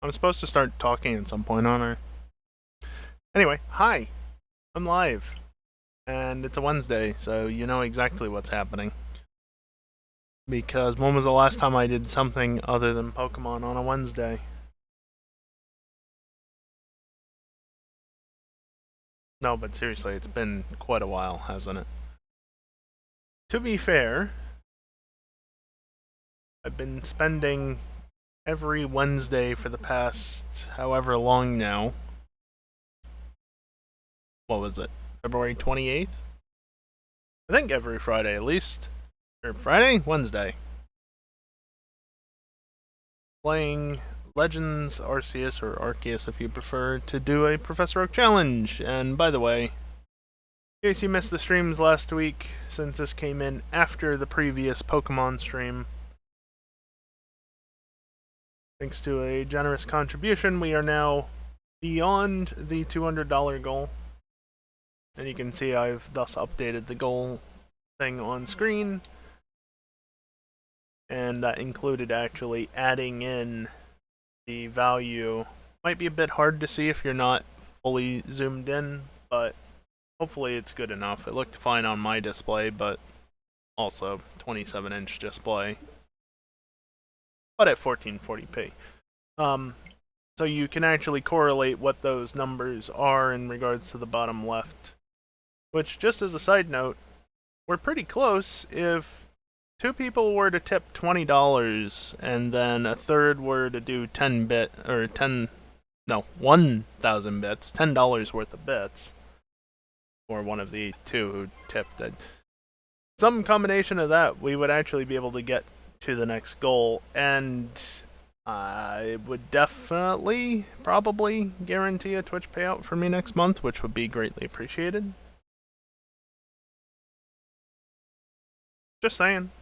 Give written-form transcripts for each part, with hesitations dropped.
I'm supposed to start talking at some point, aren't I? Anyway, hi. I'm live. And it's a Wednesday, so you know exactly what's happening. Because when was the last time I did something other than Pokemon on a Wednesday? No, but seriously, it's been quite a while, hasn't it? To be fair, I've been spending every Wednesday for the past however long now. What was it? February 28th? I think every Friday at least. Or Friday? Wednesday. Playing Legends Arceus, or Arceus if you prefer, to do a Professor Oak challenge. And by the way, in case you missed the streams last week, since this came in after the previous Pokemon stream, thanks to a generous contribution, we are now beyond the $200 goal. And you can see I've thus updated the goal thing on screen. And that included actually adding in the value. Might be a bit hard to see if you're not fully zoomed in, but hopefully it's good enough. It looked fine on my display, but also 27-inch display, but at 1440p. So you can actually correlate what those numbers are in regards to the bottom left. Which, just as a side note, we're pretty close. If two people were to tip $20 and then a third were to do 1,000 bits, $10 worth of bits, or one of the two who tipped it, some combination of that, we would actually be able to get to the next goal, and I would definitely, probably guarantee a Twitch payout for me next month, which would be greatly appreciated. Just saying.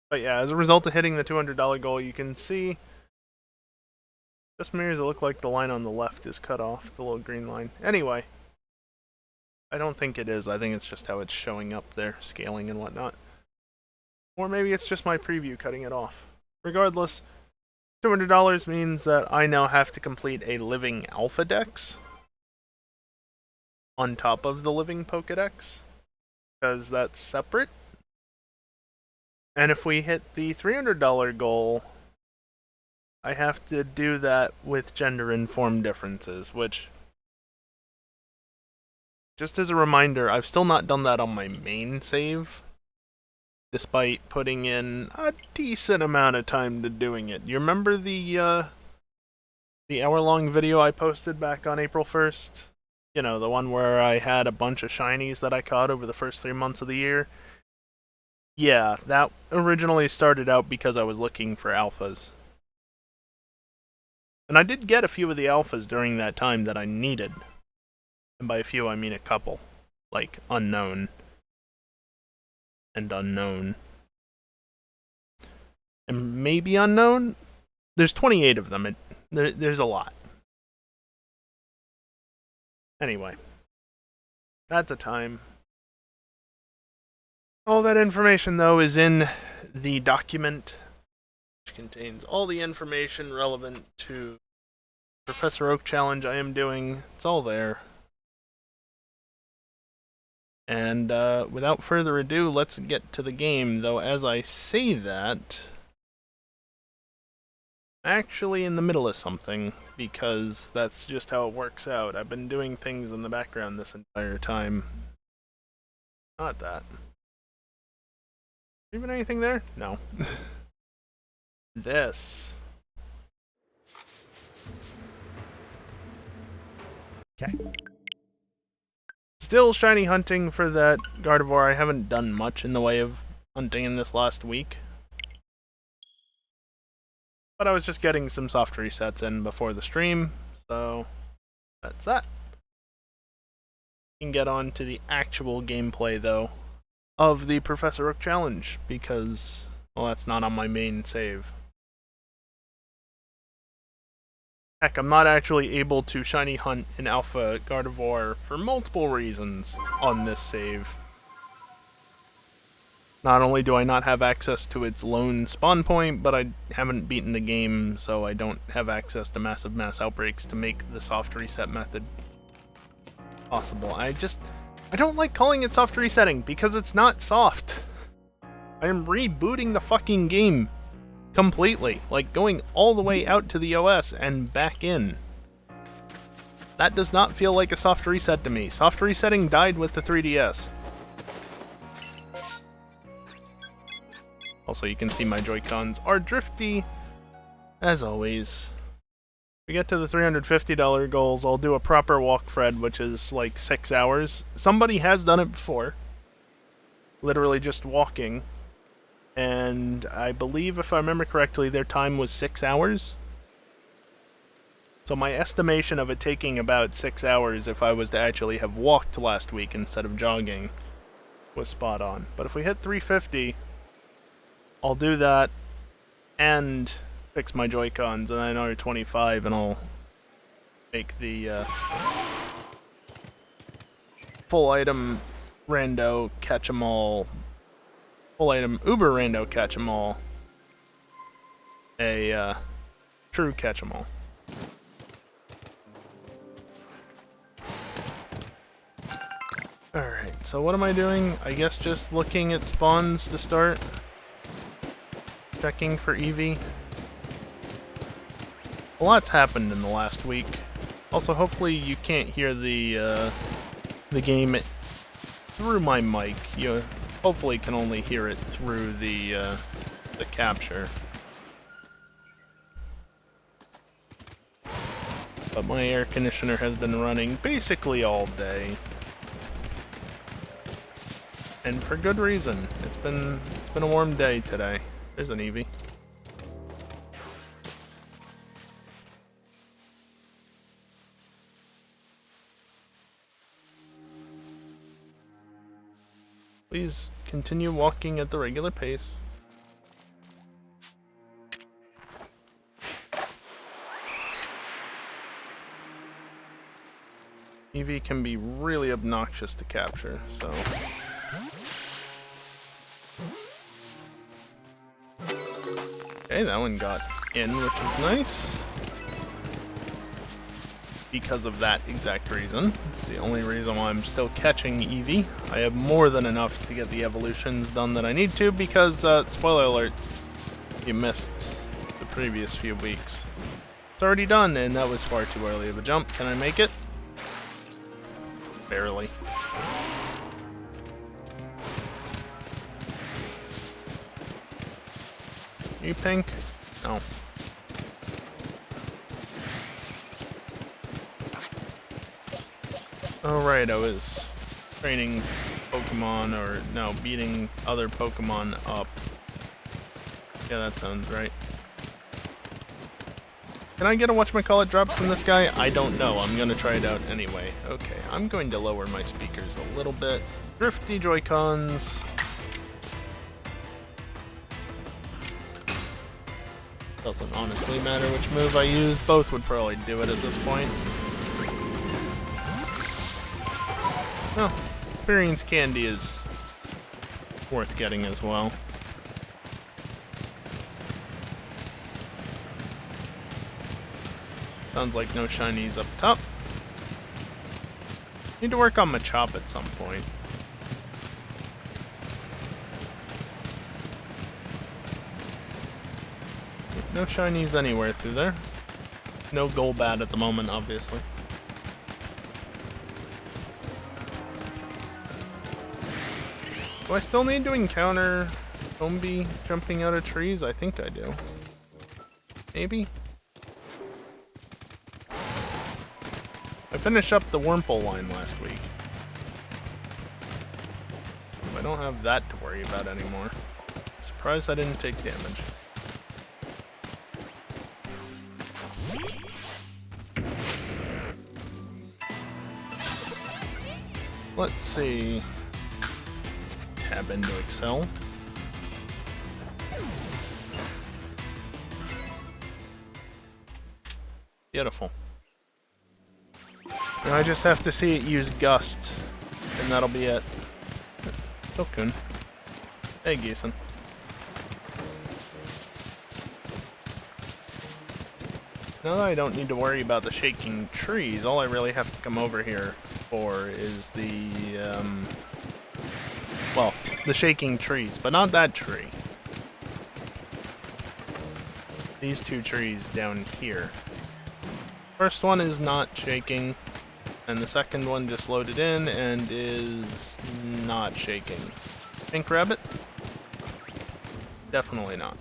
But yeah, as a result of hitting the $200 goal, you can see just mirrors it look like the line on the left is cut off, the little green line. Anyway, I don't think it is. I think it's just how it's showing up there, scaling and whatnot. Or maybe it's just my preview cutting it off. Regardless, $200 means that I now have to complete a living Alpha Dex on top of the living Pokedex, because that's separate. And if we hit the $300 goal, I have to do that with gender-informed differences, which, just as a reminder, I've still not done that on my main save, despite putting in a decent amount of time to doing it. You remember the hour-long video I posted back on April 1st? You know, the one where I had a bunch of shinies that I caught over the first 3 months of the year? Yeah, that originally started out because I was looking for alphas. And I did get a few of the alphas during that time that I needed. And by a few, I mean a couple. Like, unknown. And unknown. And maybe unknown? There's 28 of them. There's a lot. Anyway. At the time. All that information, though, is in the document, which contains all the information relevant to Professor Oak challenge I am doing. It's all there. And without further ado, let's get to the game. Though as I say that, I'm actually in the middle of something, because that's just how it works out. I've been doing things in the background this entire time. Not that. Even anything there? No. This. Okay. Still shiny hunting for that Gardevoir. I haven't done much in the way of hunting in this last week. But I was just getting some soft resets in before the stream, so that's that. We can get on to the actual gameplay, though, of the Professor Oak challenge, because, well, that's not on my main save. Heck, I'm not actually able to shiny hunt an Alpha Gardevoir for multiple reasons on this save. Not only do I not have access to its lone spawn point, but I haven't beaten the game, so I don't have access to massive mass outbreaks to make the soft reset method possible. I don't like calling it soft resetting, because it's not soft. I am rebooting the fucking game completely, like going all the way out to the OS and back in. That does not feel like a soft reset to me. Soft resetting died with the 3DS. Also, you can see my Joy-Cons are drifty, as always. If we get to the $350 goals, I'll do a proper walk Fred, which is like 6 hours. Somebody has done it before. Literally just walking. And I believe, if I remember correctly, their time was 6 hours. So my estimation of it taking about 6 hours if I was to actually have walked last week instead of jogging was spot on. But if we hit 350... I'll do that and fix my Joy-Cons, and then another 25, and I'll make the full item rando catch 'em all, full item uber rando catch 'em all, a true catch 'em all. Alright, so what am I doing? I guess just looking at spawns to start. Checking for Eevee. A lot's happened in the last week. Also, hopefully you can't hear the game through my mic. You hopefully can only hear it through the capture. But my air conditioner has been running basically all day. And for good reason. It's been a warm day today. There's an Eevee. Please continue walking at the regular pace. Eevee can be really obnoxious to capture, so... Okay, that one got in, which is nice. Because of that exact reason. It's the only reason why I'm still catching Eevee. I have more than enough to get the evolutions done that I need to, because, spoiler alert, you missed the previous few weeks. It's already done, and that was far too early of a jump. Can I make it? Barely. Are you pink? No. Oh right, I was training Pokemon, or no, beating other Pokemon up. Yeah, that sounds right. Can I get a whatchamacallit drop from this guy? I don't know. I'm gonna try it out anyway. Okay, I'm going to lower my speakers a little bit. Drifty Joy-Cons. Doesn't honestly matter which move I use. Both would probably do it at this point. Oh, experience candy is worth getting as well. Sounds like no shinies up top. Need to work on Machop at some point. No shinies anywhere through there. No Golbat at the moment, obviously. Do I still need to encounter Combee jumping out of trees? I think I do. Maybe? I finished up the Wurmple line last week. I don't have that to worry about anymore. Surprised I didn't take damage. Let's see. Tab into Excel. Beautiful. Now I just have to see it use Gust, and that'll be it. Silcoon. Hey, Geeson. Now that I don't need to worry about the shaking trees, all I really have to come over here for is the, well, the shaking trees, but not that tree. These two trees down here. First one is not shaking, and the second one just loaded in and is not shaking. Pink rabbit? Definitely not.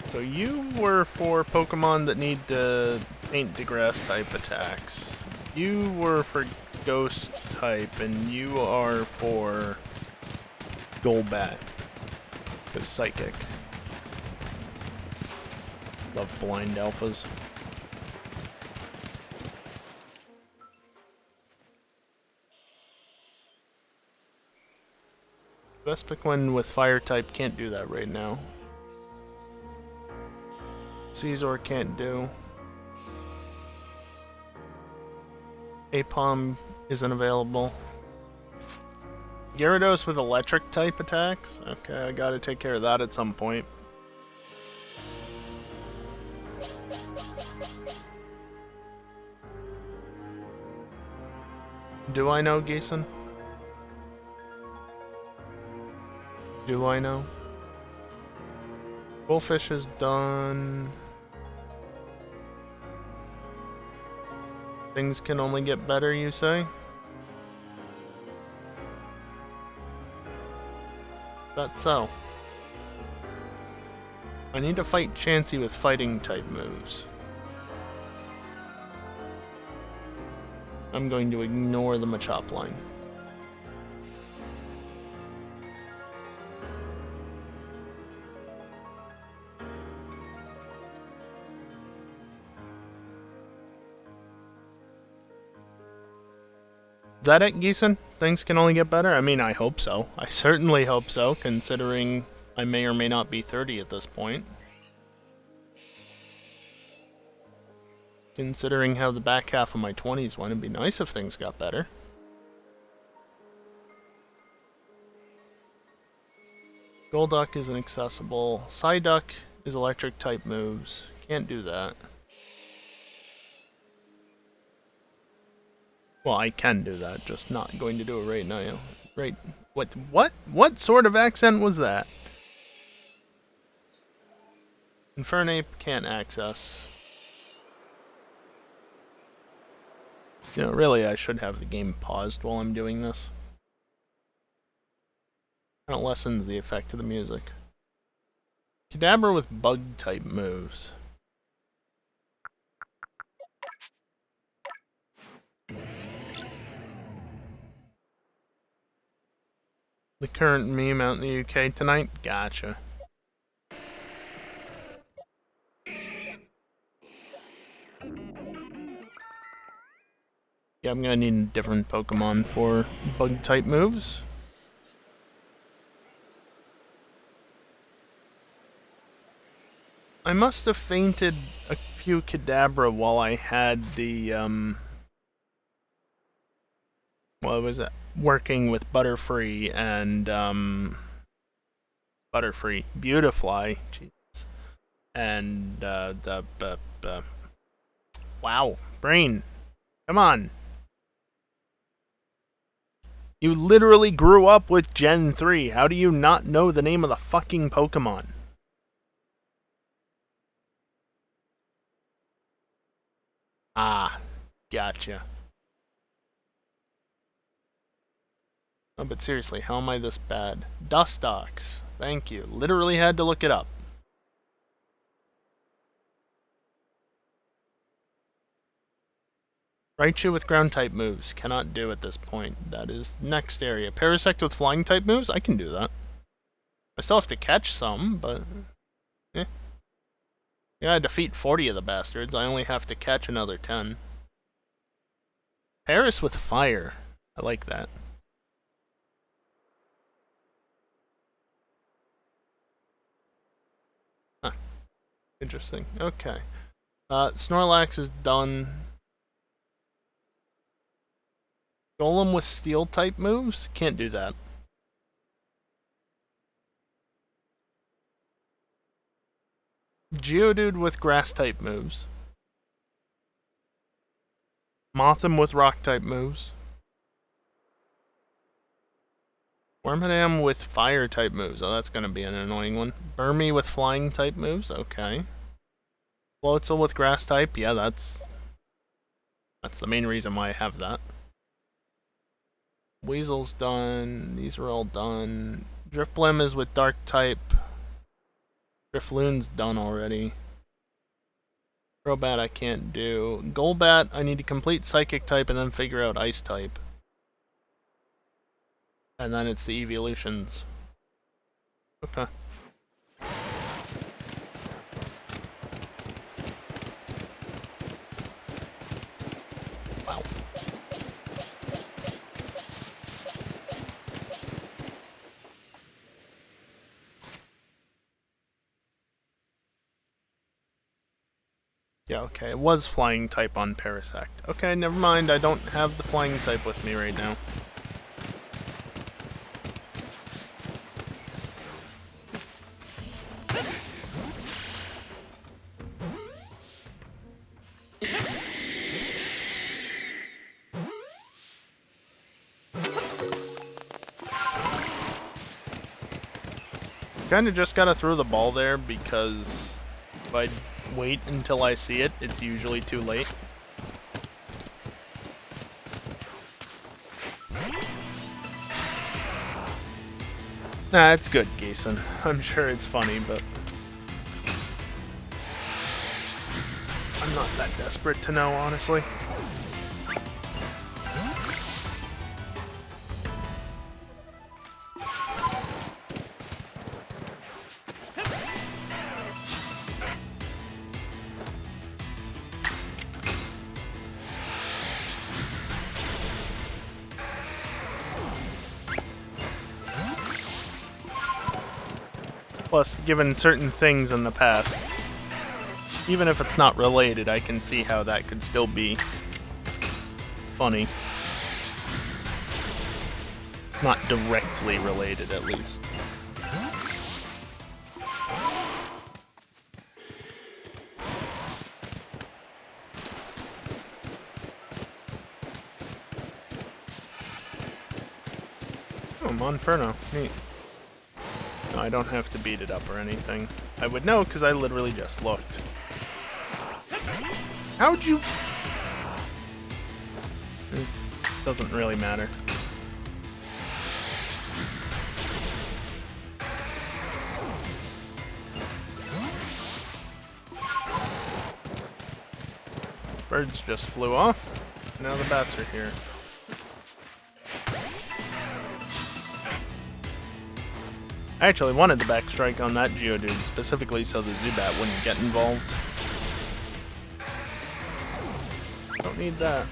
So you were for Pokemon that need to paint to grass type attacks. You were for ghost type, and you are for Golbat. Because psychic. Love blind alphas. Vespiquen with fire type can't do that right now. Caesar can't do. Apom isn't available. Gyarados with electric type attacks? Okay, I gotta take care of that at some point. Do I know, Geeson? Do I know? Bullfish is done. Things can only get better, you say? That's so. I need to fight Chansey with fighting type moves. I'm going to ignore the Machop line. Is that it, Geeson? Things can only get better? I mean, I hope so. I certainly hope so, considering I may or may not be 30 at this point. Considering how the back half of my 20s went, it'd be nice if things got better. Golduck is inaccessible. Psyduck is electric type moves. Can't do that. Well, I can do that, just not going to do it right now. Right. What sort of accent was that? Infernape can't access. You know, really, I should have the game paused while I'm doing this. It lessens the effect of the music. Kadabra with bug-type moves. The current meme out in the UK tonight? Gotcha. Yeah, I'm gonna need a different Pokemon for bug-type moves. I must have fainted a few Kadabra while I had the, what was it? Working with Butterfree and, Butterfree. Beautifly. Jesus. And, wow. Brain. Come on. You literally grew up with Gen 3. How do you not know the name of the fucking Pokemon? Ah, gotcha. Oh, but seriously, how am I this bad? Dustox. Thank you. Literally had to look it up. Raichu with ground type moves. Cannot do at this point. That is next area. Parasect with flying type moves? I can do that. I still have to catch some, but... eh. Yeah, I defeat 40 of the bastards. I only have to catch another 10. Paris with fire. I like that. Huh. Interesting. Okay. Snorlax is done. Golem with steel type moves? Can't do that. Geodude with grass type moves. Mothim with rock type moves. Wormadam with fire type moves. Oh, that's gonna be an annoying one. Burmy with flying type moves. Okay. Floatzel with grass type. Yeah, that's the main reason why I have that. Weasel's done. These are all done. Drifblim is with dark type. Drifloon's done already. Crobat I can't do. Golbat, I need to complete Psychic type and then figure out Ice type. And then it's the evolutions. Okay. Wow. Yeah, okay, it was flying type on Parasect. Okay, never mind, I don't have the flying type with me right now. Kinda just gotta throw the ball there because if I wait until I see it, it's usually too late. Nah, it's good, Gason. I'm sure it's funny, but I'm not that desperate to know, honestly. Plus, given certain things in the past, even if it's not related, I can see how that could still be funny. Not directly related, at least. Oh, Monferno. Neat. No, I don't have to beat it up or anything. I would know because I literally just looked. How'd you... It doesn't really matter. Birds just flew off. Now the bats are here. I actually wanted the backstrike on that Geodude, specifically so the Zubat wouldn't get involved. Don't need that.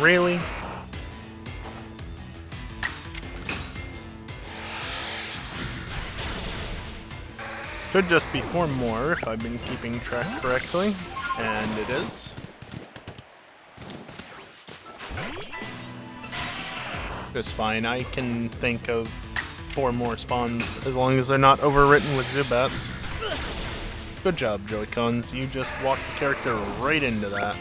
Really? Should just be 4 more if I've been keeping track correctly, and it is. Just fine, I can think of 4 more spawns as long as they're not overwritten with Zubats. Good job, Joy-Cons, you just walked the character right into that.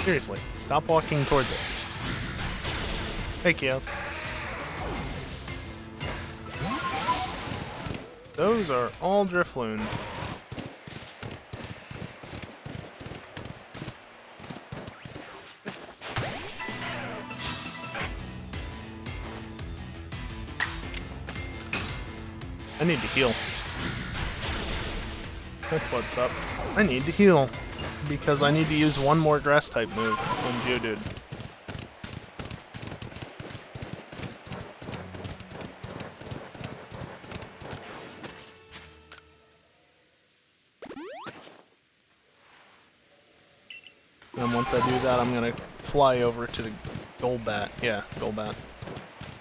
Seriously, stop walking towards it. Hey, Chaos. Those are all Drifloon. need to heal. That's what's up. I need to heal. Because I need to use one more grass type move on Geodude. And once I do that, I'm gonna fly over to the Golbat. Yeah, Golbat.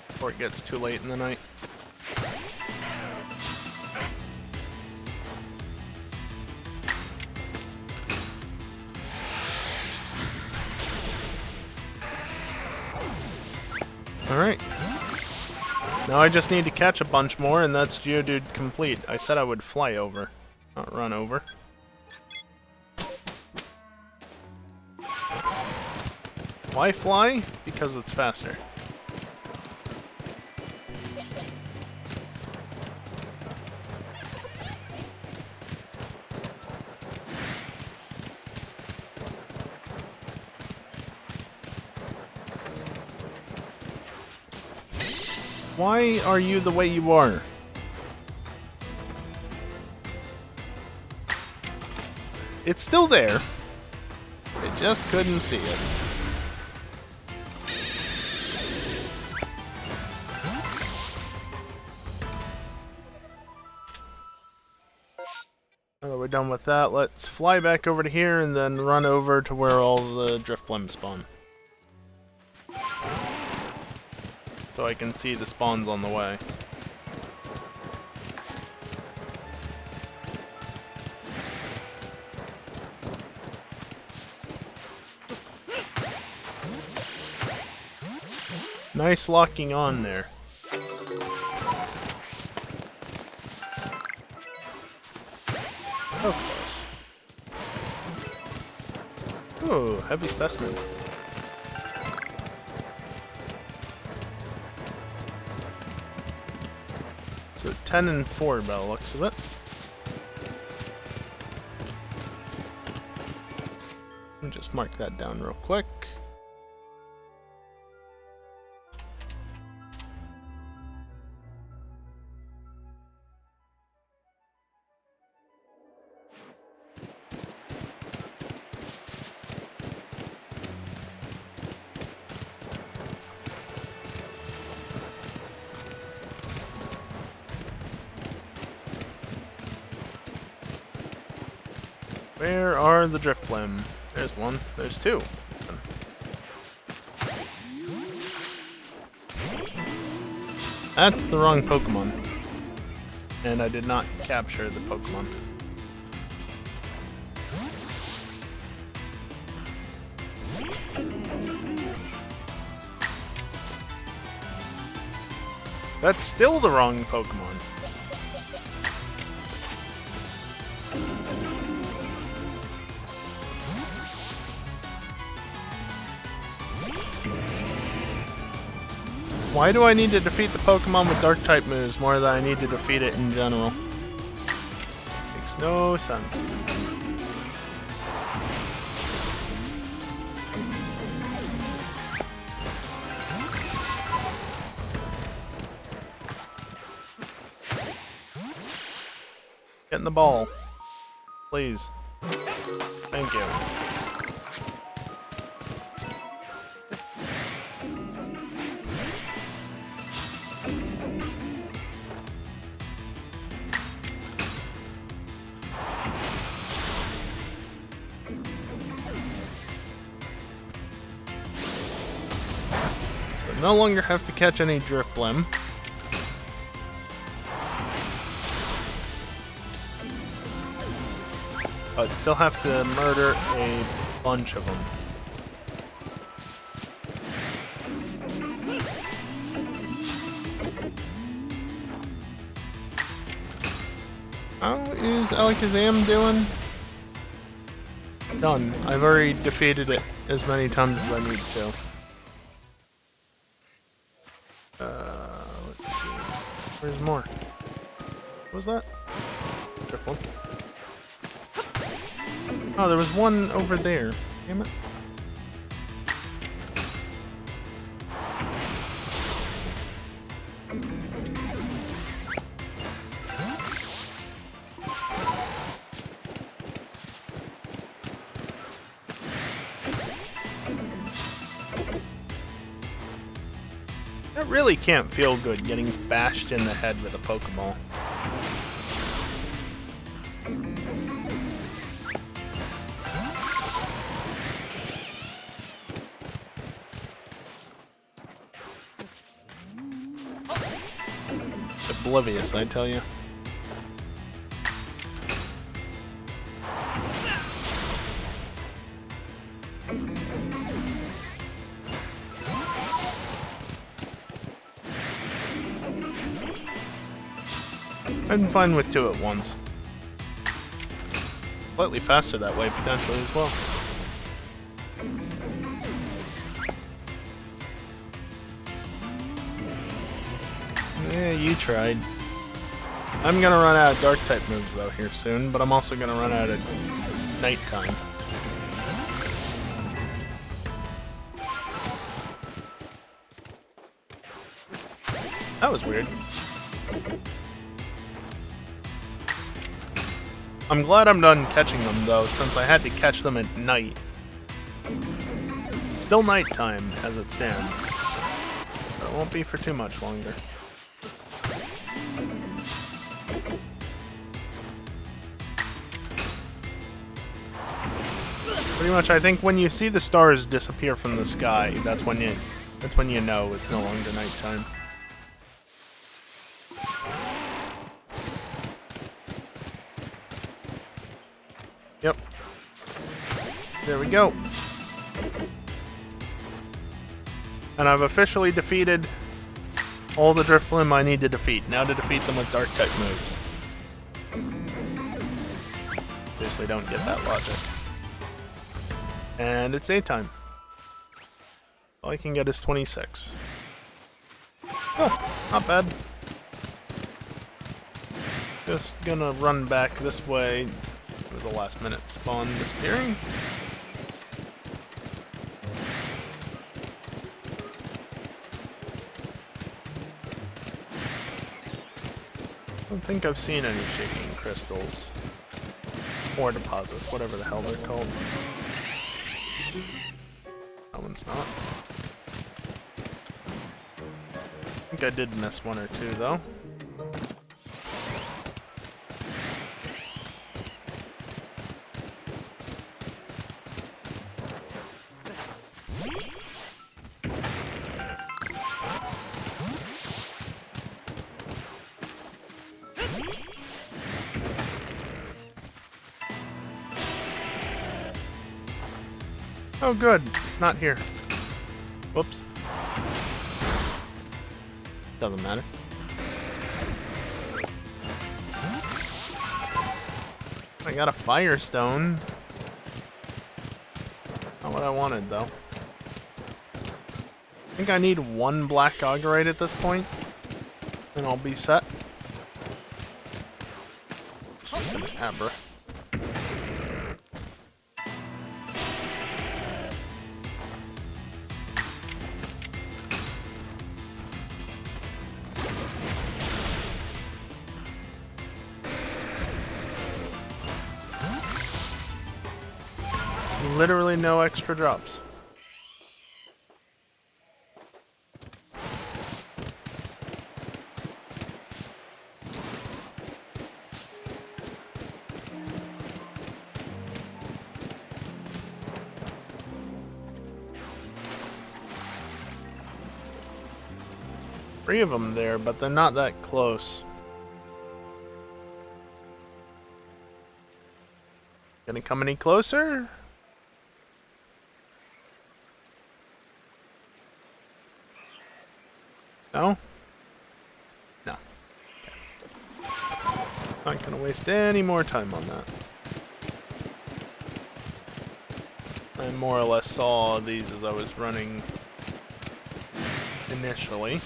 Before it gets too late in the night. Alright. Now I just need to catch a bunch more, and that's Geodude complete. I said I would fly over, not run over. Why fly? Because it's faster. Why are you the way you are? It's still there. I just couldn't see it. Now that we're done with that, let's fly back over to here and then run over to where all the Drifblim spawn. So I can see the spawns on the way. Nice locking on there. Oh, close. Ooh, heavy specimen. So 10 and 4 by the looks of it. Let me just mark that down real quick. Where are the Drifblim? There's one. There's two. That's the wrong Pokemon. And I did not capture the Pokemon. That's still the wrong Pokemon. Why do I need to defeat the Pokemon with Dark-type moves more than I need to defeat it in general? Makes no sense. Get in the ball. Please. Thank you. No longer have to catch any Drifblim. But still have to murder a bunch of them. How is Alakazam doing? Done. I've already defeated it as many times as I need to. Let's see. Where's more? What was that? Drifblim. Oh, there was one over there. Damn it. It really can't feel good getting bashed in the head with a Pokeball. Oblivious, I tell you. I'm fine with 2 at once. Slightly faster that way, potentially, as well. Yeah, you tried. I'm gonna run out of Dark-type moves, though, here soon, but I'm also gonna run out of Nighttime. That was weird. I'm glad I'm done catching them, though, since I had to catch them at night. It's still nighttime, as it stands. But it won't be for too much longer. Pretty much, I think when you see the stars disappear from the sky, that's when you know it's no longer nighttime. Yep. There we go. And I've officially defeated all the Drifblim I need to defeat. Now to defeat them with Dark-type moves. Seriously, don't get that logic. And it's 8 time. All I can get is 26. Oh, not bad. Just gonna run back this way. It was a last minute spawn disappearing. I don't think I've seen any shaking crystals. Or deposits, whatever the hell they're called. That one's not. I think I did miss 1 or 2 though. Oh good, not here. Whoops. Doesn't matter. I got a Firestone. Not what I wanted though. I think I need 1 Black Gogorite at this point, and I'll be set. Abra. Literally no extra drops. Three of them there, but they're not that close. Gonna come any closer? No? No. Okay. Not gonna waste any more time on that. I more or less saw these as I was running initially.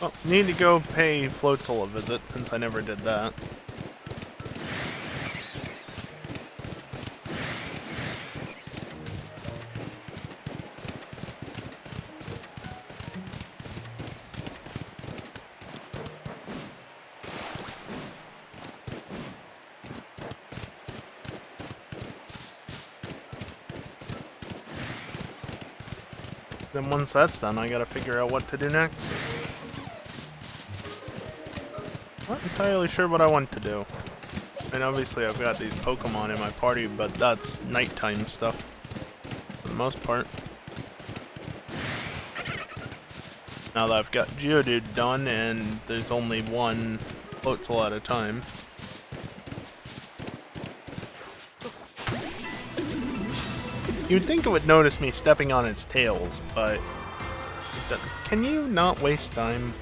Oh, need to go pay Floatzel a visit since I never did that. Then once that's done, I gotta figure out what to do next. Not entirely sure what I want to do. I mean, obviously I've got these Pokemon in my party, but that's nighttime stuff for the most part. Now that I've got Geodude done and there's only one Floatzel at a time. You'd think it would notice me stepping on its tails, but it doesn't. Can you not waste time?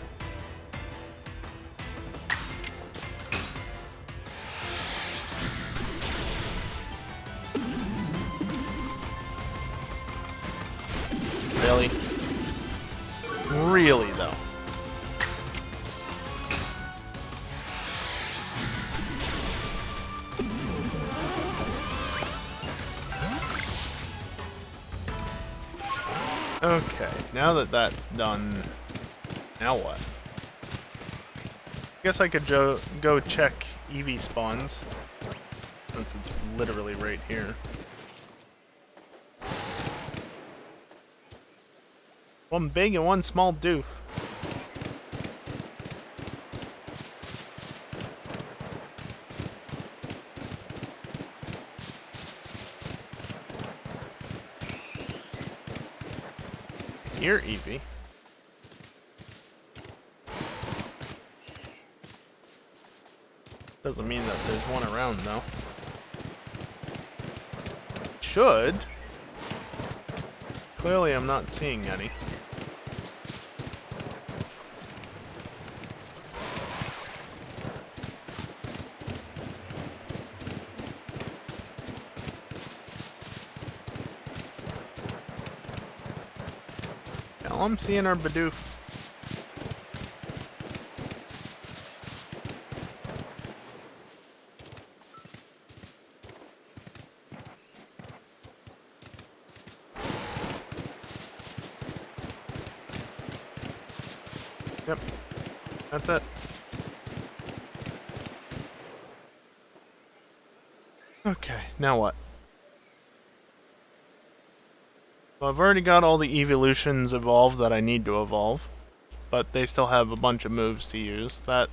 Really? Really, though? Okay, now that that's done, now what? I guess I could go check Eevee spawns, since it's literally right here. One big and one small doof. Here, Eevee. Doesn't mean that there's one around, though. Should. Clearly, I'm not seeing any. All I'm seeing are Bidoof. Yep, that's it. Okay, now what? Well, I've already got all the evolutions evolved that I need to evolve, but they still have a bunch of moves to use that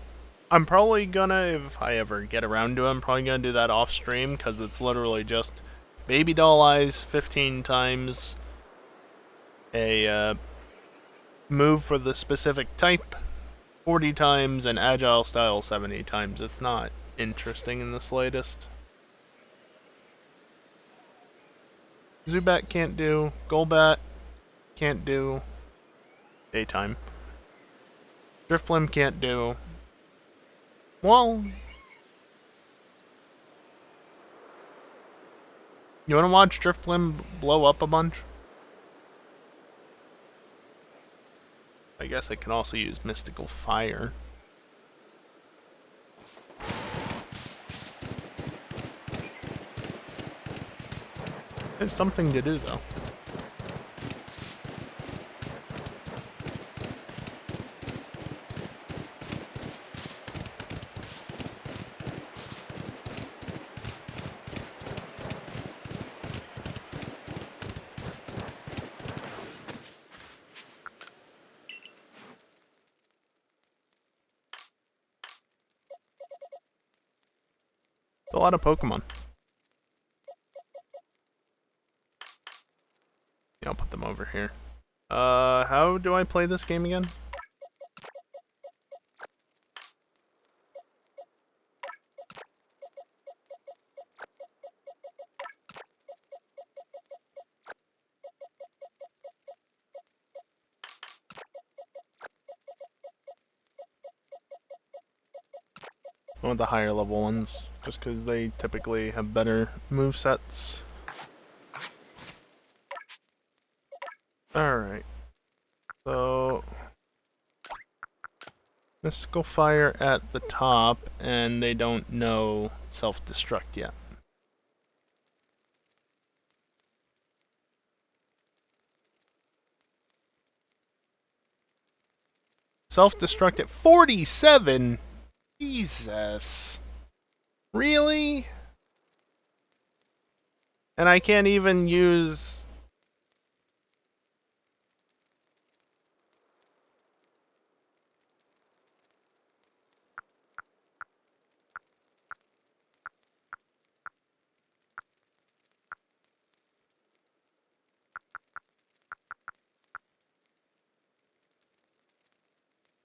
I'm probably gonna, if I ever get around to them, probably gonna do that off stream, because it's literally just baby doll eyes 15 times, a move for the specific type 40 times, and agile style 70 times. It's not interesting in the slightest. Zubat can't do, Golbat can't do, daytime. Drifblim can't do. Well, you wanna watch Drifblim blow up a bunch? I guess I can also use Mystical Fire. There's something to do, though. It's a lot of Pokemon. Yeah, I'll put them over here. How do I play this game again? I want the higher level ones, just because they typically have better movesets. Alright. So Mystical Fire at the top, and they don't know self-destruct yet. Self-destruct at 47? Jesus. Really? And I can't even use...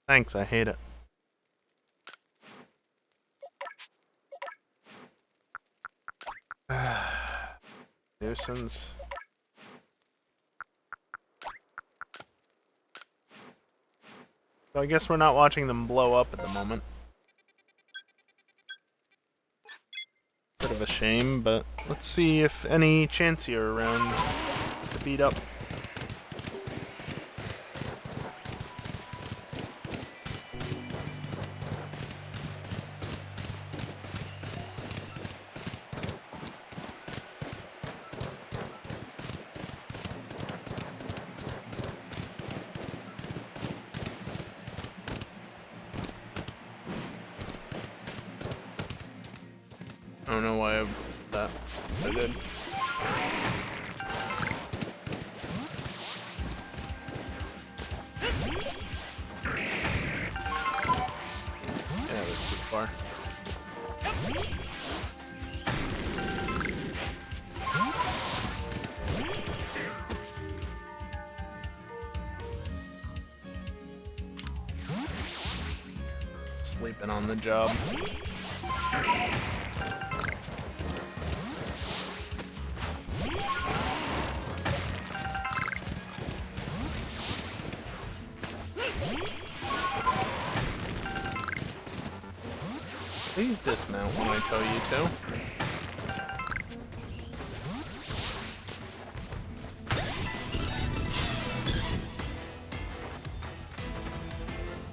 Thanks, I hate it. Nuisance. So I guess we're not watching them blow up at the moment. Bit of a shame, but let's see if any Chansey are around to beat up. I don't know why I did. Yeah, it was too far. Sleeping on the job. Please dismount when I tell you to.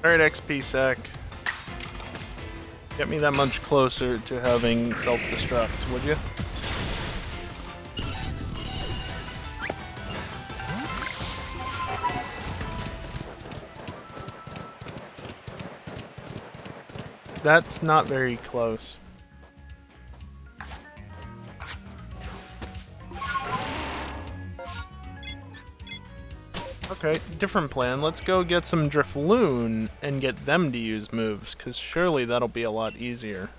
Alright, XP sack. Get me that much closer to having self-destruct, would you? That's not very close. Okay, different plan. Let's go get some Drifloon and get them to use moves, because surely that'll be a lot easier.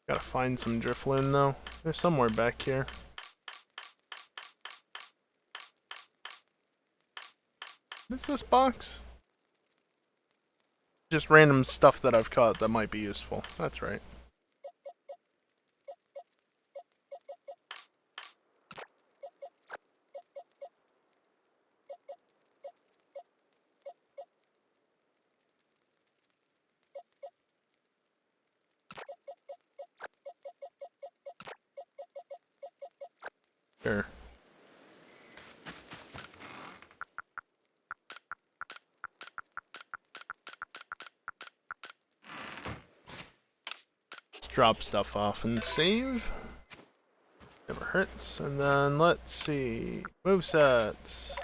Gotta find some Drifloon though. They're somewhere back here. What's this box? Just random stuff that I've caught that might be useful. That's right. Sure. Drop stuff off and save. Never hurts. And then let's see. Movesets.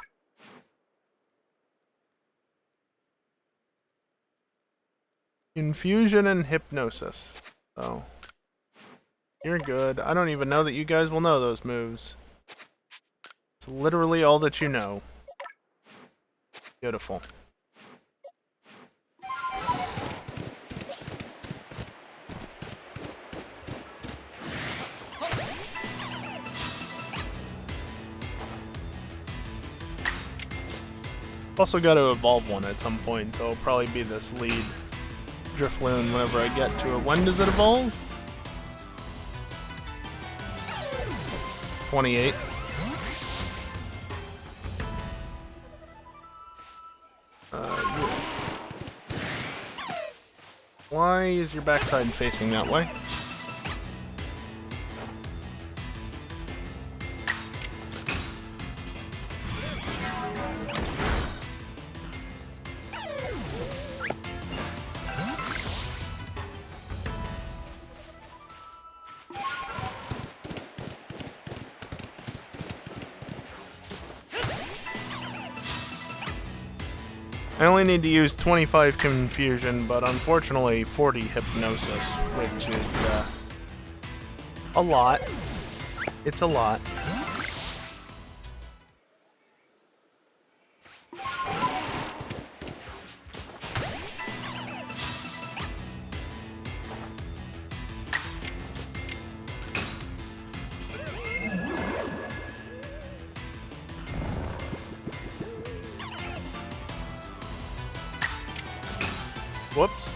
Infusion and hypnosis. Oh. You're good. I don't even know that you guys will know those moves. It's literally all that you know. Beautiful. Also got to evolve one at some point, so it'll probably be this lead Drifloon whenever I get to it. When does it evolve? 28. Yeah. Why is your backside facing that way? I only need to use 25 confusion, but unfortunately 40 hypnosis, which is a lot. It's a lot. Whoops.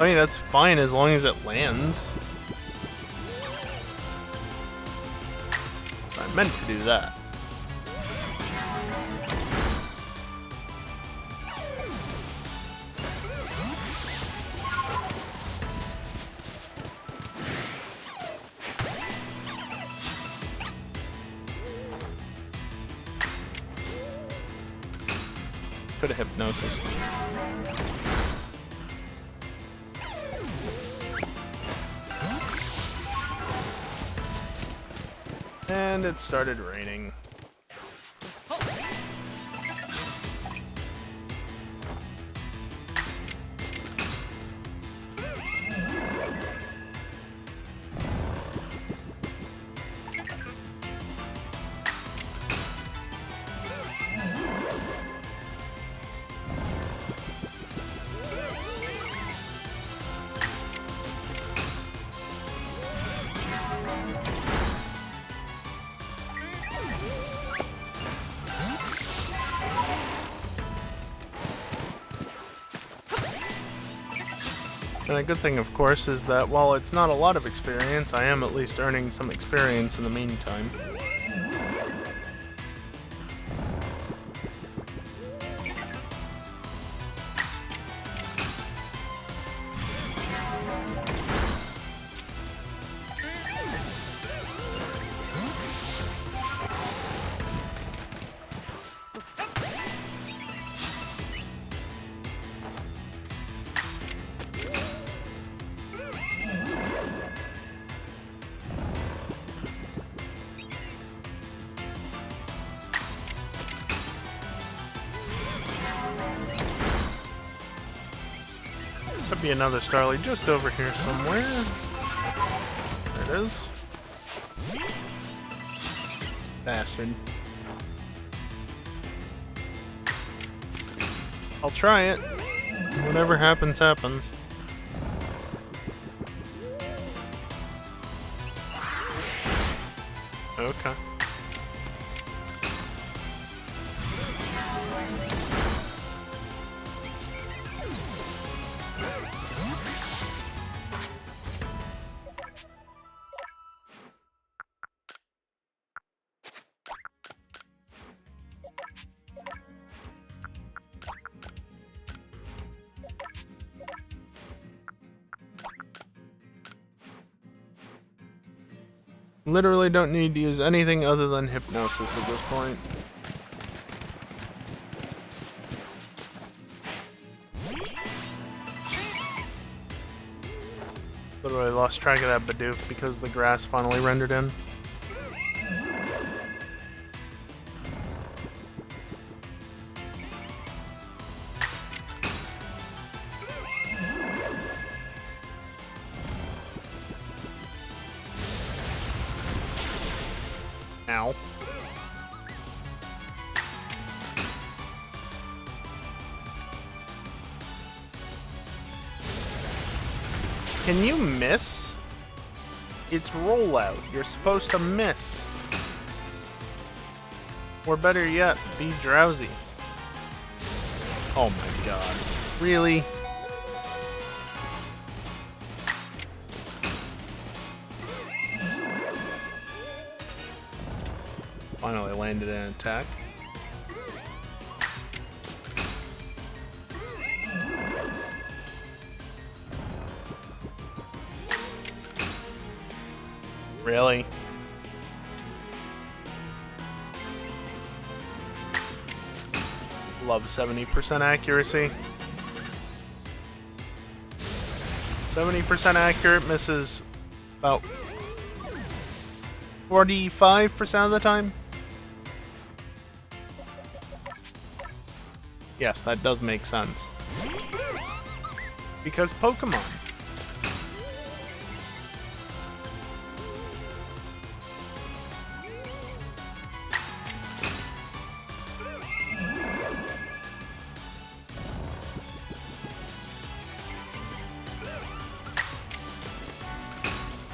I mean, that's fine as long as it lands. I meant to do that. Could have hypnosis. And it started raining. And the good thing, of course, is that while it's not a lot of experience, I am at least earning some experience in the meantime. Could be another Starly just over here somewhere. There it is. Bastard. I'll try it. Whatever happens, happens. Okay. Literally don't need to use anything other than hypnosis at this point. Literally lost track of that Bidoof because the grass finally rendered in. Ow. Can you miss? It's rollout. You're supposed to miss. Or better yet, be drowsy. Oh my god. Really? Finally landed an attack. Really? Love 70% accuracy. 70% accurate misses about 45% of the time. Yes, that does make sense. Because Pokémon.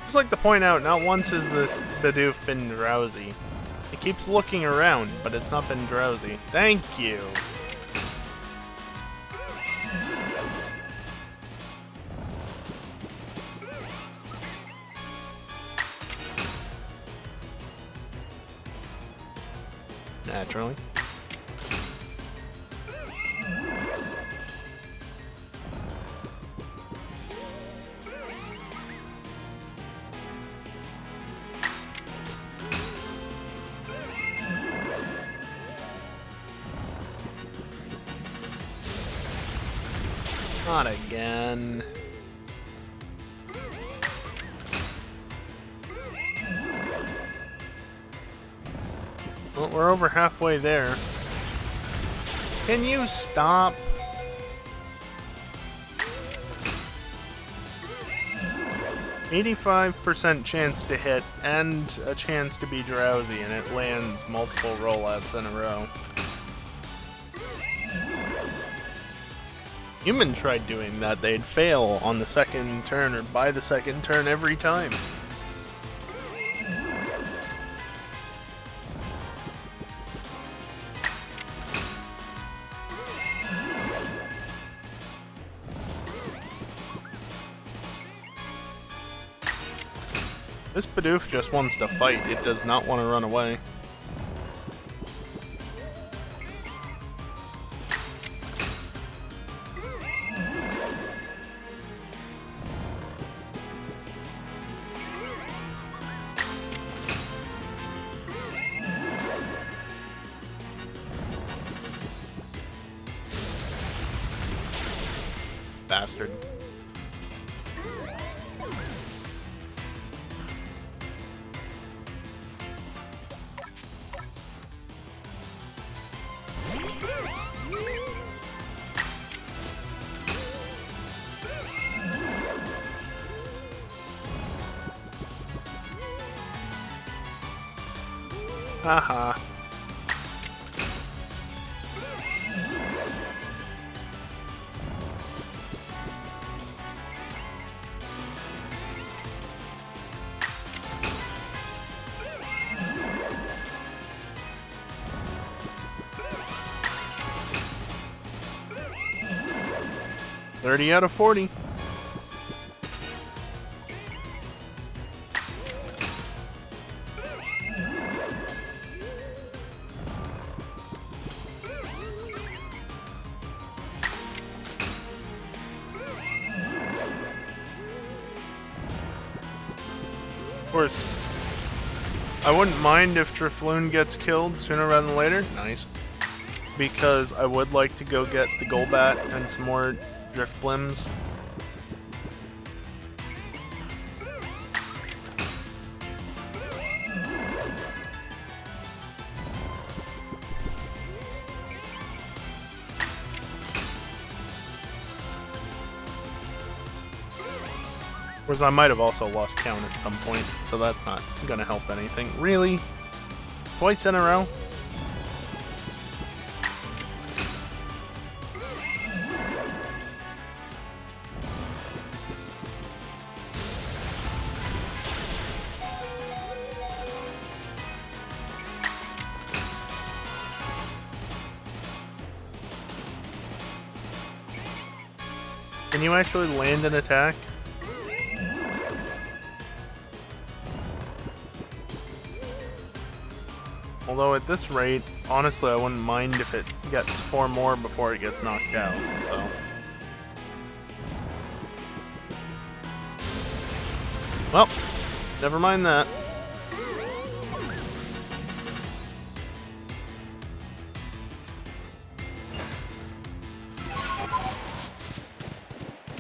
Just like to point out, not once has this Bidoof been drowsy. It keeps looking around, but it's not been drowsy. Thank you! Naturally. Not again. Well, we're over halfway there. Can you stop? %85 chance to hit and a chance to be drowsy, and it lands multiple rollouts in a row. Human tried doing that, they'd fail on the second turn or by the second turn every time. This Bidoof just wants to fight, it does not want to run away. Bastard. Haha. $30 out of $40. Of course, I wouldn't mind if Drifloon gets killed sooner rather than later. Nice. Because I would like to go get the Golbat and some more Driftblims. Whereas I might have also lost count at some point, so that's not gonna help anything. Really? Twice in a row? Can you actually land an attack? Although at this rate, honestly, I wouldn't mind if it gets 4 more before it gets knocked out, so. Well, never mind that.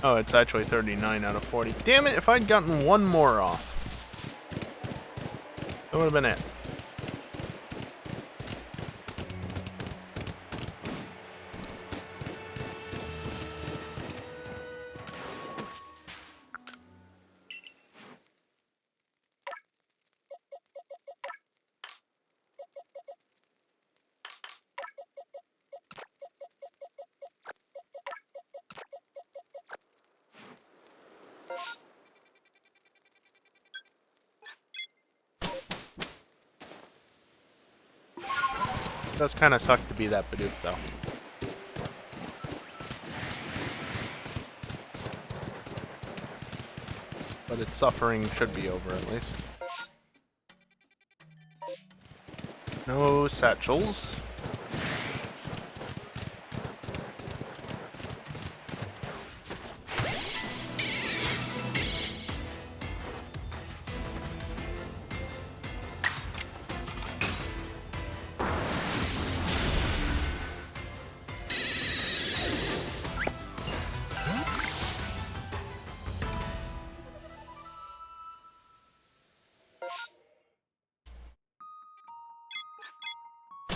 Oh, it's actually 39 out of 40. Damn it, if I'd gotten 1 more off, that would have been it. Does kind of suck to be that Bidoof, though. But its suffering should be over, at least. No satchels.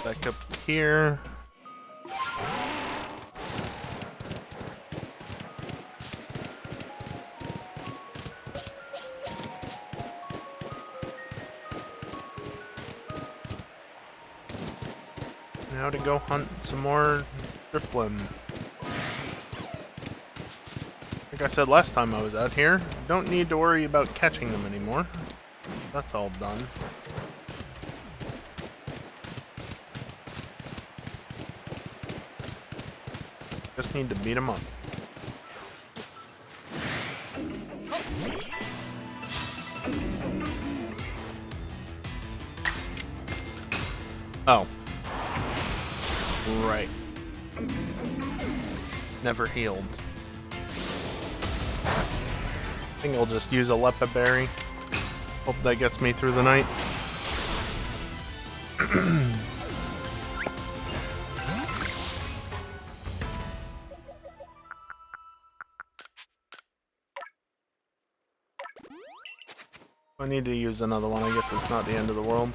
Back up here. Now to go hunt some more Drifblim. Like I said last time I was out here, don't need to worry about catching them anymore. That's all done. Just need to beat them up. Oh. Right. Never healed. I think I'll just use a Lepa Berry. Hope that gets me through the night. I need to use another one. I guess it's not the end of the world.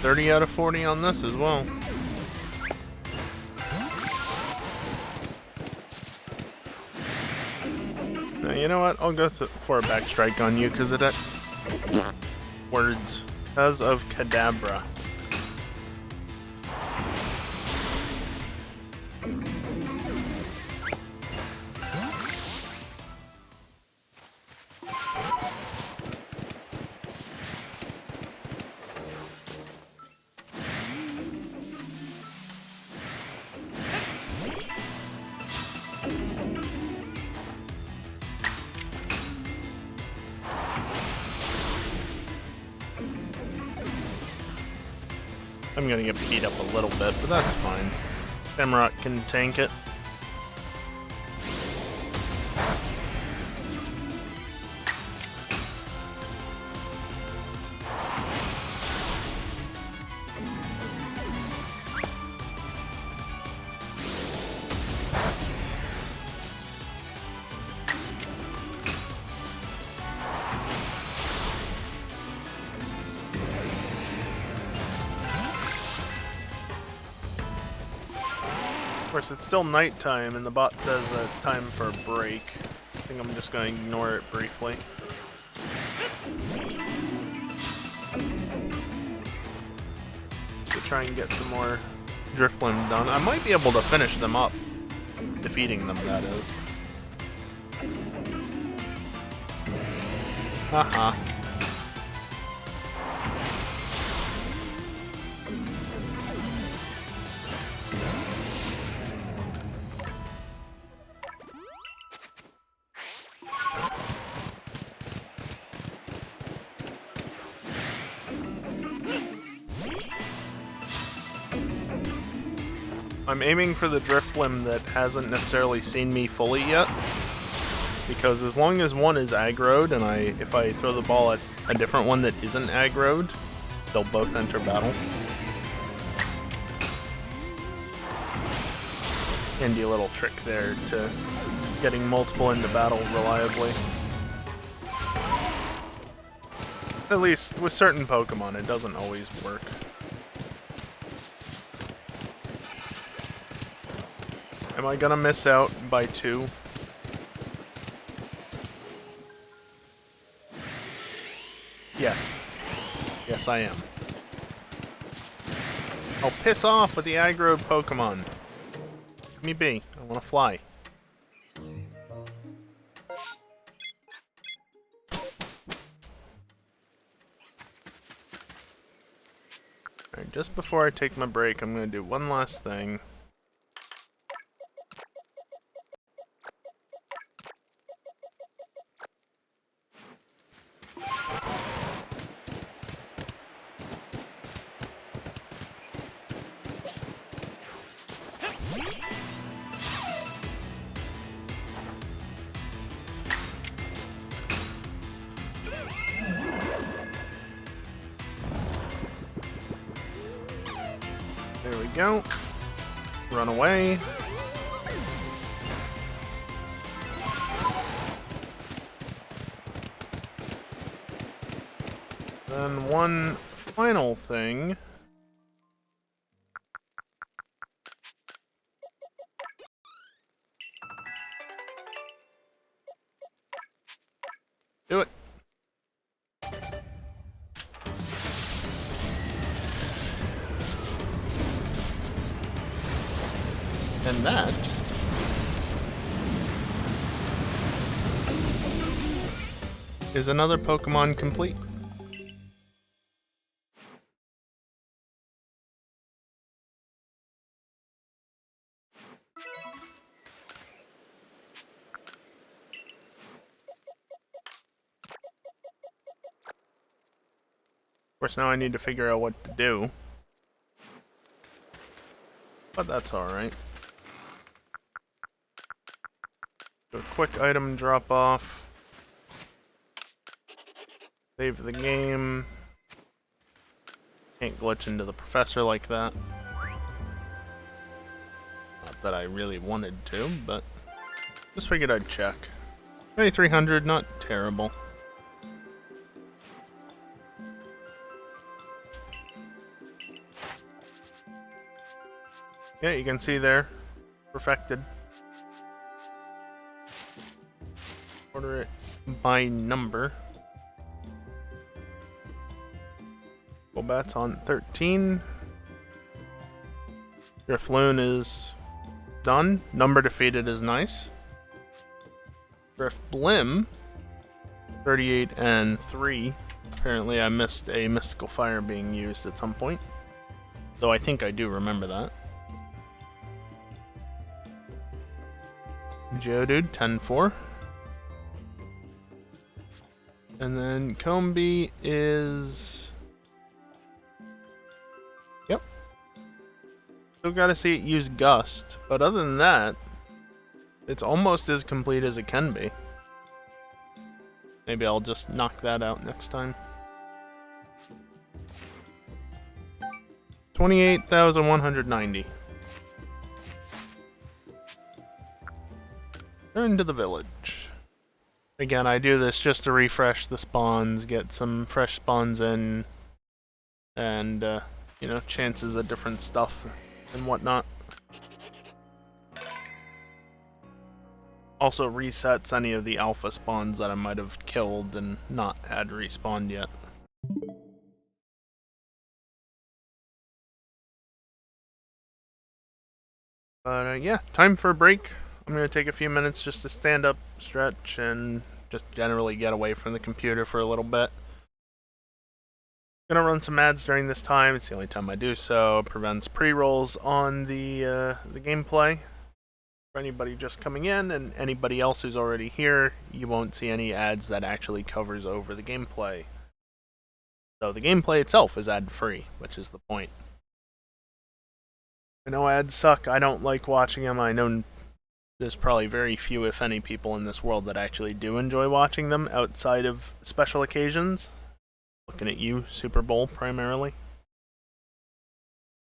$30 out of 40 on this as well. Now, you know what? I'll go for a backstrike on you because it words because of Kadabra. I'm gonna get beat up a little bit, but that's fine. Samrock can tank it. Of course, it's still nighttime, and the bot says that it's time for a break. I think I'm just going to ignore it briefly. To try and get some more Drifblim done. I might be able to finish them up. Defeating them, that is. Haha. I'm aiming for the Drifblim that hasn't necessarily seen me fully yet, because as long as one is aggroed, and if I throw the ball at a different one that isn't aggroed, they'll both enter battle. Handy little trick there to getting multiple into battle reliably. At least with certain Pokemon, it doesn't always work. Am I gonna miss out by 2? Yes. Yes, I am. Oh, piss off with the aggro Pokemon. Let me be. I want to fly. Alright, just before I take my break, I'm going to do one last thing. There we go. Run away. Then one final thing. Do it. And that is another Pokemon complete. Of course, now I need to figure out what to do. But that's alright. Do a quick item drop off. Save the game. Can't glitch into the professor like that. Not that I really wanted to, but just figured I'd check. 2300, not terrible. Yeah, you can see there. Perfected. Order it by number. Golbat's on 13. Drifloon is done. Number defeated is nice. Drifblim, 38 and 3. Apparently I missed a mystical fire being used at some point. Though I think I do remember that. Geodude, 10-4. And then Combee is... Yep. Still gotta see it use Gust. But other than that, it's almost as complete as it can be. Maybe I'll just knock that out next time. 28,190. Return to the village. Again, I do this just to refresh the spawns, get some fresh spawns in, and, you know, chances of different stuff and whatnot. Also resets any of the alpha spawns that I might have killed and not had respawned yet. But, yeah, time for a break. I'm going to take a few minutes just to stand up, stretch, and just generally get away from the computer for a little bit. Gonna run some ads during this time. It's the only time I do so. It prevents pre-rolls on the gameplay. For anybody just coming in and anybody else who's already here, you won't see any ads that actually covers over the gameplay. So the gameplay itself is ad-free, which is the point. I know ads suck. I don't like watching them. I know there's probably very few, if any, people in this world that actually do enjoy watching them outside of special occasions. Looking at you, Super Bowl, primarily.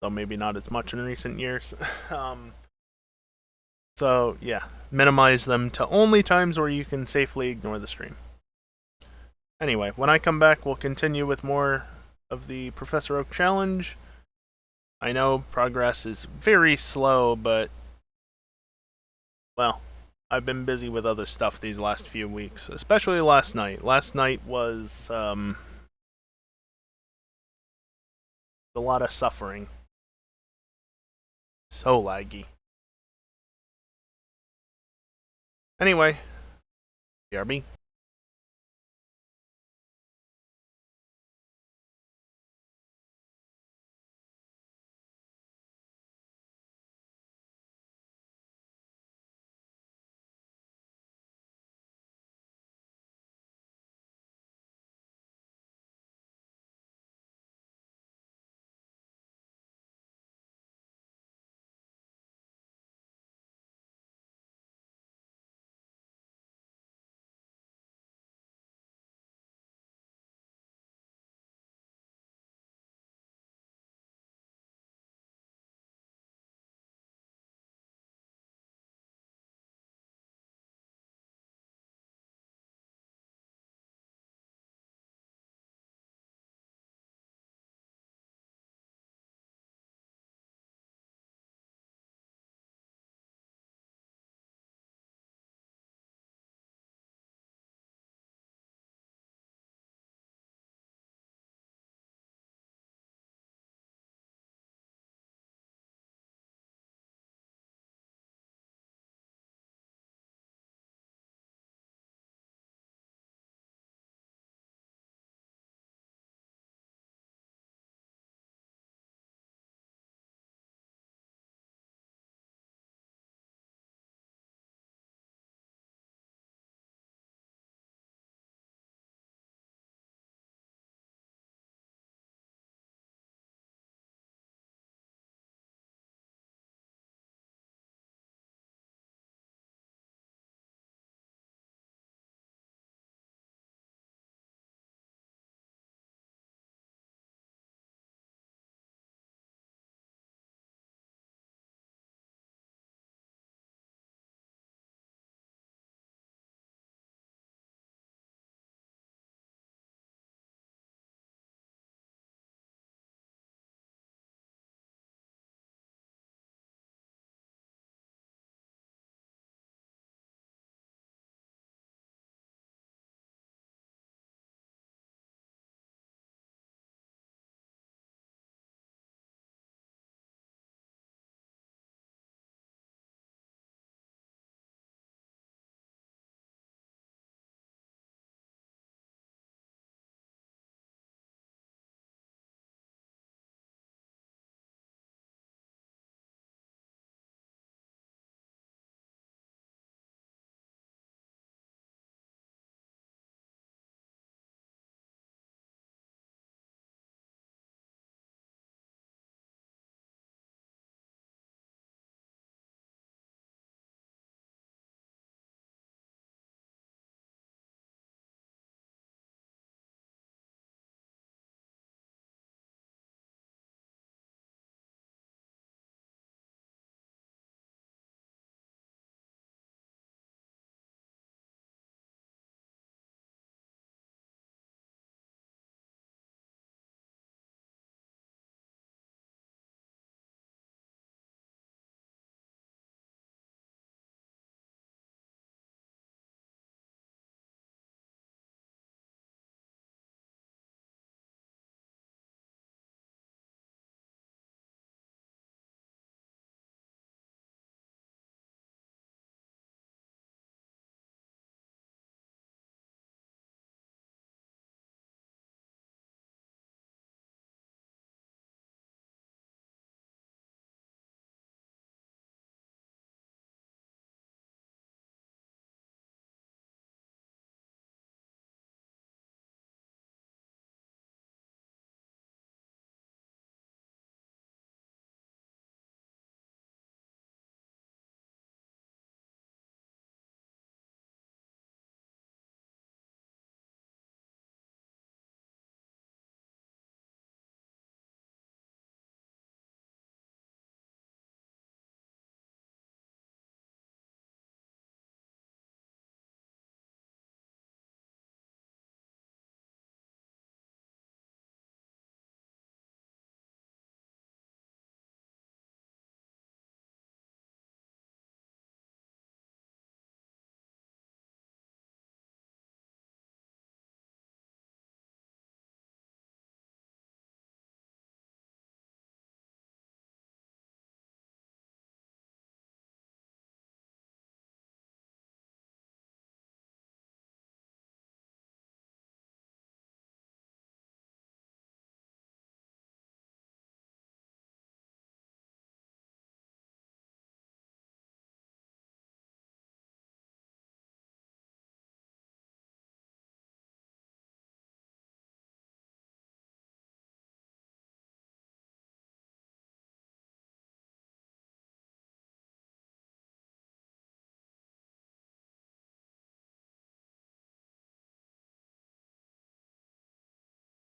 Though maybe not as much in recent years. So, yeah. Minimize them to only times where you can safely ignore the stream. Anyway, when I come back, we'll continue with more of the Professor Oak Challenge. I know progress is very slow, but... well, I've been busy with other stuff these last few weeks, especially last night. Last night was a lot of suffering. So laggy. Anyway, BRB.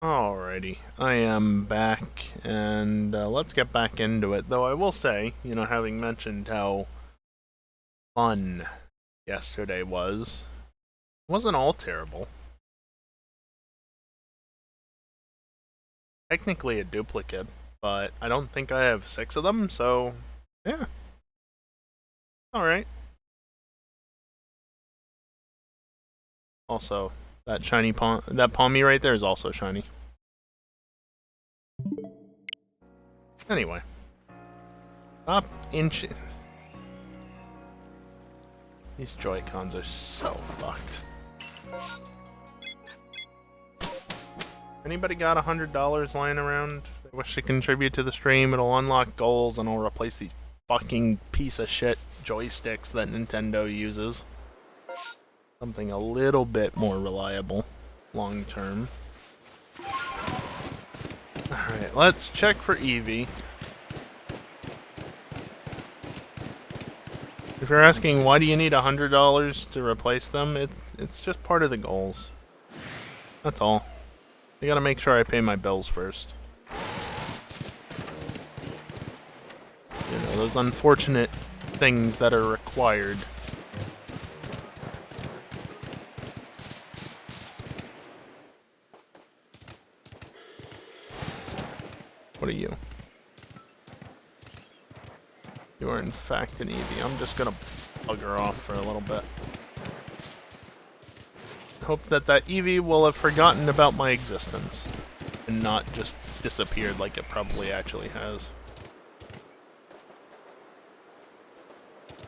Alrighty, I am back, and let's get back into it. Though I will say, having mentioned how fun yesterday was, it wasn't all terrible. Technically a duplicate, but I don't think I have 6 of them, so yeah, alright. Also, that shiny that Palmy right there is also shiny. Anyway, stop inching. These Joy-Cons are so fucked. Anybody got $100 lying around they wish to contribute to the stream? It'll unlock goals and I'll replace these fucking piece of shit joysticks that Nintendo uses. Something a little bit more reliable long term. Alright, let's check for Eevee. If you're asking why do you need $100 to replace them, it's just part of the goals. That's all. I gotta make sure I pay my bills first. Those unfortunate things that are required. What are you? You are in fact an Eevee. I'm just gonna bugger off for a little bit. Hope that Eevee will have forgotten about my existence and not just disappeared like it probably actually has.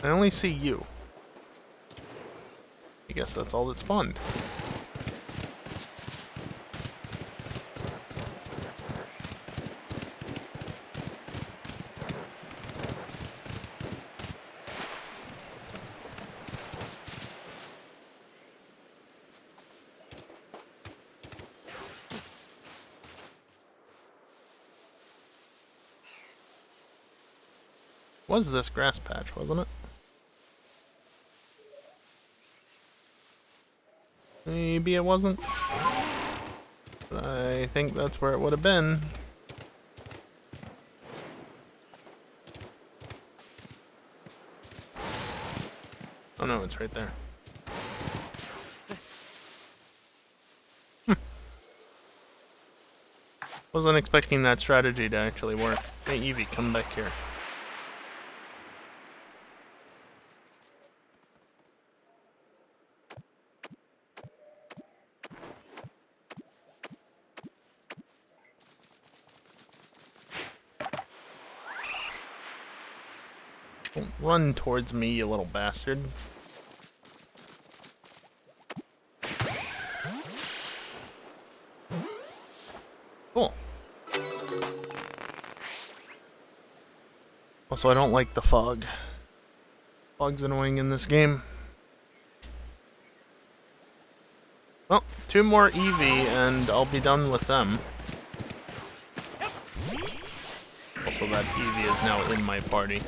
I only see you. I guess that's all that spawned. Was this grass patch, wasn't it? Maybe it wasn't. But I think that's where it would have been. Oh no, it's right there. Wasn't expecting that strategy to actually work. Hey Eevee, come back here. Don't run towards me, you little bastard. Cool. Also, I don't like the fog. Fog's annoying in this game. Well, 2 more Eevee and I'll be done with them. Also, that Eevee is now in my party.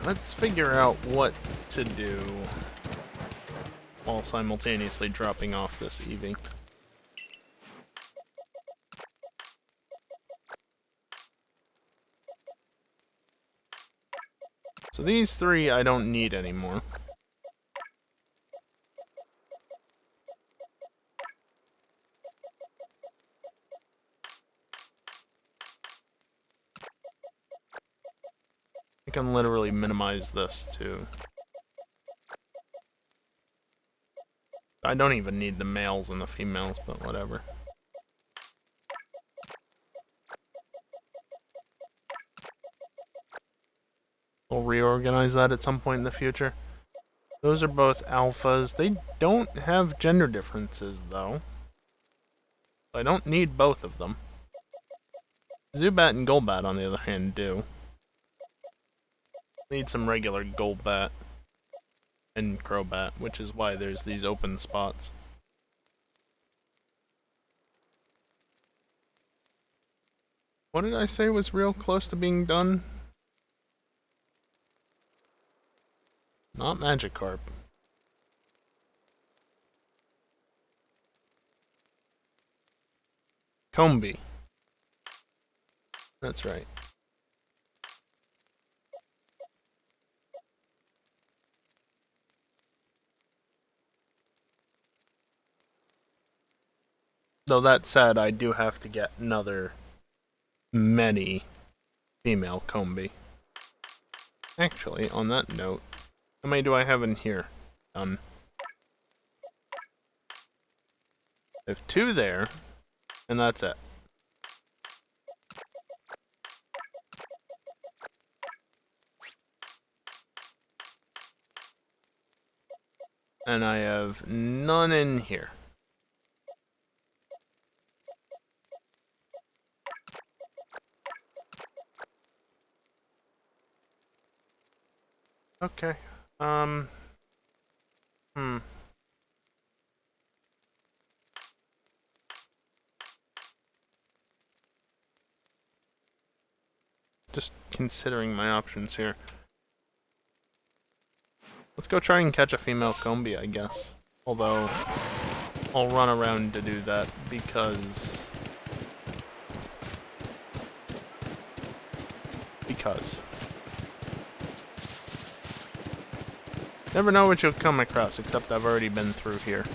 Let's figure out what to do while simultaneously dropping off this Eevee. So these 3 I don't need anymore. I can literally minimize this too. I don't even need the males and the females, but whatever. We'll reorganize that at some point in the future. Those are both alphas. They don't have gender differences, though. I don't need both of them. Zubat and Golbat, on the other hand, do. Need some regular Golbat and Crobat, which is why there's these open spots. What did I say was real close to being done? Not Magikarp. Combee. That's right. Though that said, I do have to get another many female Combee. Actually, on that note, how many do I have in here? Done. I have 2 there, and that's it. And I have none in here. Okay. Just considering my options here. Let's go try and catch a female Combee, I guess. Although, I'll run around to do that because... Never know what you'll come across, except I've already been through here.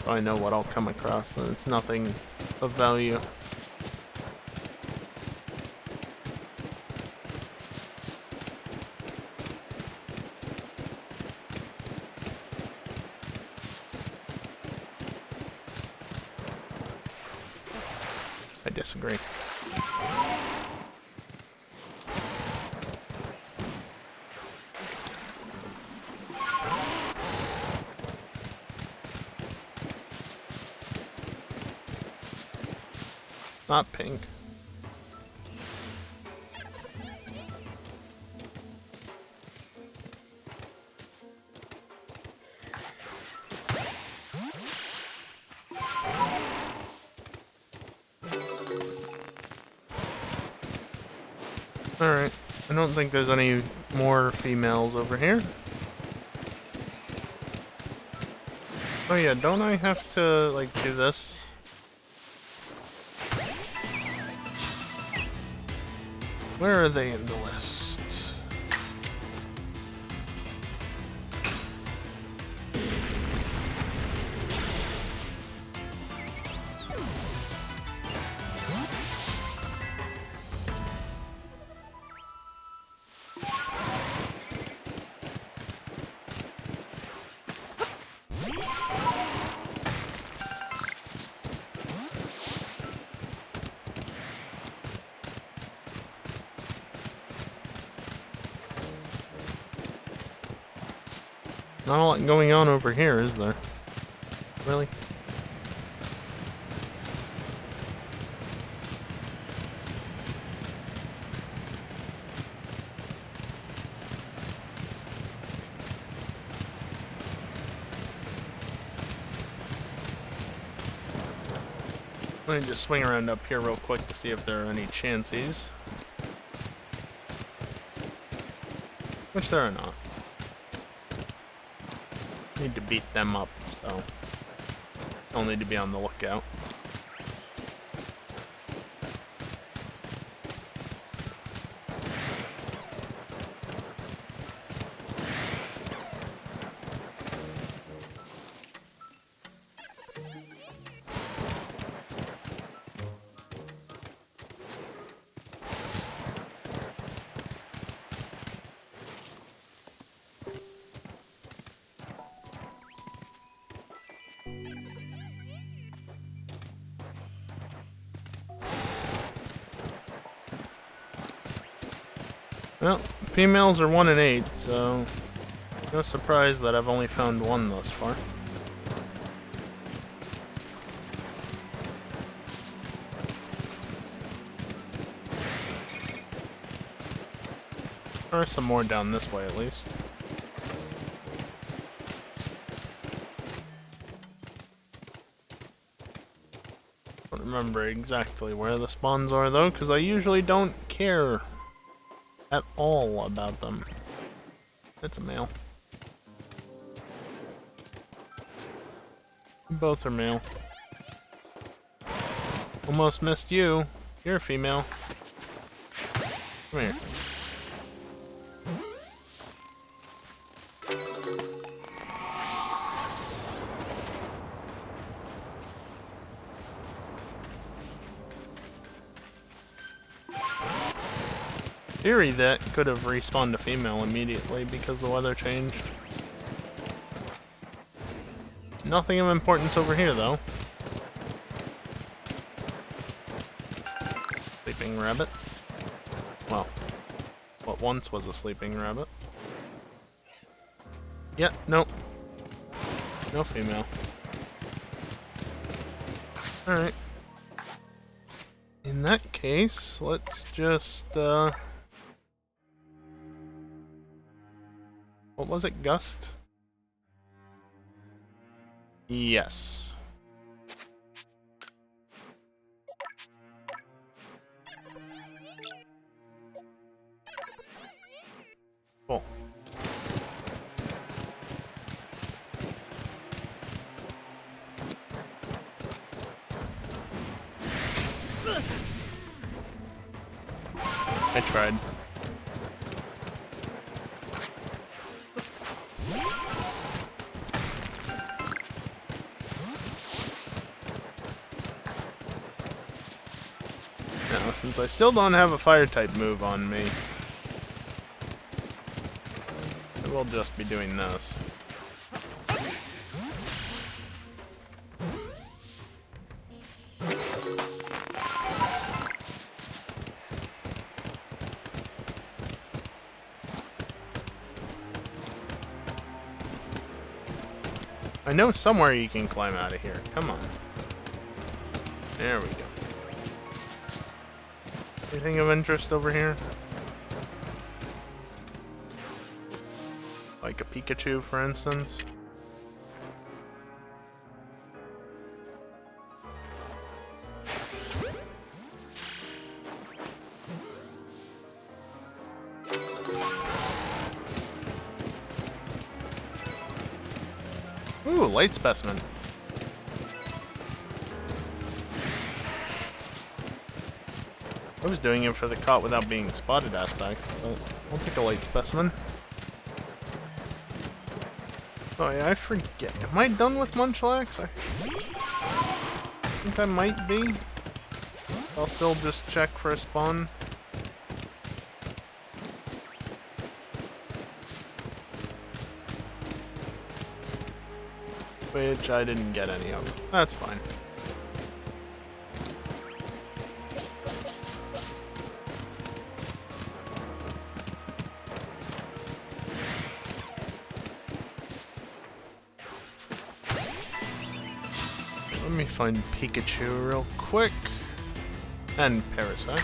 So I know what I'll come across, and it's nothing of value. I disagree. Not pink. Alright, I don't think there's any more females over here. Oh yeah, don't I have to, like, do this? Where are they in the list? Not a lot going on over here, is there? Really? Let me just swing around up here real quick to see if there are any chances. Which there are not. Need to beat them up, so I'll need to be on the lookout. Well, females are 1 in 8, so no surprise that I've only found 1 thus far. There are some more down this way at least. remember exactly where the spawns are though, because I usually don't care at all about them. It's a male. Both are male. Almost missed you. You're a female. Come here. Theory that could have respawned a female immediately because the weather changed. Nothing of importance over here though. Sleeping rabbit. Well, what once was a sleeping rabbit. Yeah, nope. No female. Alright. In that case, let's just, what was it, Gust? Yes. Cool. I tried. Now, since I still don't have a fire type move on me, I will just be doing this. I know somewhere you can climb out of here. Come on. There we go. Anything of interest over here? Like a Pikachu, for instance? Ooh, light specimen. I was doing it for the caught without being spotted aspect, but I'll take a light specimen. Oh yeah, I forget. Am I done with Munchlax? I think I might be. I'll still just check for a spawn. Which I didn't get any of. That's fine. Let me find Pikachu real quick. And Parasect.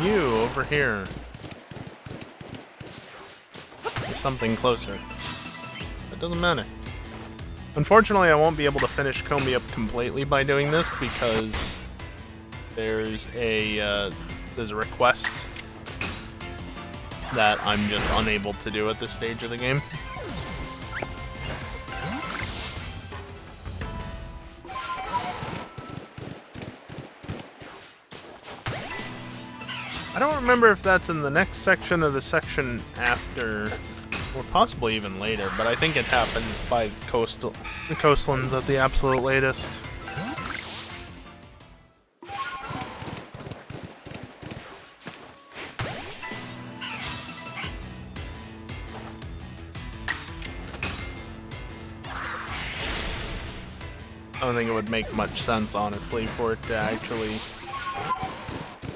You over here. There's something closer. It doesn't matter. Unfortunately, I won't be able to finish Combi up completely by doing this because there's a request that I'm just unable to do at this stage of the game. I don't remember if that's in the next section or the section after, or possibly even later, but I think it happens by the coastlands at the absolute latest. I don't think it would make much sense, honestly, for it to actually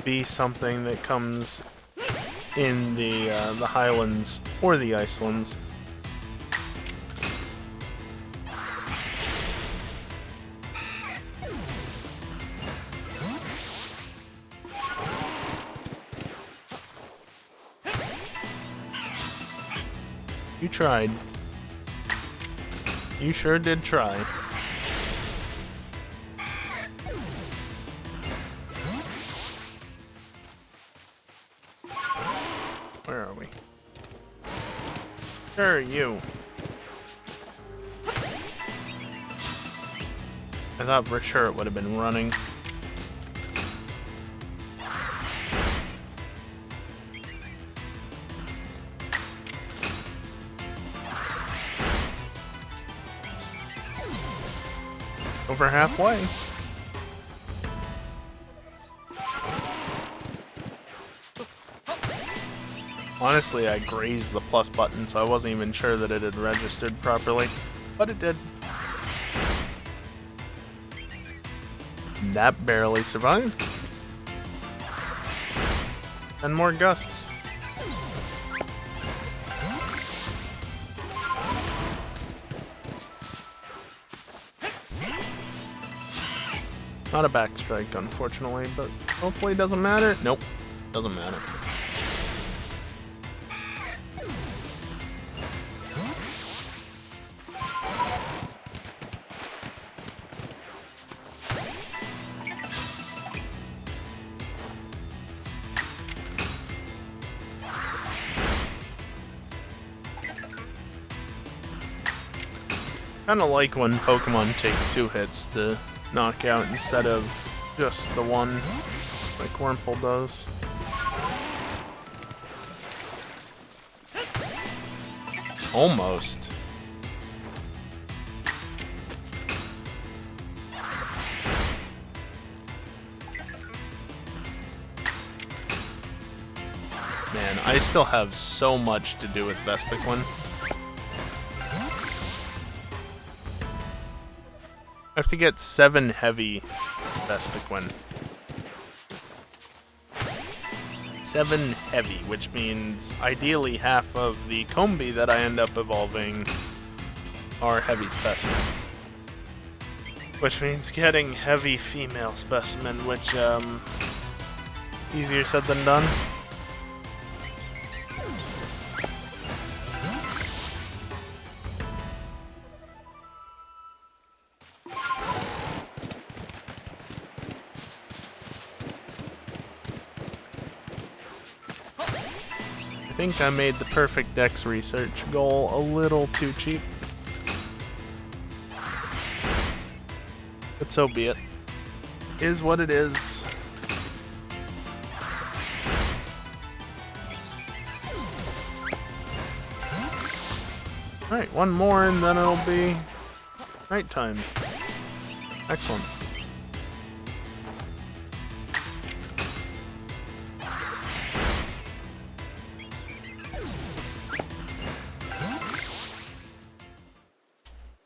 be something that comes in the Highlands or the Icelands. You tried. You sure did try. Where are we? Where are you? I thought for sure it would have been running. Over halfway. Honestly, I grazed the plus button, so I wasn't even sure that it had registered properly, but it did. That barely survived. And more gusts. Not a backstrike, unfortunately, but hopefully it doesn't matter. Nope, doesn't matter. Kinda like when Pokemon take 2 hits to knock out instead of just the one, like Wurmple does. Almost. Man, I still have so much to do with Vespiquen. I have to get 7 heavy Vespiquen. 7 heavy, which means ideally half of the Combi that I end up evolving are heavy specimen. Which means getting heavy female specimen, which, easier said than done. I think I made the perfect Dex research goal a little too cheap. But so be it. Is what it is. Alright, one more and then it'll be nighttime. Excellent.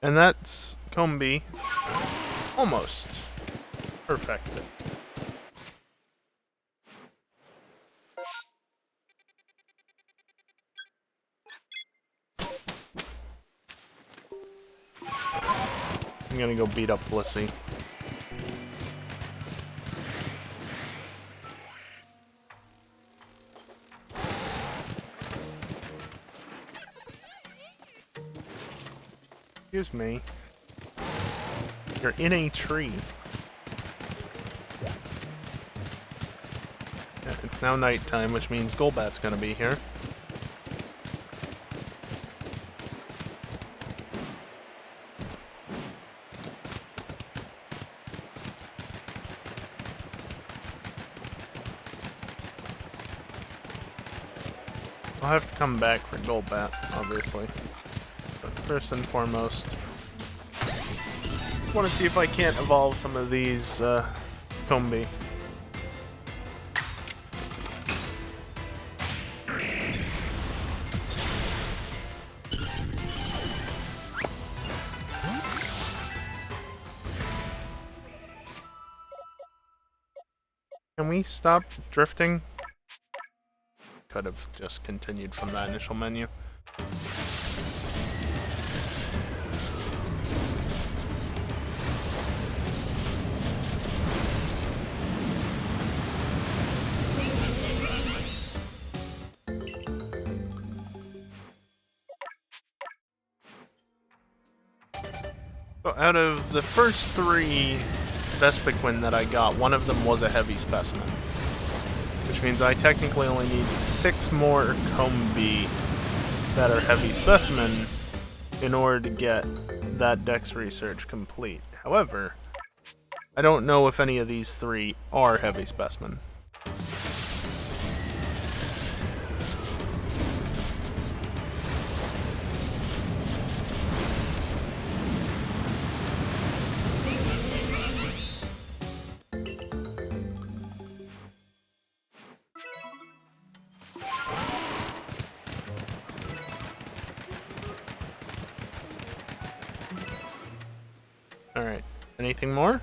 And that's Combi almost perfected. I'm gonna go beat up Blissey. Excuse me. You're in a tree. Yeah, it's now nighttime, which means Golbat's gonna be here. I'll have to come back for Golbat, obviously. But first and foremost, I want to see if I can't evolve some of these Combi. Can we stop drifting? Could have just continued from that initial menu. So out of the first 3 Vespiquen that I got, one of them was a heavy specimen. Which means I technically only need 6 more Combi that are heavy specimen in order to get that Dex research complete. However, I don't know if any of these 3 are heavy specimen. Alright, anything more?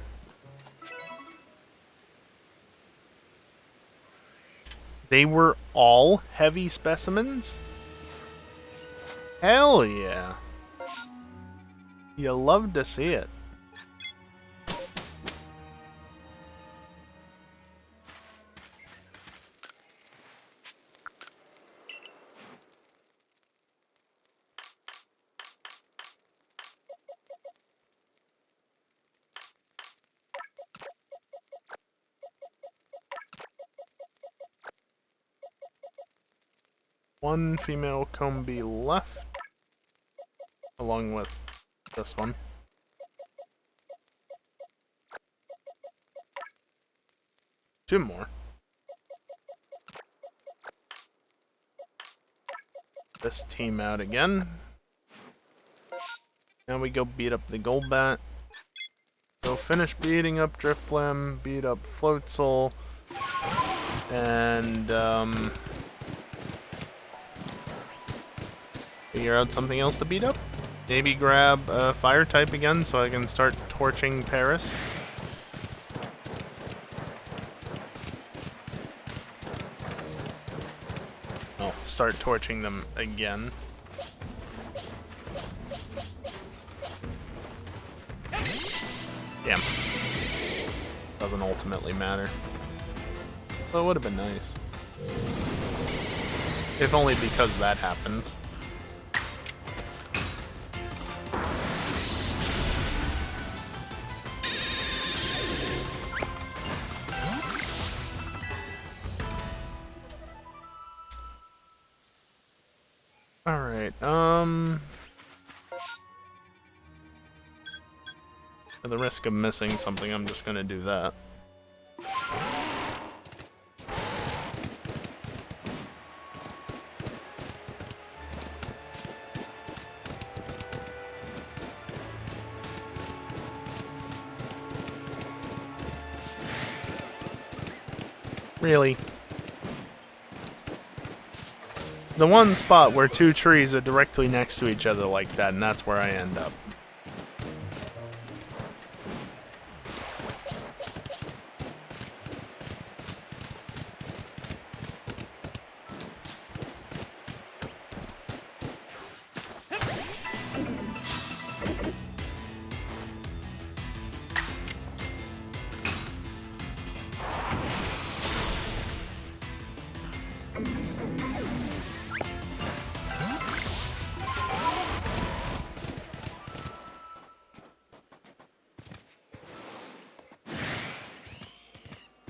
They were all heavy specimens? Hell yeah. You love to see it. One female Combi left, along with this one. Two more. This team out again. Now we go beat up the Golbat. Go finish beating up Drifblim, beat up Floatzel, and figure out something else to beat up. Maybe grab a fire type again so I can start torching Paris. I'll start torching them again. Damn. Doesn't ultimately matter. Well, it would have been nice. If only because that happens. Alright, for the risk of missing something, I'm just gonna do that. Really? The one spot where 2 trees are directly next to each other like that, and that's where I end up.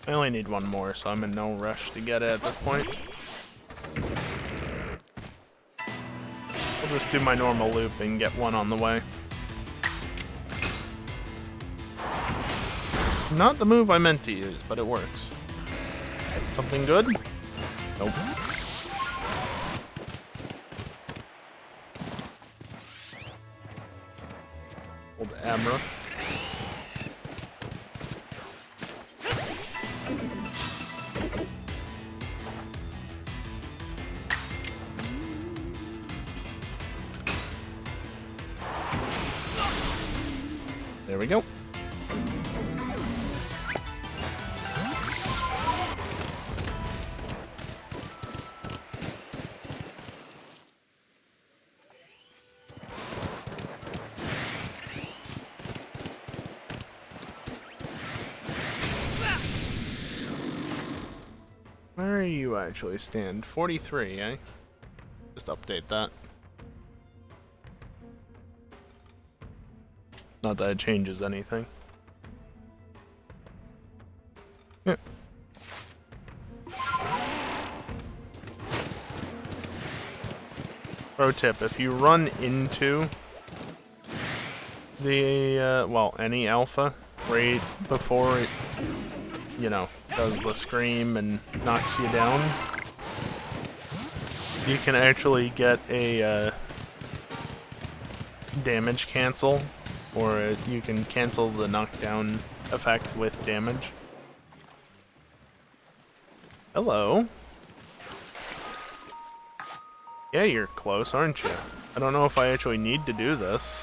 I only need one more, so I'm in no rush to get it at this point. I'll just do my normal loop and get one on the way. Not the move I meant to use, but it works. Something good? Nope. Old Abra. There we go. Where you actually stand? 43, eh? Just update that. Not that it changes anything. Yeah. Pro tip, if you run into the, well, any alpha right before it, you know, does the scream and knocks you down, you can actually get a damage cancel, or you can cancel the knockdown effect with damage. Hello. Yeah, you're close, aren't you? I don't know if I actually need to do this.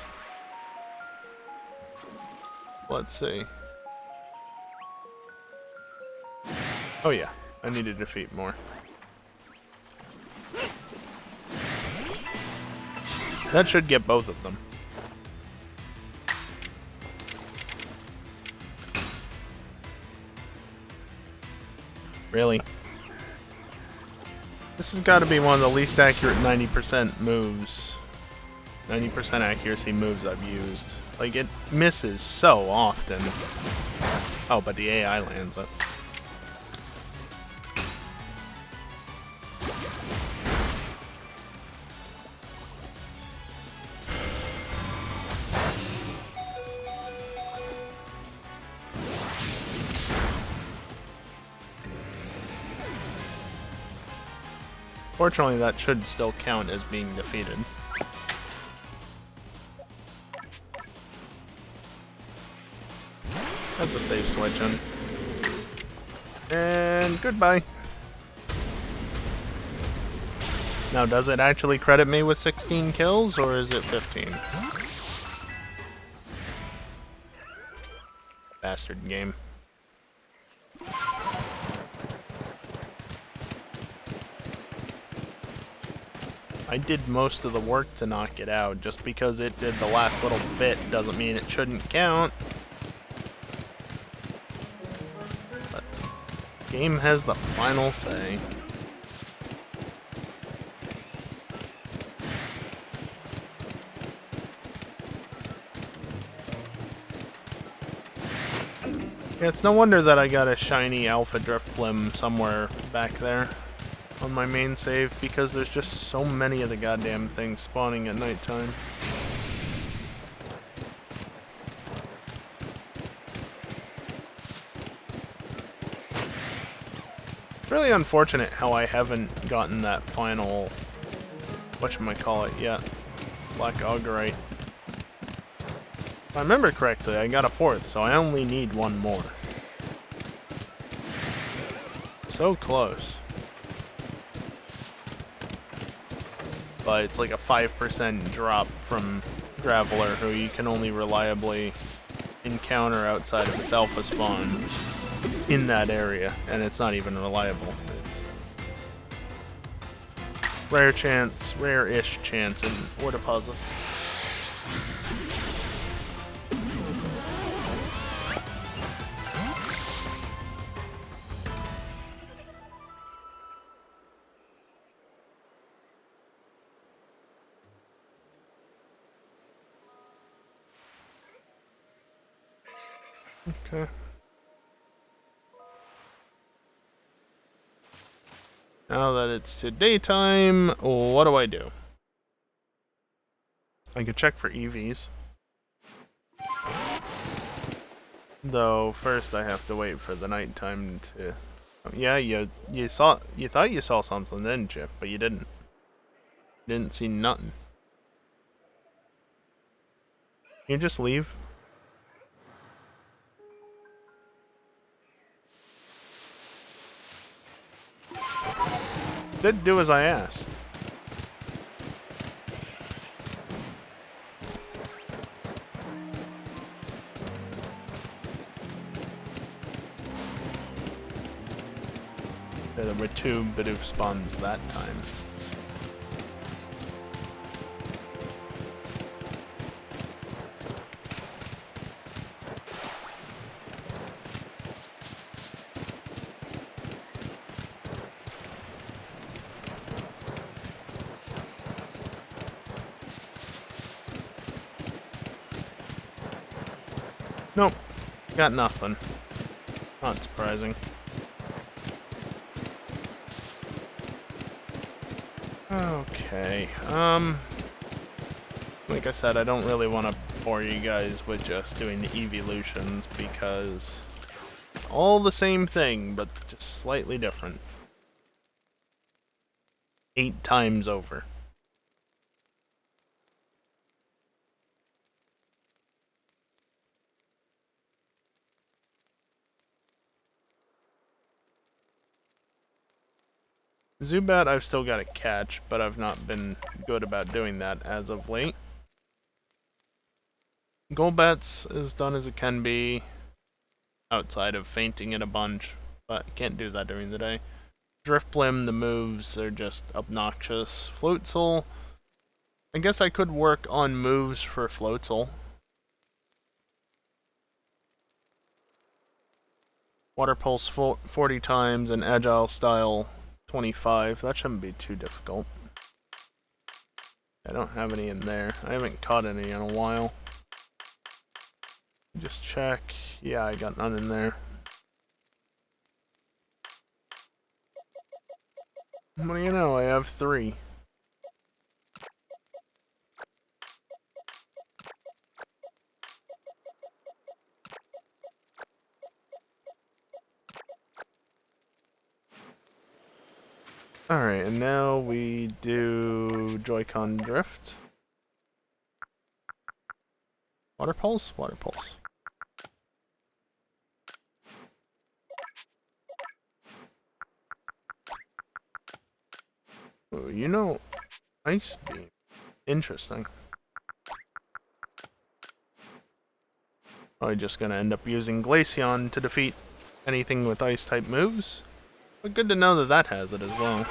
Let's see. Oh yeah, I need to defeat more. That should get both of them. Really? This has got to be one of the least accurate 90% moves. 90% accuracy moves I've used. Like, it misses so often. Oh, but the AI lands it. Fortunately, that should still count as being defeated. That's a safe switch in. And goodbye. Now, does it actually credit me with 16 kills, or is it 15? Bastard game. I did most of the work to knock it out. Just because it did the last little bit doesn't mean it shouldn't count. But the game has the final say. Yeah, it's no wonder that I got a shiny Alpha Driftblim somewhere back there on my main save, because there's just so many of the goddamn things spawning at nighttime. Really unfortunate how I haven't gotten that final, whatchamacallit, yet. Black Auguryte. If I remember correctly, I got a 4th, so I only need one more. So close. But it's like a 5% drop from Graveler, who you can only reliably encounter outside of its alpha spawn in that area, and it's not even reliable. It's rare chance, rare-ish chance in ore deposits. Okay. Now that it's to daytime, what do I do? I can check for EVs. Though first I have to wait for the nighttime to. Yeah, you thought you saw something, didn't you? But you didn't. You didn't see nothing. Can you just leave? Did do as I asked. There were 2 Bidoof spawns that time. Nope. Got nothing. Not surprising. Okay. Like I said, I don't really want to bore you guys with just doing the evolutions because it's all the same thing, but just slightly different. 8 times over. Zubat I've still got to catch, but I've not been good about doing that as of late. Golbat's as done as it can be, outside of fainting it a bunch, but can't do that during the day. Driftblim, the moves are just obnoxious. Floatzel, I guess I could work on moves for Floatzel. Water Pulse 40 times and Agile Style 25. That shouldn't be too difficult. I don't have any in there. I haven't caught any in a while. Just check. Yeah, I got none in there. What do you know? I have 3. Alright, and now we do Joy-Con Drift. Water Pulse? Water Pulse. Oh, you know, Ice Beam. Interesting. Probably just gonna end up using Glaceon to defeat anything with Ice-type moves. But good to know that that has it as well.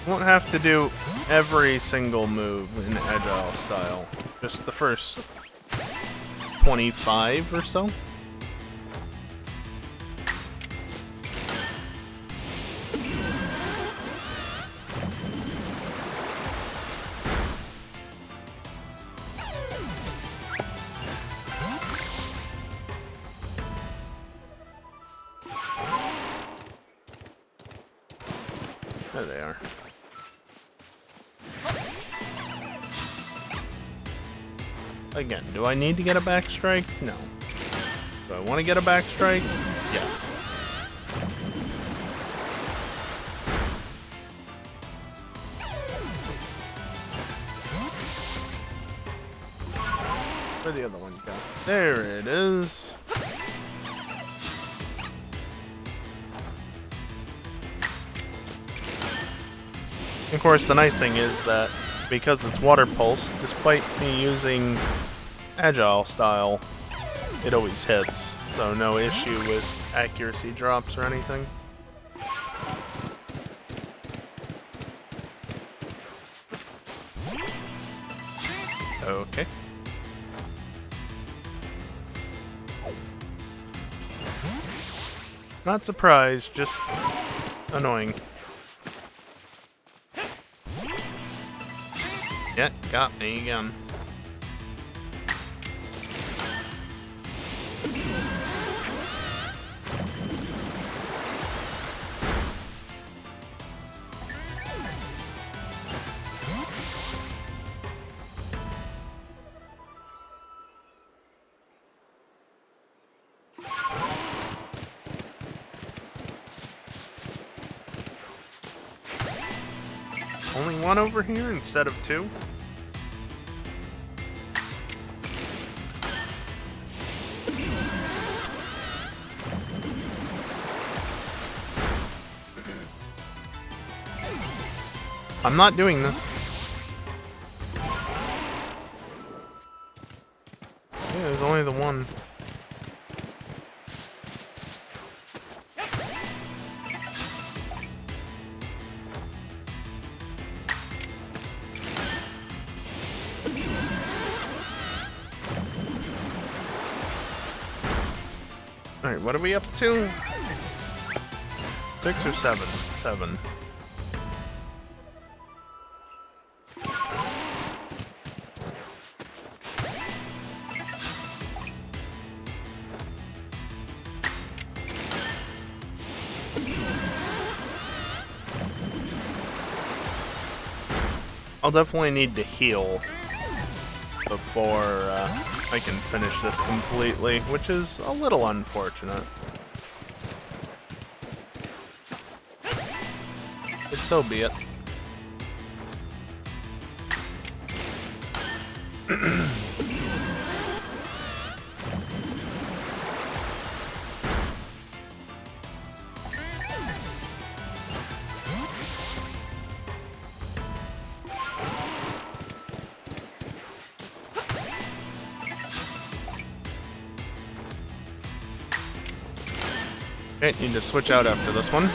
Won't have to do every single move in Agile Style. Just the first 25 or so. There they are. Again, do I need to get a back strike? No. Do I want to get a back strike? Yes. Where'd the other one go? There it is. Of course, the nice thing is that because it's Water Pulse, despite me using Agile Style, it always hits. So no issue with accuracy drops or anything. Okay. Not surprised, just annoying. Yeah, got me again. Only one over here instead of 2? I'm not doing this. Yeah, there's only the one. Alright, what are we up to? 6 or 7? 7. I'll definitely need to heal before I can finish this completely, which is a little unfortunate. But so be it. Okay, need to switch out after this one.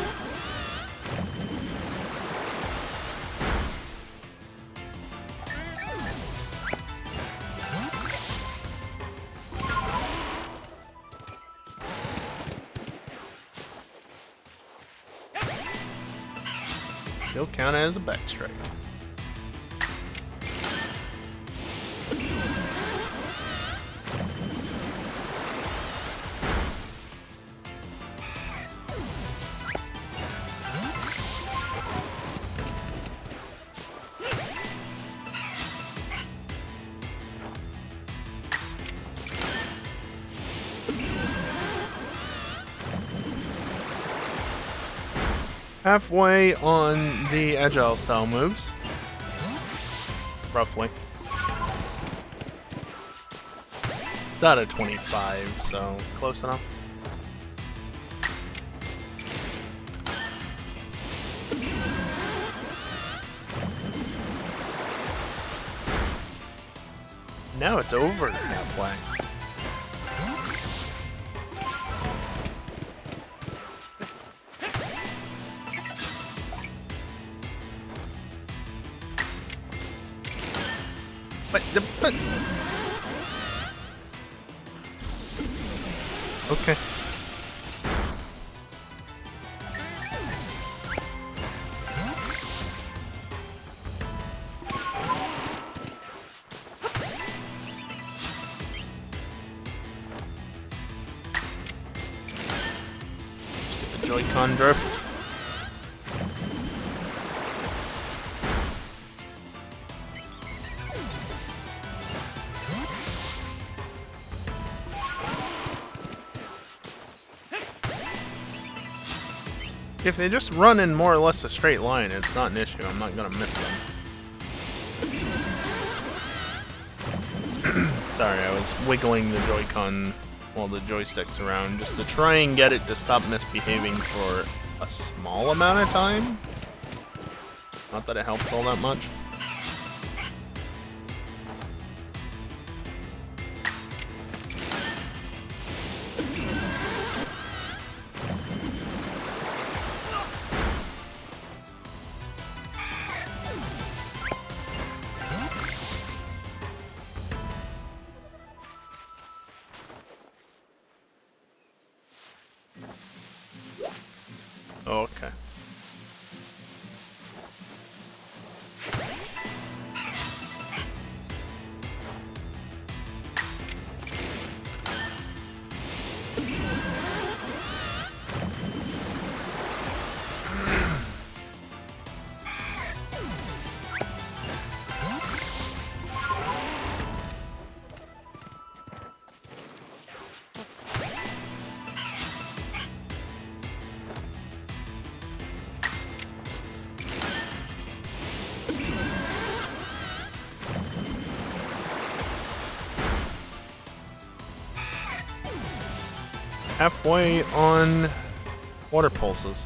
Still count as a backstrike. Halfway on the agile style moves. Roughly. It's out of 25, so close enough. Now it's over halfway. But okay. Just get the Joy-Con drift. If they just run in more or less a straight line, it's not an issue. I'm not gonna miss them. Sorry, I was wiggling the Joy-Con, well, the joysticks around, just to try and get it to stop misbehaving for a small amount of time. Not that it helps all that much. Okay. Halfway on water pulses.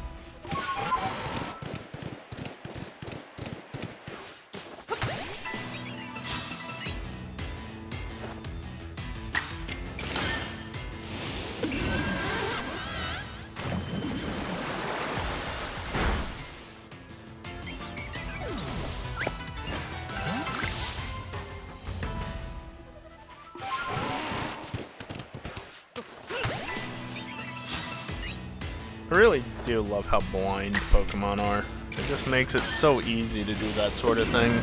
I really do love how blind Pokemon are. It just makes it so easy to do that sort of thing.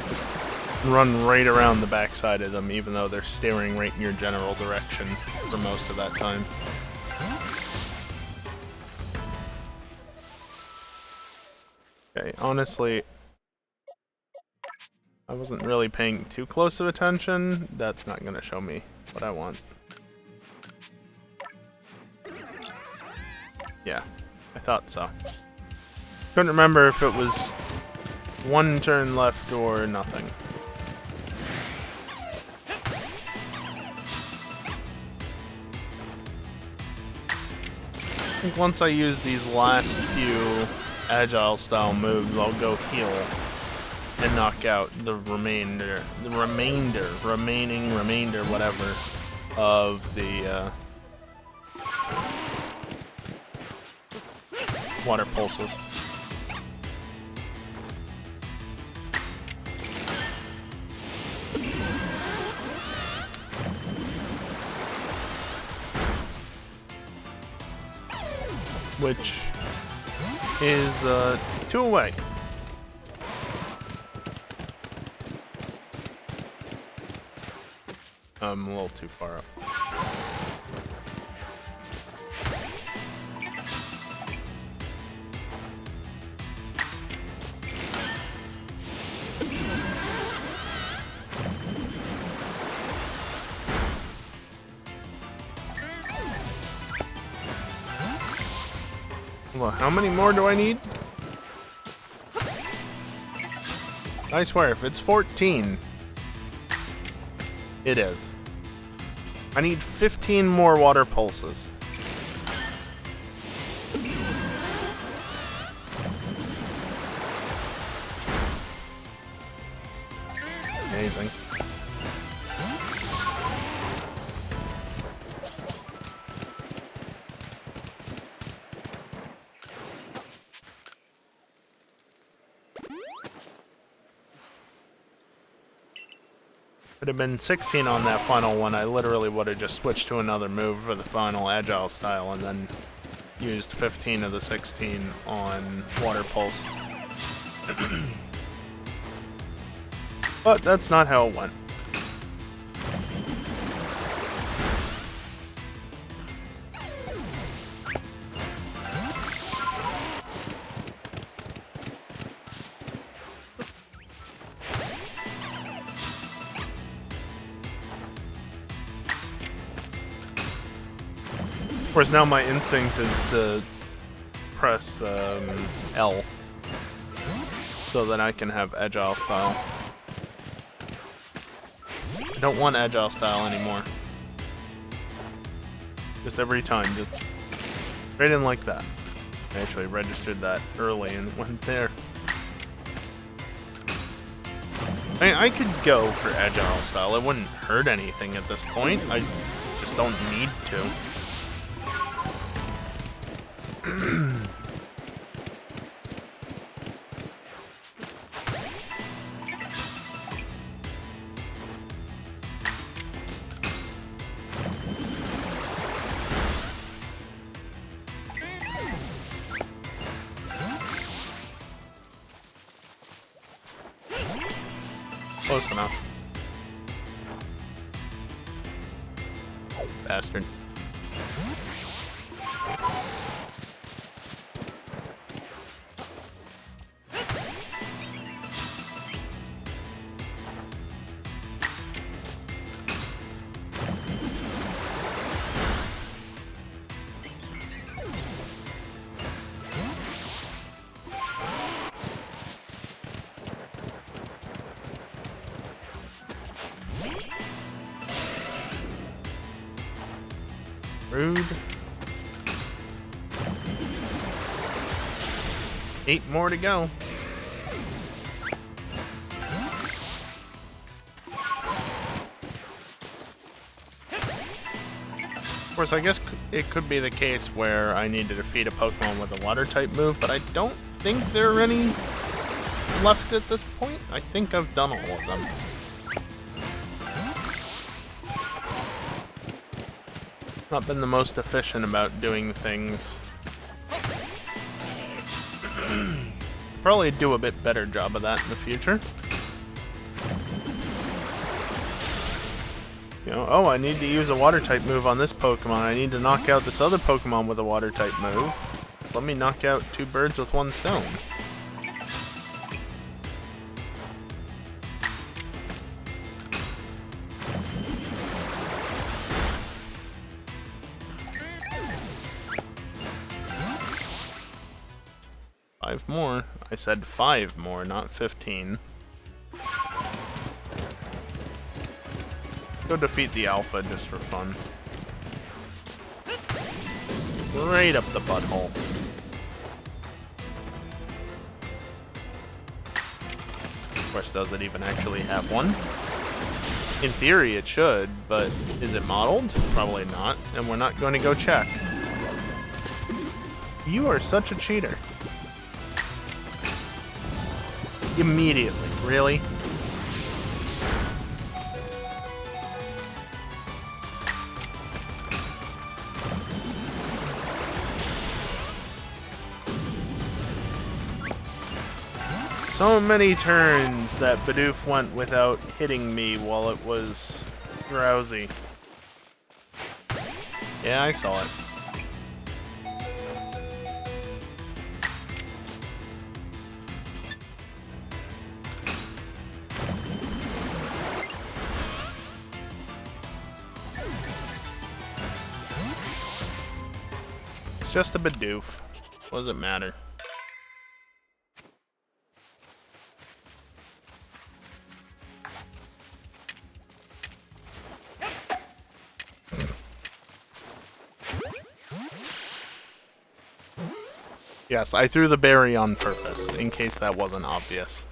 Just run right around the backside of them, even though they're staring right in your general direction for most of that time. Okay, honestly, I wasn't really paying too close of attention. That's not going to show me what I want. Yeah, I thought so. Couldn't remember if it was one turn left or nothing. I think once I use these last few agile style moves, I'll go heal and knock out the remaining, whatever, of the water pulses. Which is 2 away. I'm a little too far up. Well, how many more do I need? I swear, if it's 14, it is. I need 15 more water pulses. Amazing. If it had been 16 on that final one, I literally would have just switched to another move for the final agile style and then used 15 of the 16 on water pulse. But that's not how it went. Of course, now my instinct is to press L so that I can have agile style. I don't want agile style anymore. Just every time, just right in like that. I actually registered that early and went there. I could go for agile style. It wouldn't hurt anything at this point. I just don't need to. Close enough. Bastard. Rude. 8 more to go. Of course, I guess it could be the case where I need to defeat a Pokemon with a water-type move, but I don't think there are any left at this point. I think I've done all of them. Not been the most efficient about doing things. Probably do a bit better job of that in the future. You know, oh, I need to use a water type move on this Pokemon. I need to knock out this other Pokemon with a water type move. Let me knock out 2 birds with 1 stone. Five more. I said 5 more, not 15. Go defeat the Alpha just for fun. Right up the butthole. Of course, does it even actually have one? In theory, it should, but is it modeled? Probably not, and we're not going to go check. You are such a cheater. Immediately, really? So many turns that Bidoof went without hitting me while it was drowsy. Yeah, I saw it. It's just a Bidoof. What does it matter? Yes, I threw the berry on purpose, in case that wasn't obvious.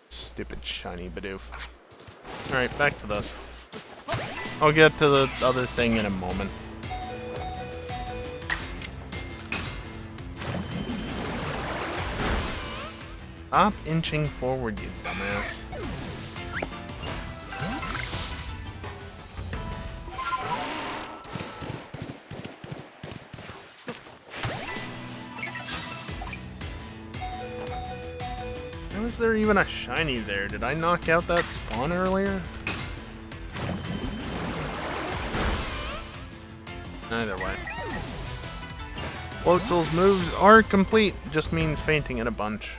Stupid shiny Bidoof. Alright, back to this. I'll get to the other thing in a moment. Stop inching forward, you dumbass. How is there even a shiny there? Did I knock out that spawn earlier? Either way. Floatzel's moves are complete, just means fainting in a bunch.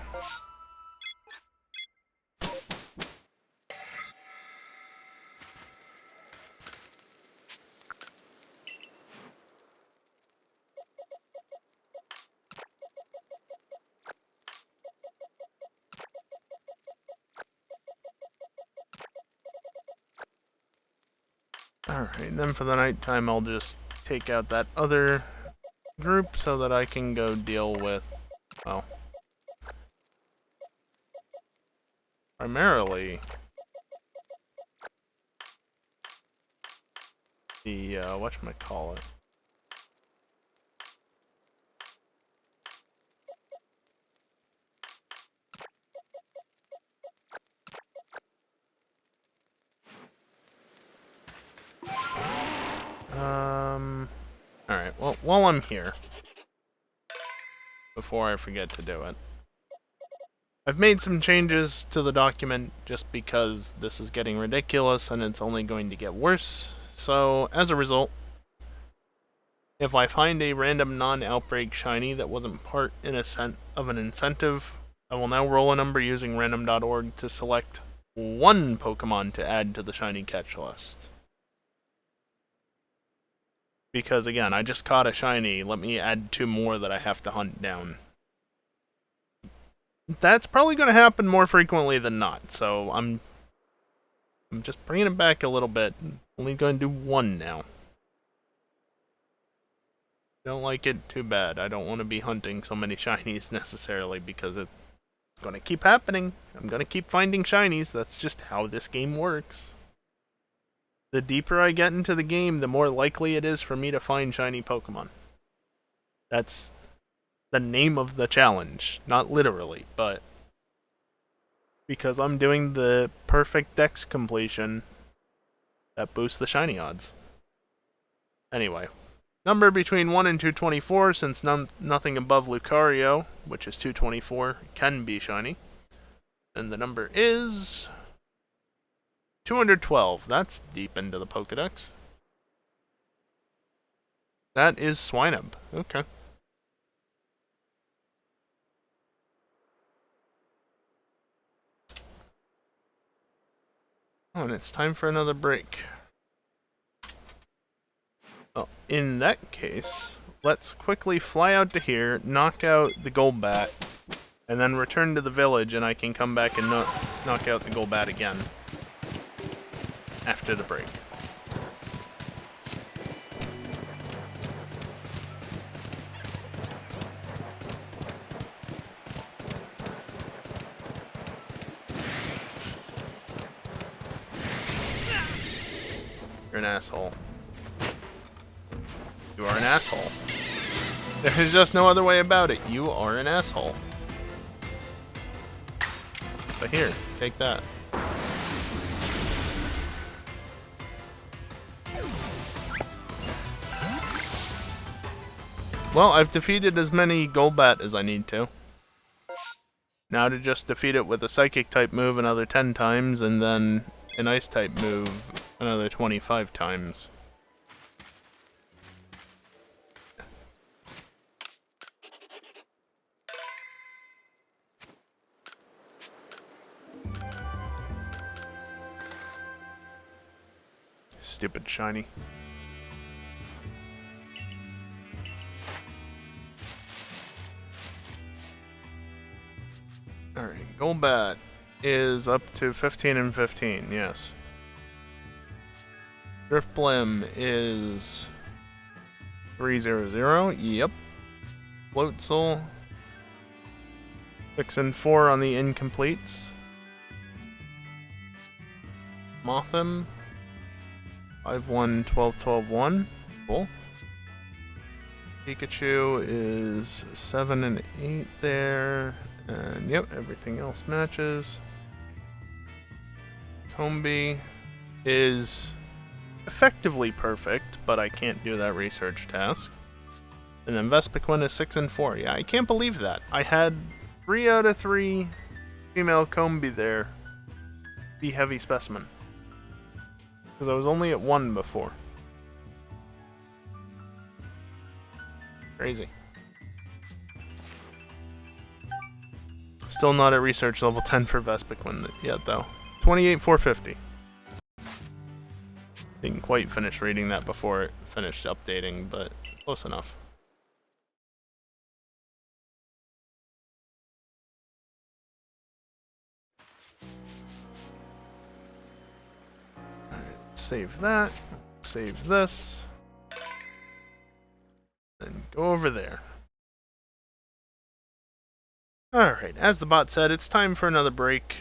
Alright, then for the nighttime I'll just take out that other group so that I can go deal with, well, primarily the, whatchamacallit. Alright, well, while I'm here, before I forget to do it, I've made some changes to the document just because this is getting ridiculous and it's only going to get worse. So, as a result, if I find a random non-outbreak shiny that wasn't part of an incentive, I will now roll a number using random.org to select one Pokemon to add to the shiny catch list. Because again, I just caught a shiny, let me add 2 more that I have to hunt down. That's probably going to happen more frequently than not, so I'm just bringing it back a little bit. Only going to do 1 now. Don't like it, too bad. I don't want to be hunting so many shinies necessarily because it's going to keep happening. I'm going to keep finding shinies. That's just how this game works. The deeper I get into the game, the more likely it is for me to find shiny Pokemon. That's the name of the challenge. Not literally, but because I'm doing the perfect dex completion that boosts the shiny odds. Anyway, number between 1 and 224, since nothing above Lucario, which is 224, can be shiny. And the number is 212. That's deep into the Pokedex. That is Swinub. Okay. Oh, and it's time for another break. Well, in that case, let's quickly fly out to here, knock out the Golbat, and then return to the village, and I can come back and knock out the Golbat again after the break. You're an asshole. You are an asshole. There's just no other way about it. You are an asshole. But here, take that. Well, I've defeated as many Golbat as I need to. Now to just defeat it with a Psychic type move another 10 times, and then an Ice type move another 25 times. Stupid shiny. Alright, Golbat is up to 15 and 15, yes. Driftblim is 300, yep. Floatzel 6 and 4 on the incompletes. Mothim 5-1, 12-12-1. Cool. Pikachu is 7 and 8 there. And yep, everything else matches. Combi is effectively perfect, but I can't do that research task. And then Vespiquen is 6 and 4. Yeah, I can't believe that. I had 3 out of 3 female Combi there. Be heavy specimen. Because I was only at 1 before. Crazy. Still not at research level 10 for Vespiquen yet, though. 28,450. Didn't quite finish reading that before it finished updating, but close enough. Alright, save that. Save this. Then go over there. Alright, as the bot said, it's time for another break.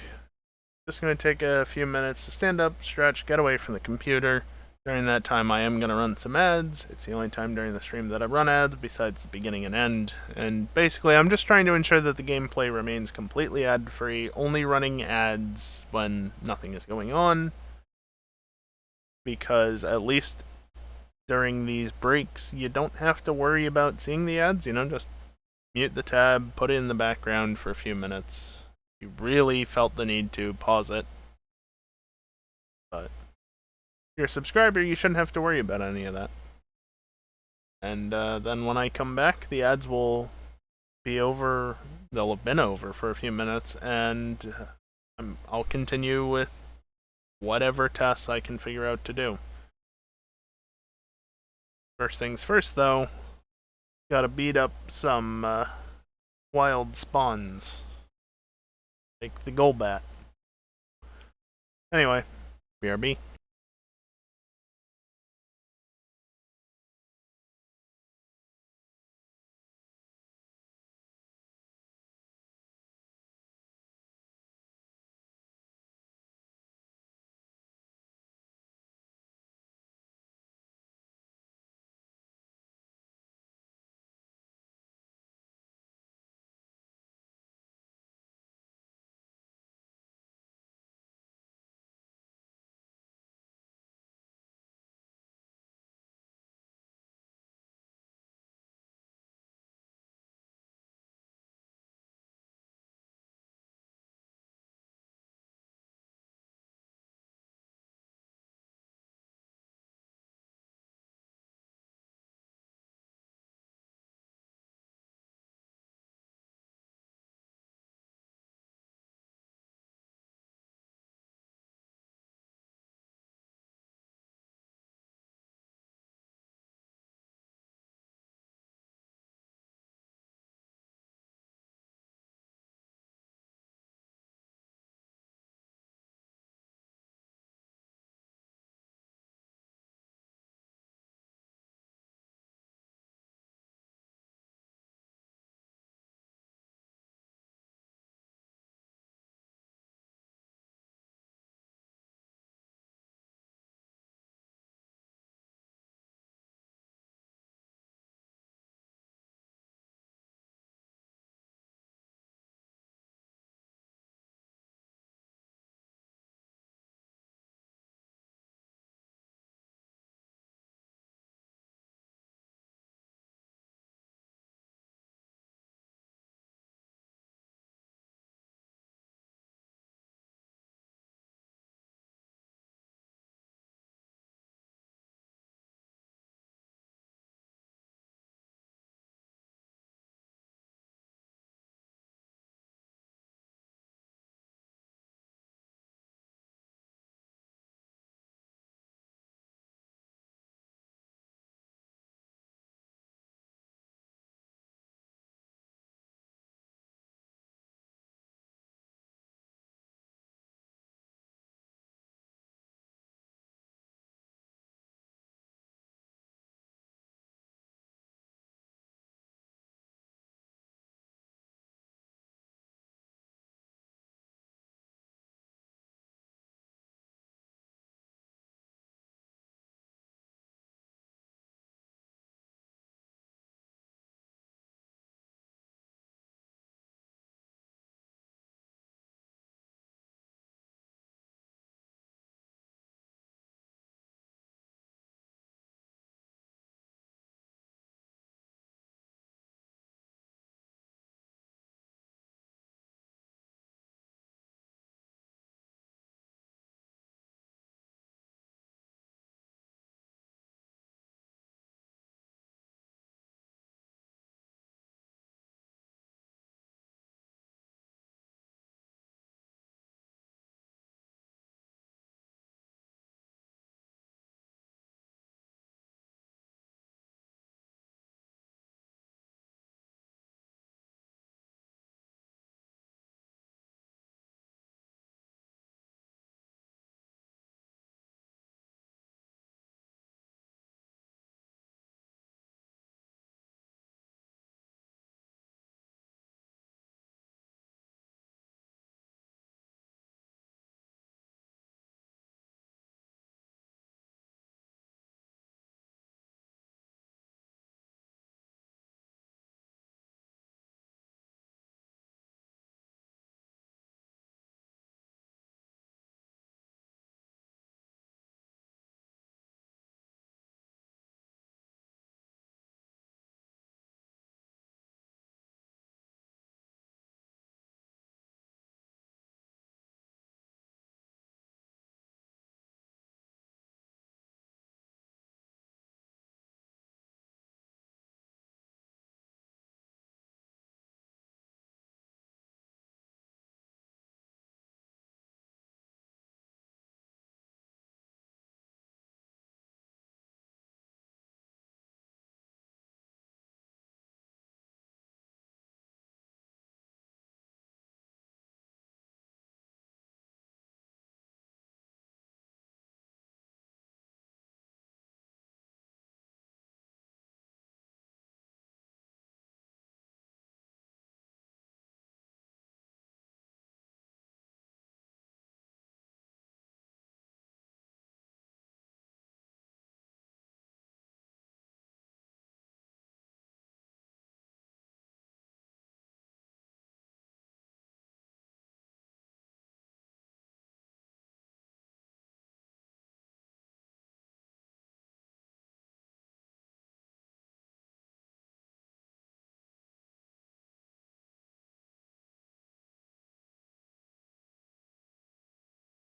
Just going to take a few minutes to stand up, stretch, get away from the computer. During that time, I am going to run some ads. It's the only time during the stream that I run ads, besides the beginning and end. And basically, I'm just trying to ensure that the gameplay remains completely ad-free, only running ads when nothing is going on. Because at least during these breaks, you don't have to worry about seeing the ads, you know, just mute the tab, put it in the background for a few minutes. You really felt the need to pause it. But if you're a subscriber, you shouldn't have to worry about any of that. And then when I come back, the ads will be over. They'll have been over for a few minutes, and I'll continue with whatever tasks I can figure out to do. First things first, though, gotta beat up some wild spawns. Like the Golbat. Anyway, BRB.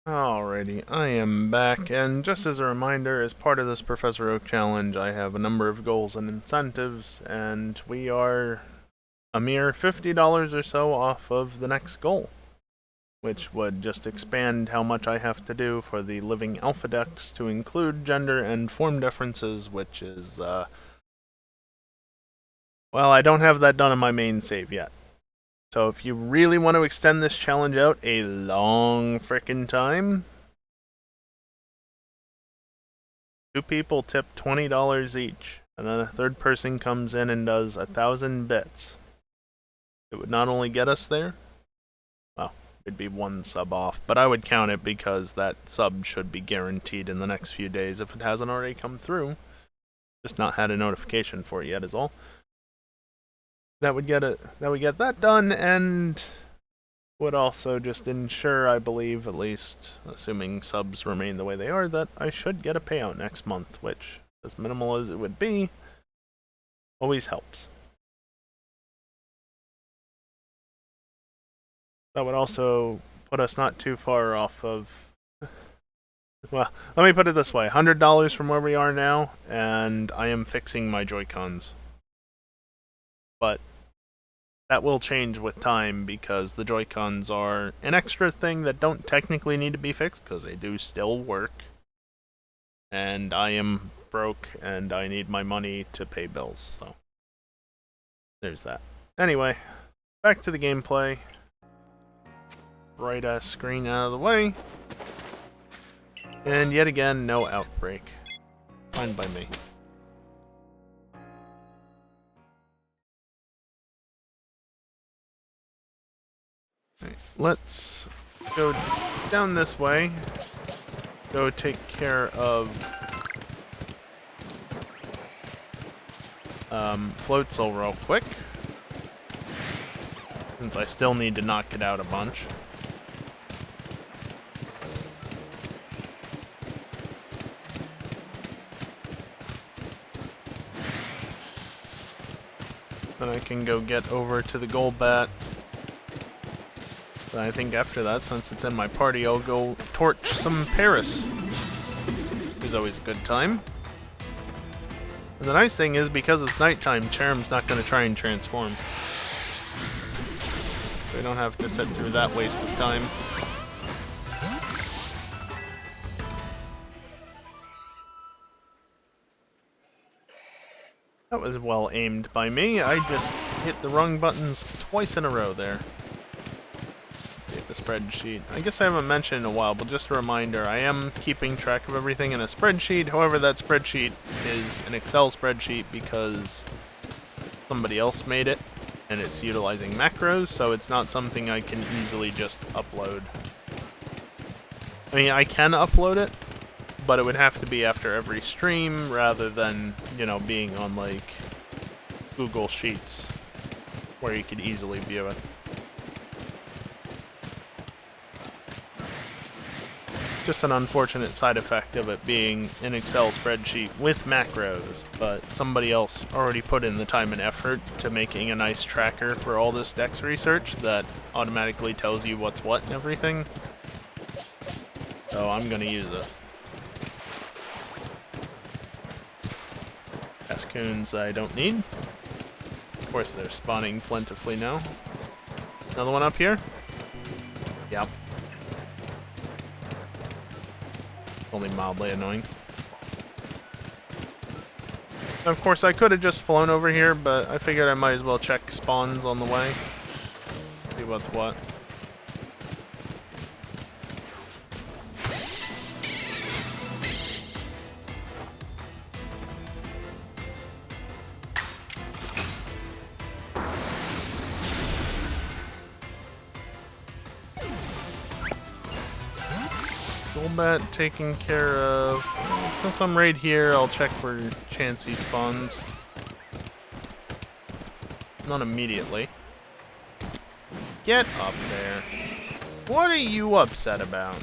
Alrighty, I am back, and just as a reminder, as part of this Professor Oak challenge, I have a number of goals and incentives, and we are a mere $50 or so off of the next goal, which would just expand how much I have to do for the living alpha dex to include gender and form differences, which is, well, I don't have that done in my main save yet. So if you really want to extend this challenge out a long frickin' time, 2 people tip $20 each, and then a third person comes in and does 1,000 bits. It would not only get us there, well, it'd be 1 sub off, but I would count it because that sub should be guaranteed in the next few days if it hasn't already come through. Just not had a notification for it yet is all. That would get that done, and would also just ensure, I believe, at least, assuming subs remain the way they are, that I should get a payout next month, which, as minimal as it would be, always helps. That would also put us not too far off of... Well, let me put it this way, $100 from where we are now, and I am fixing my Joy-Cons. But that will change with time because the Joy-Cons are an extra thing that don't technically need to be fixed because they do still work. And I am broke and I need my money to pay bills, so there's that. Anyway, back to the gameplay. Right ass screen out of the way. And yet again, no outbreak. Fine by me. Right, let's go down this way. Go take care of Floatzel real quick, since I still need to knock it out a bunch. Then I can go get over to the Golbat. But I think after that, since it's in my party, I'll go torch some Paris. It's always a good time. And the nice thing is, because it's nighttime, Cherrim's not going to try and transform. So we don't have to sit through that waste of time. That was well aimed by me. I just hit the wrong buttons twice in a row there. The spreadsheet. I guess I haven't mentioned in a while, but just a reminder, I am keeping track of everything in a spreadsheet. However, that spreadsheet is an Excel spreadsheet because somebody else made it, and it's utilizing macros, so it's not something I can easily just upload. I mean, I can upload it, but it would have to be after every stream rather than, you know, being on, like, Google Sheets, where you could easily view it. Just an unfortunate side effect of it being an Excel spreadsheet with macros, but somebody else already put in the time and effort to making a nice tracker for all this dex research that automatically tells you what's what and everything. So I'm gonna use it. Cascoons I don't need. Of course they're spawning plentifully now. Another one up here? Yep. Only mildly annoying. Of course, I could have just flown over here, but I figured I might as well check spawns on the way. See what's what. Golbat taken care of. Since I'm right here, I'll check for Chansey spawns. Not immediately. Get up there. What are you upset about?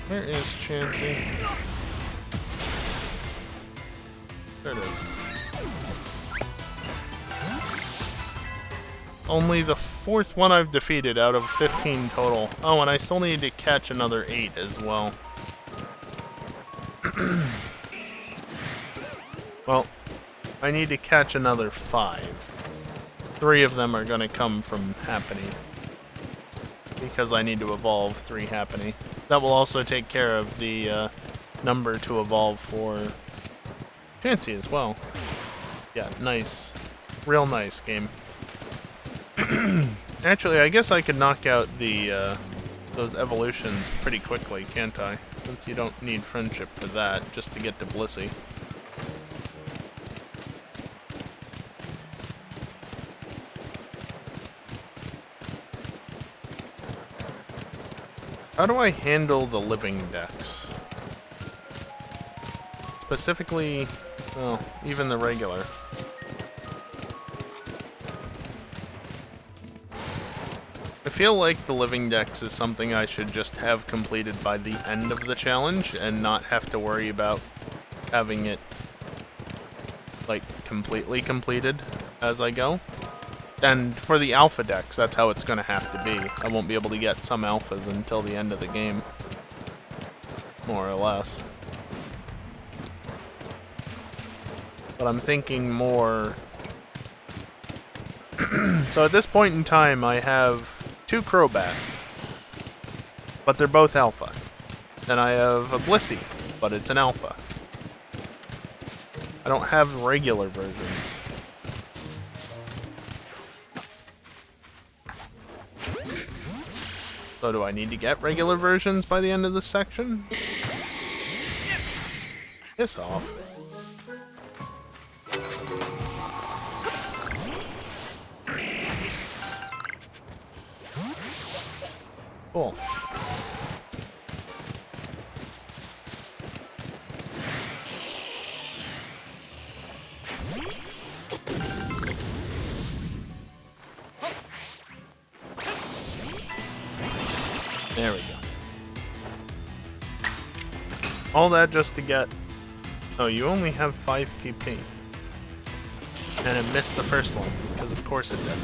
Where is Chansey? There it is. Only the 4th one I've defeated out of 15 total. Oh, and I still need to catch another 8 as well. Well, I need to catch another 5. 3 of them are going to come from Happiny, because I need to evolve 3 Happiny. That will also take care of the number to evolve for Chansey as well. Yeah, nice. Real nice game. Actually, I guess I could knock out the those evolutions pretty quickly, can't I? Since you don't need friendship for that, just to get to Blissey. How do I handle the living decks? Specifically, well, even the regular. I feel like the living dex is something I should just have completed by the end of the challenge and not have to worry about having it, like, completely completed as I go. And for the alpha decks, that's how it's going to have to be. I won't be able to get some alphas until the end of the game. More or less. But I'm thinking more... So at this point in time, I have 2 Crobat, but they're both alpha. Then I have a Blissey, but it's an alpha. I don't have regular versions. So do I need to get regular versions by the end of this section? Piss off. Cool. There we go. All that just to get... Oh, you only have 5 PP. And it missed the first one, because of course it did.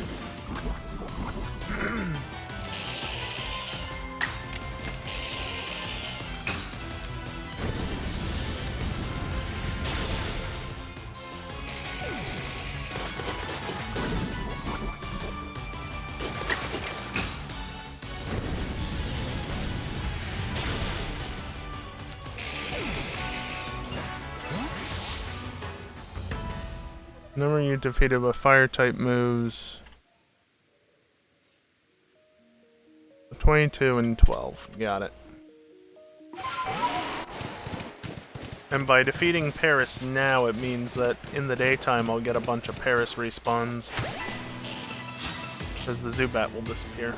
Number you defeated with fire-type moves. 22 and 12. Got it. And by defeating Paris now, it means that in the daytime I'll get a bunch of Paris respawns. Because the Zubat will disappear.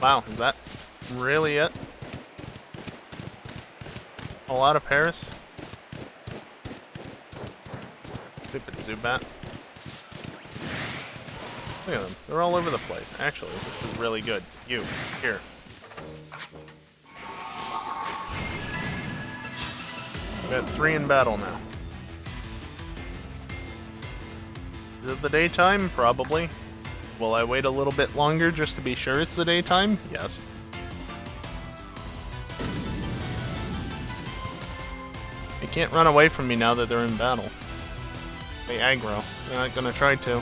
Wow, is that really it? A lot of Paris? Stupid Zubat. Look at them. They're all over the place. Actually, this is really good. You, here. We got 3 in battle now. Is it the daytime? Probably. Will I wait a little bit longer just to be sure it's the daytime? Yes. They can't run away from me now that they're in battle. They aggro. They're not gonna try to.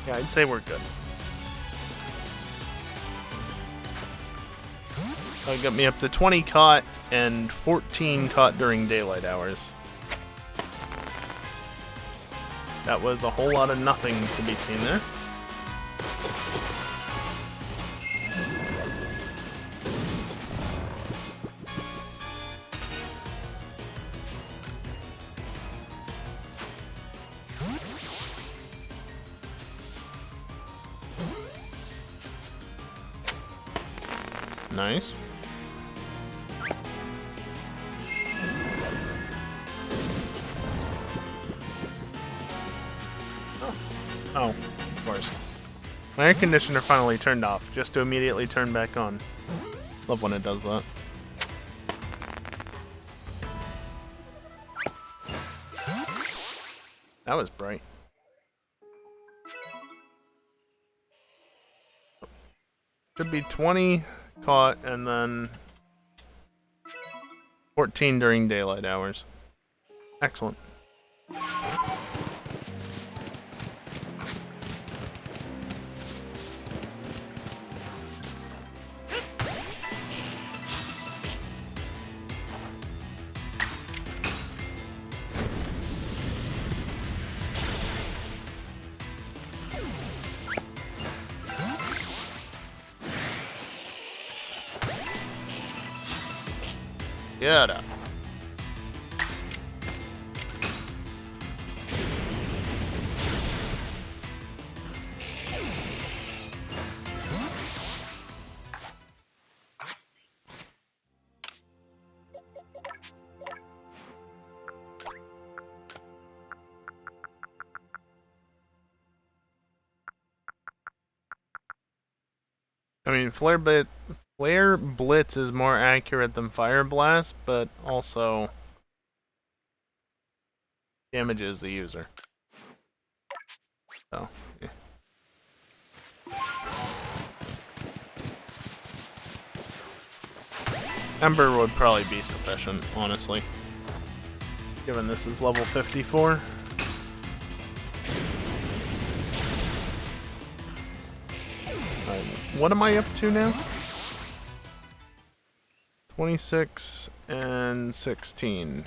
Yeah, I'd say we're good. That got me up to 20 caught and 14 caught during daylight hours. That was a whole lot of nothing to be seen there. Nice. Oh, of course. My air conditioner finally turned off, just to immediately turn back on. Love when it does that. That was bright. Should be 20 caught and then 14 during daylight hours. Excellent. Get up. I mean, Flare Blitz is more accurate than Fire Blast, but also damages the user. So, yeah. Ember would probably be sufficient, honestly. Given this is level 54. What am I up to now? 26 and 16.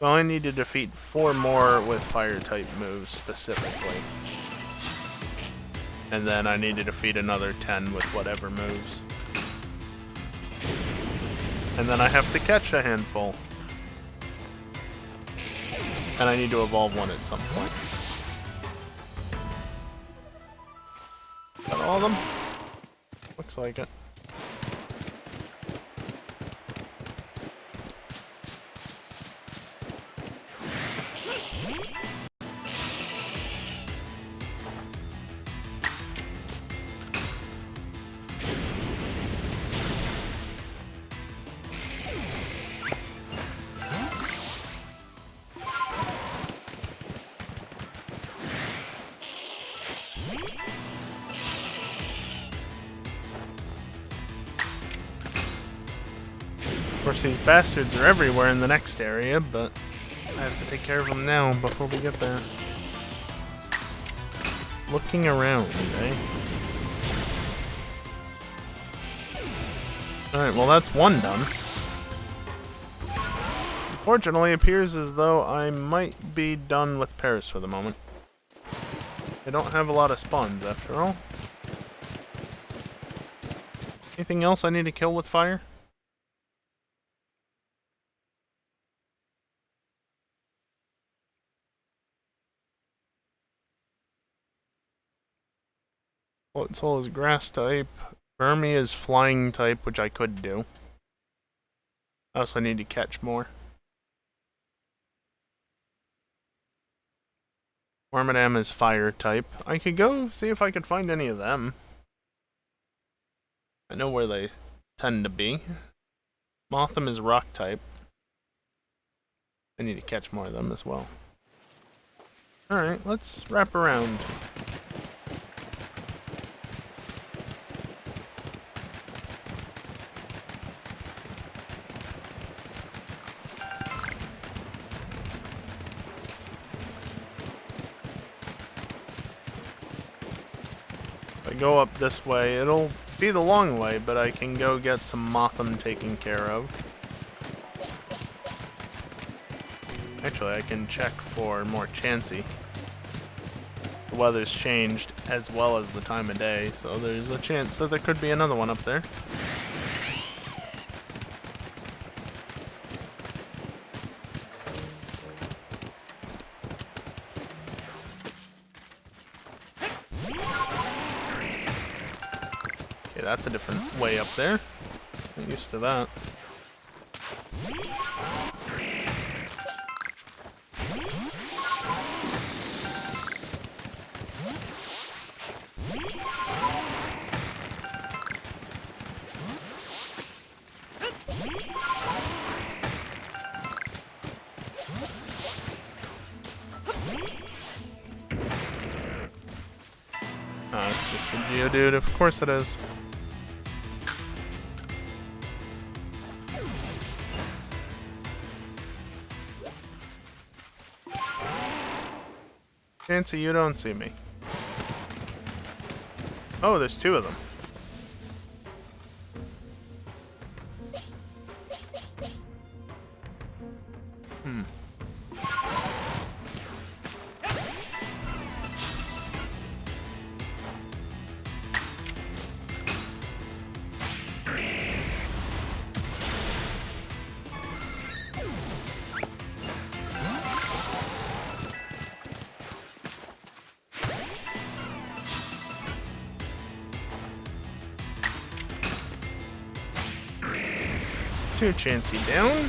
Well, I need to defeat 4 more with fire-type moves, specifically. And then I need to defeat another 10 with whatever moves. And then I have to catch a handful. And I need to evolve one at some point. Got all of them? Looks like it. Of course, these bastards are everywhere in the next area, but I have to take care of them now before we get there. Looking around, eh? Alright, well that's one done. Unfortunately, it appears as though I might be done with Paris for the moment. They don't have a lot of spawns after all. Anything else I need to kill with fire? Floatzel is grass type. Burmy is flying type, which I could do. I also need to catch more. Wormadam is fire type. I could go see if I could find any of them. I know where they tend to be. Motham is rock type. I need to catch more of them as well. Alright, let's wrap around. If I go up this way, it'll be the long way, but I can go get some Motham taken care of. Actually, I can check for more Chansey. The weather's changed as well as the time of day, so there's a chance that there could be another one up there. Okay, that's a different way up there. Not used to that. Oh, it's just a Geodude. Of course it is. Fancy, you don't see me. Oh, there's two of them. Two Chansey down.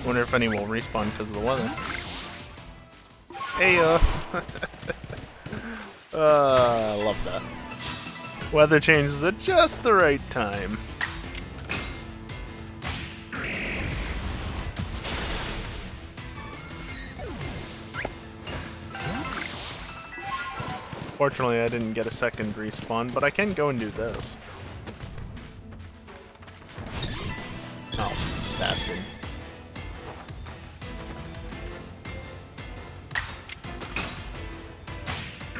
Wonder if any will respawn because of the weather. Hey, I love that. Weather changes at just the right time. Fortunately, I didn't get a second respawn, but I can go and do this. Oh, bastard.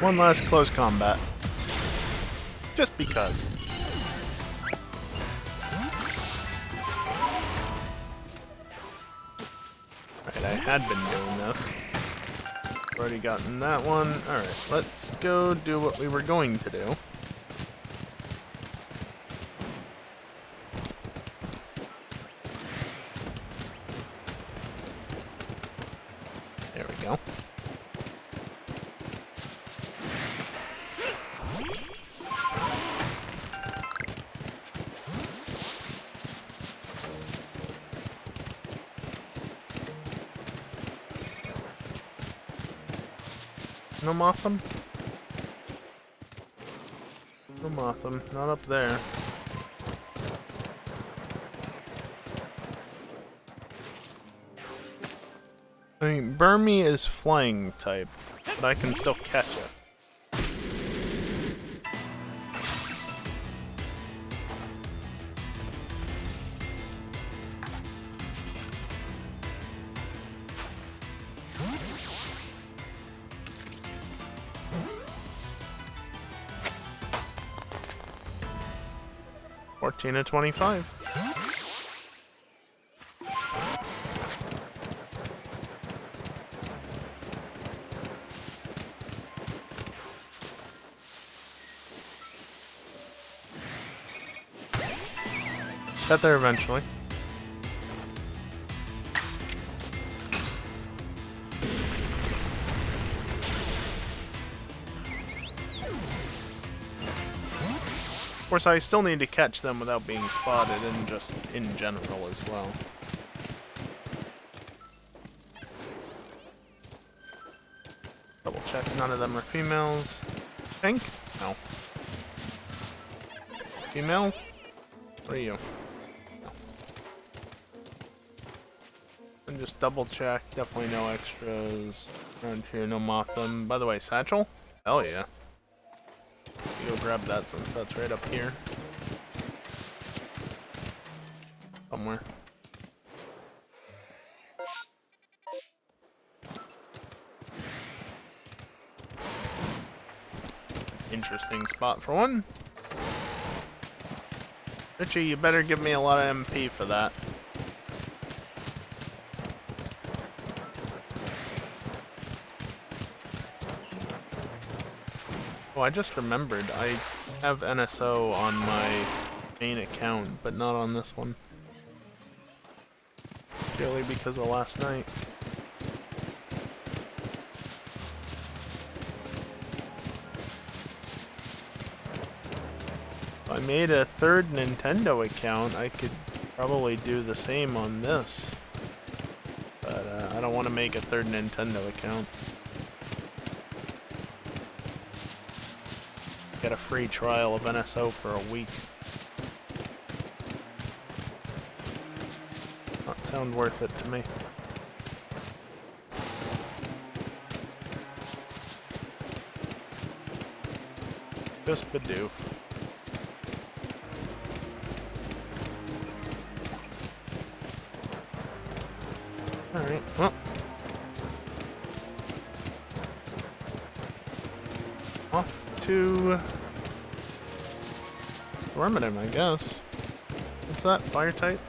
One last close combat. Just because. Right, I had been doing this. Already gotten that one. Alright, let's go do what we were going to do. There we go. No Motham? No Motham, not up there. I mean, Burmy is flying type, but I can still catch it. To 25. Get there eventually. Of course, I still need to catch them without being spotted, and just in general as well. Double check, none of them are females. Pink? No. Female? What are you? No. And just double check, definitely no extras around here, no Motham. By the way, Satchel? Hell yeah. Go grab that since that's right up here. Somewhere. Interesting spot for one. Richie, you better give me a lot of MP for that. Oh, I just remembered, I have NSO on my main account, but not on this one. Purely because of last night. made a third Nintendo account, I could probably do the same on this. But I don't want to make a third Nintendo account. Get a free trial of NSO for a week. Not sound worth it to me. Just Badoo. Alright, well. Off to Dormidum, I guess. What's that? Fire type?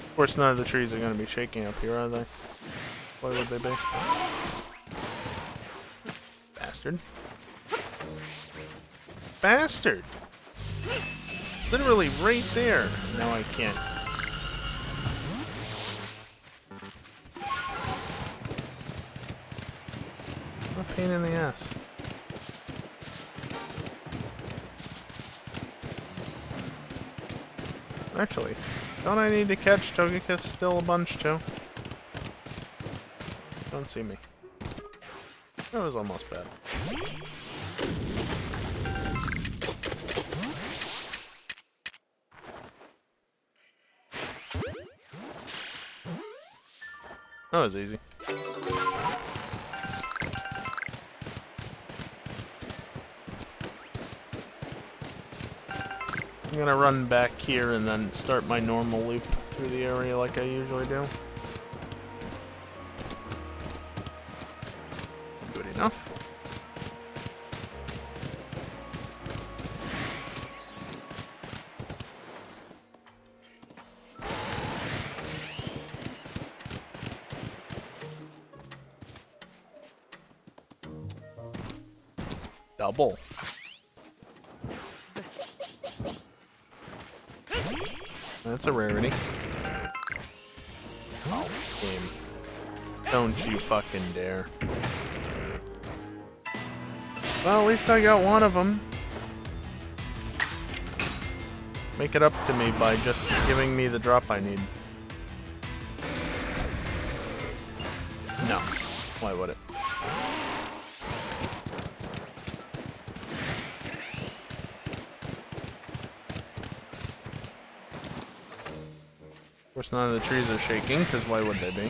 Of course, none of the trees are going to be shaking up here, are they? Why would they be? Bastard. Bastard! Literally right there! No, I can't. What a pain in the ass. Actually, don't I need to catch Togekiss still a bunch too? Don't see me. That was almost bad. That was easy. I'm gonna run back here and then start my normal loop through the area like I usually do. Good enough. Double. That's a rarity. Oh, game. Don't you fucking dare. Well, at least I got one of them. Make it up to me by just giving me the drop I need. No. Why would it? Of course, none of the trees are shaking, because why would they be?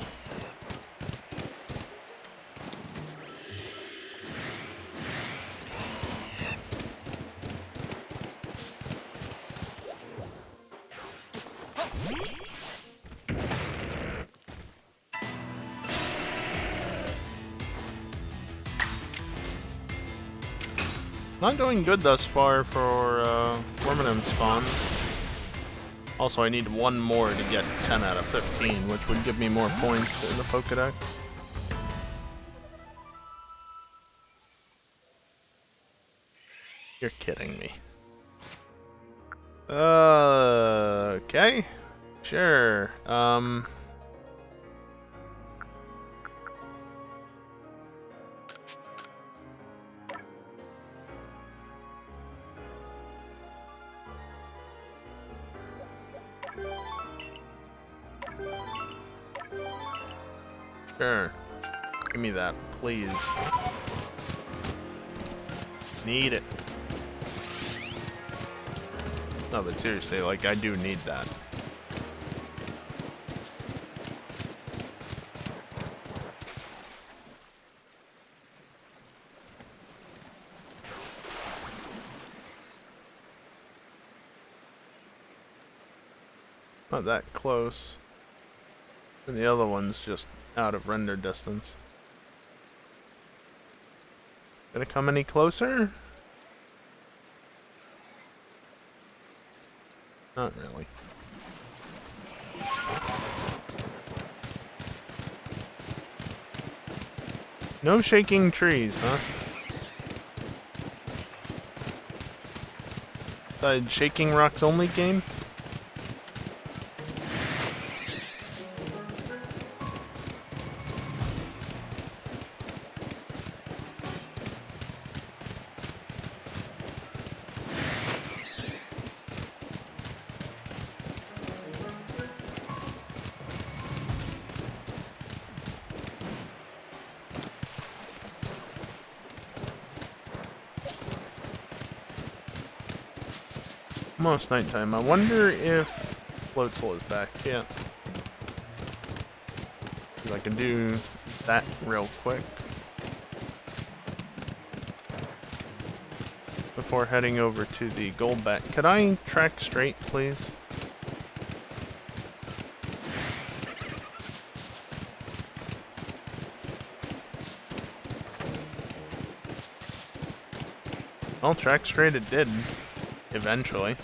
Not doing good thus far for Worminum spawns. Also, I need one more to get 10 out of 15, which would give me more points in the Pokédex. You're kidding me. Okay. Sure. Sure. Give me that, please. Need it. No, but seriously, like, I do need that. Not that close. And the other one's just out of render distance. Gonna come any closer? Not really. No shaking trees, huh? It's a shaking rocks only game? Almost nighttime. I wonder if Floatzel is back yet. Because I can do that real quick. Before heading over to the gold bat. Could I track straight, please? Well, track straight it did. Eventually.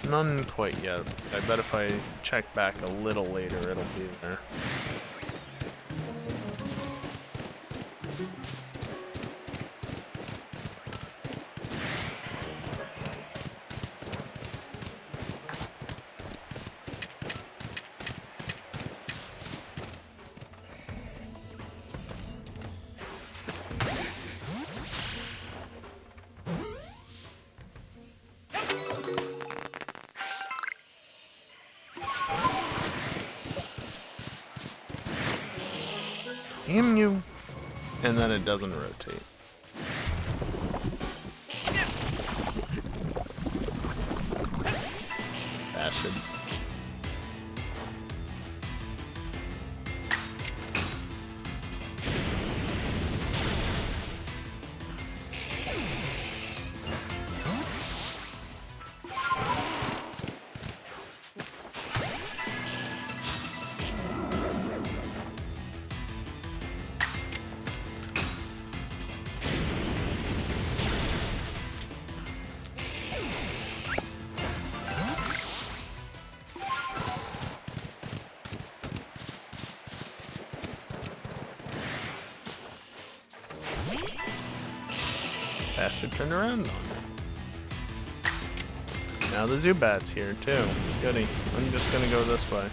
None quite yet. I bet if I check back a little later, it'll be there. Damn you! And then it doesn't rotate. Bastard. Bastard turned around on it. Now the Zubat's here too. Goody. I'm just gonna go this way.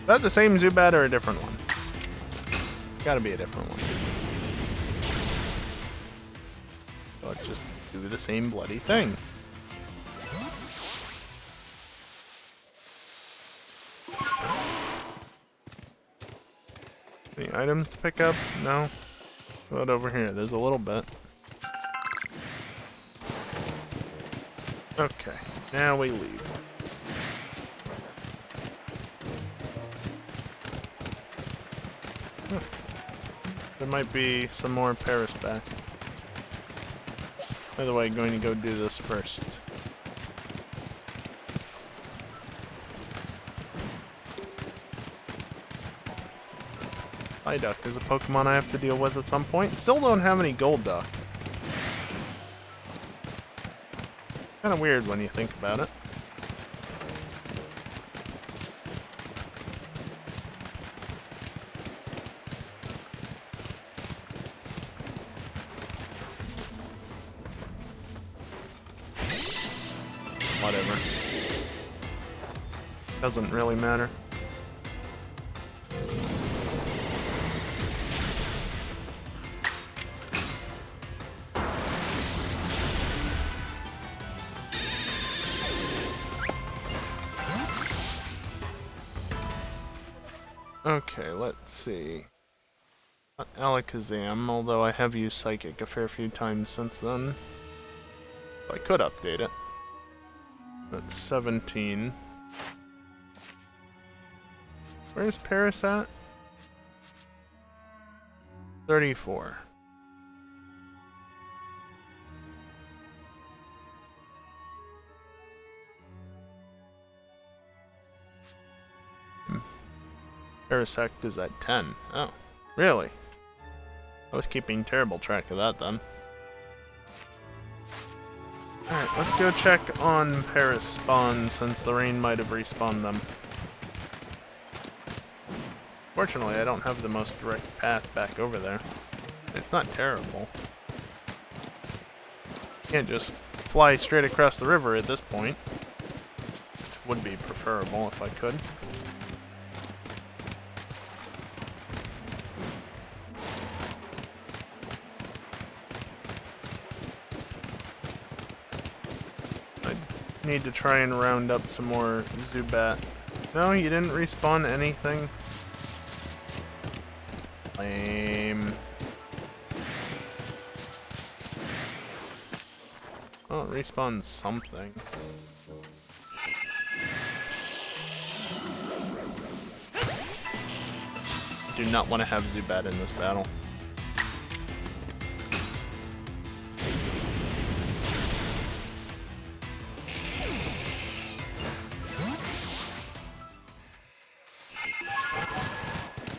Is that the same Zubat or a different one? Gotta be a different one. So let's just do the same bloody thing. Any items to pick up? No. What over here? There's a little bit. Okay, now we leave. Huh. There might be some more Paris back. By the way, I'm going to go do this first. Psyduck is a Pokemon I have to deal with at some point. Still don't have any Gold Duck. Kind of weird when you think about it. Whatever. Doesn't really matter. Okay, let's see. Not Alakazam, although I have used Psychic a fair few times since then. I could update it. That's 17. Where's Paris at? 34. Parasect is at 10. Oh, really? I was keeping terrible track of that then. Alright, let's go check on Paris spawn since the rain might have respawned them. Fortunately, I don't have the most direct path back over there. It's not terrible. Can't just fly straight across the river at this point. Would be preferable if I could. I need to try and round up some more Zubat. No, you didn't respawn anything. Lame. Oh, it respawns something. Do not want to have Zubat in this battle.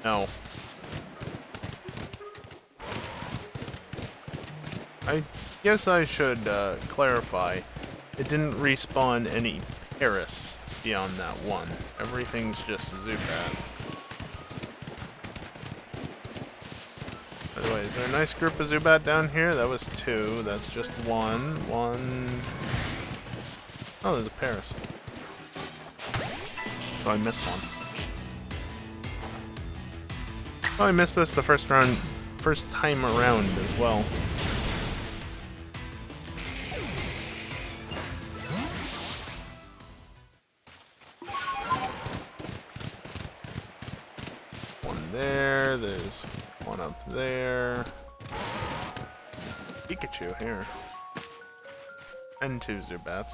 No. I guess I should clarify. It didn't respawn any Paris beyond that one. Everything's just Zubat. By the way, is there a nice group of Zubat down here? That was 2. That's just 1. 1. Oh, there's a Paris. Oh, I missed one. Oh, I missed this the first time around as well. One there, there's one up there. Pikachu here. And 2 Zubats.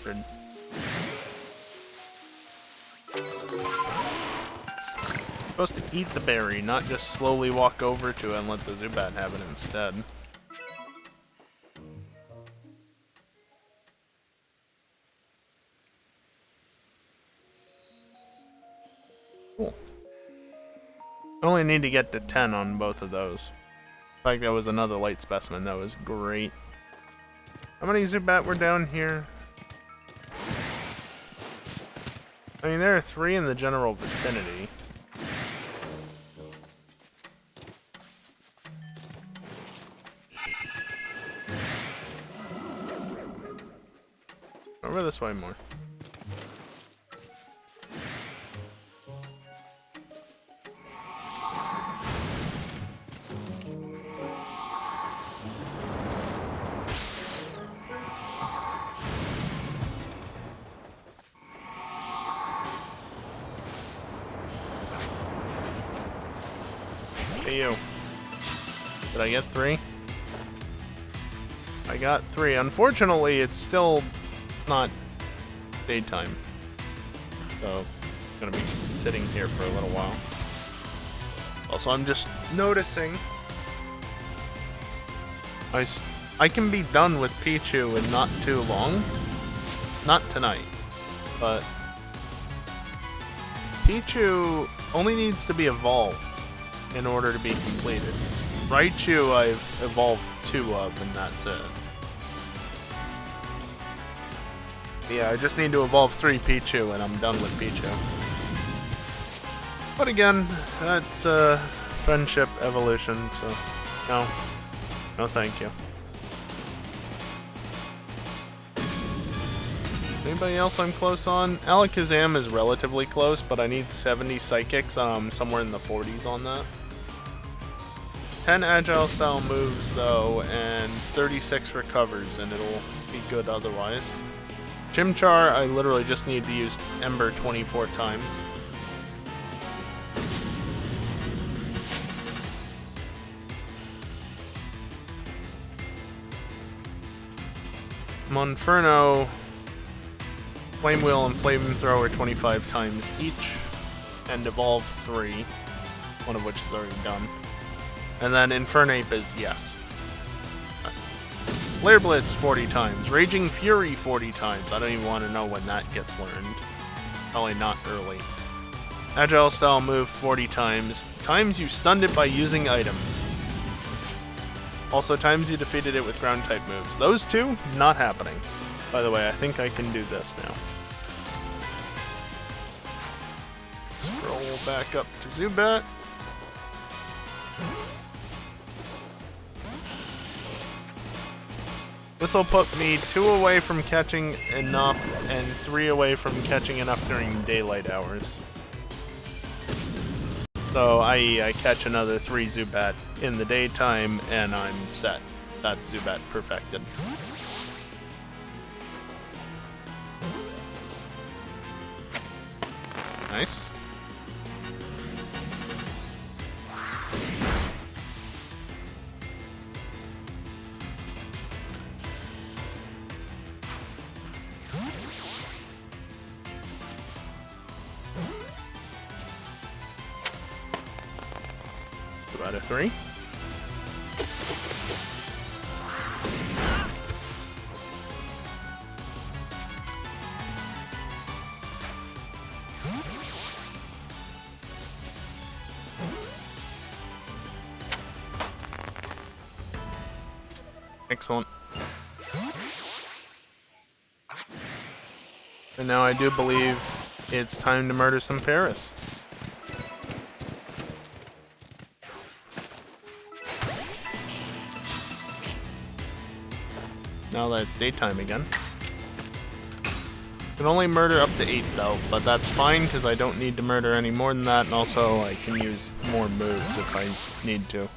Bastard. Supposed to eat the berry, not just slowly walk over to it and let the Zubat have it instead. Cool. I only need to get to 10 on both of those. In fact, that was another light specimen. That was great. How many Zubat were down here? I mean, there are 3 in the general vicinity. Over this way more. Hey you. Did I get 3? I got 3. Unfortunately, it's still not daytime. So, I'm gonna be sitting here for a little while. Also, I'm just noticing I can be done with Pichu in not too long. Not tonight, but Pichu only needs to be evolved in order to be completed. Raichu I've evolved 2 of, and that's it. Yeah, I just need to evolve 3 Pichu, and I'm done with Pichu. But again, that's friendship evolution, so no. No thank you. Anybody else I'm close on? Alakazam is relatively close, but I need 70 Psychics, somewhere in the 40s on that. 10 agile style moves though, and 36 recovers, and it'll be good otherwise. Chimchar, I literally just need to use Ember 24 times. Monferno, Flame Wheel and Flamethrower 25 times each, and Evolve 3, one of which is already done. And then Infernape is yes. Flare Blitz 40 times, Raging Fury 40 times. I don't even want to know when that gets learned. Probably not early. Agile Style move 40 times. Times you stunned it by using items. Also, times you defeated it with ground type moves. Those two, not happening. By the way, I think I can do this now. Scroll back up to Zubat. This will put me 2 away from catching enough and 3 away from catching enough during daylight hours. So I catch another 3 Zubat in the daytime and I'm set. That's Zubat perfected. Nice. Out of 3. Excellent. And now I do believe it's time to murder some Paris. Now that it's daytime again. Can only murder up to 8 though, but that's fine because I don't need to murder any more than that, and also I can use more moves if I need to.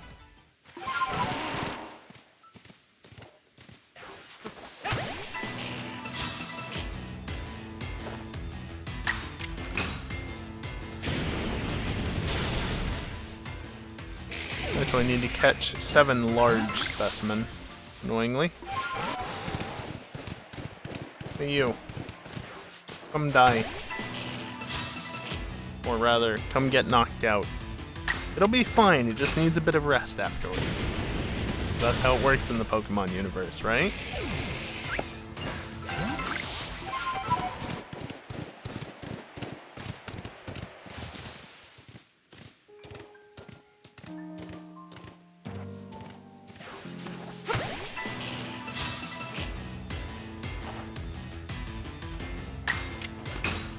Actually, I need to catch 7 large specimen, annoyingly. Hey you. Come die. Or rather, come get knocked out. It'll be fine, it just needs a bit of rest afterwards. 'Cause that's how it works in the Pokemon universe, right?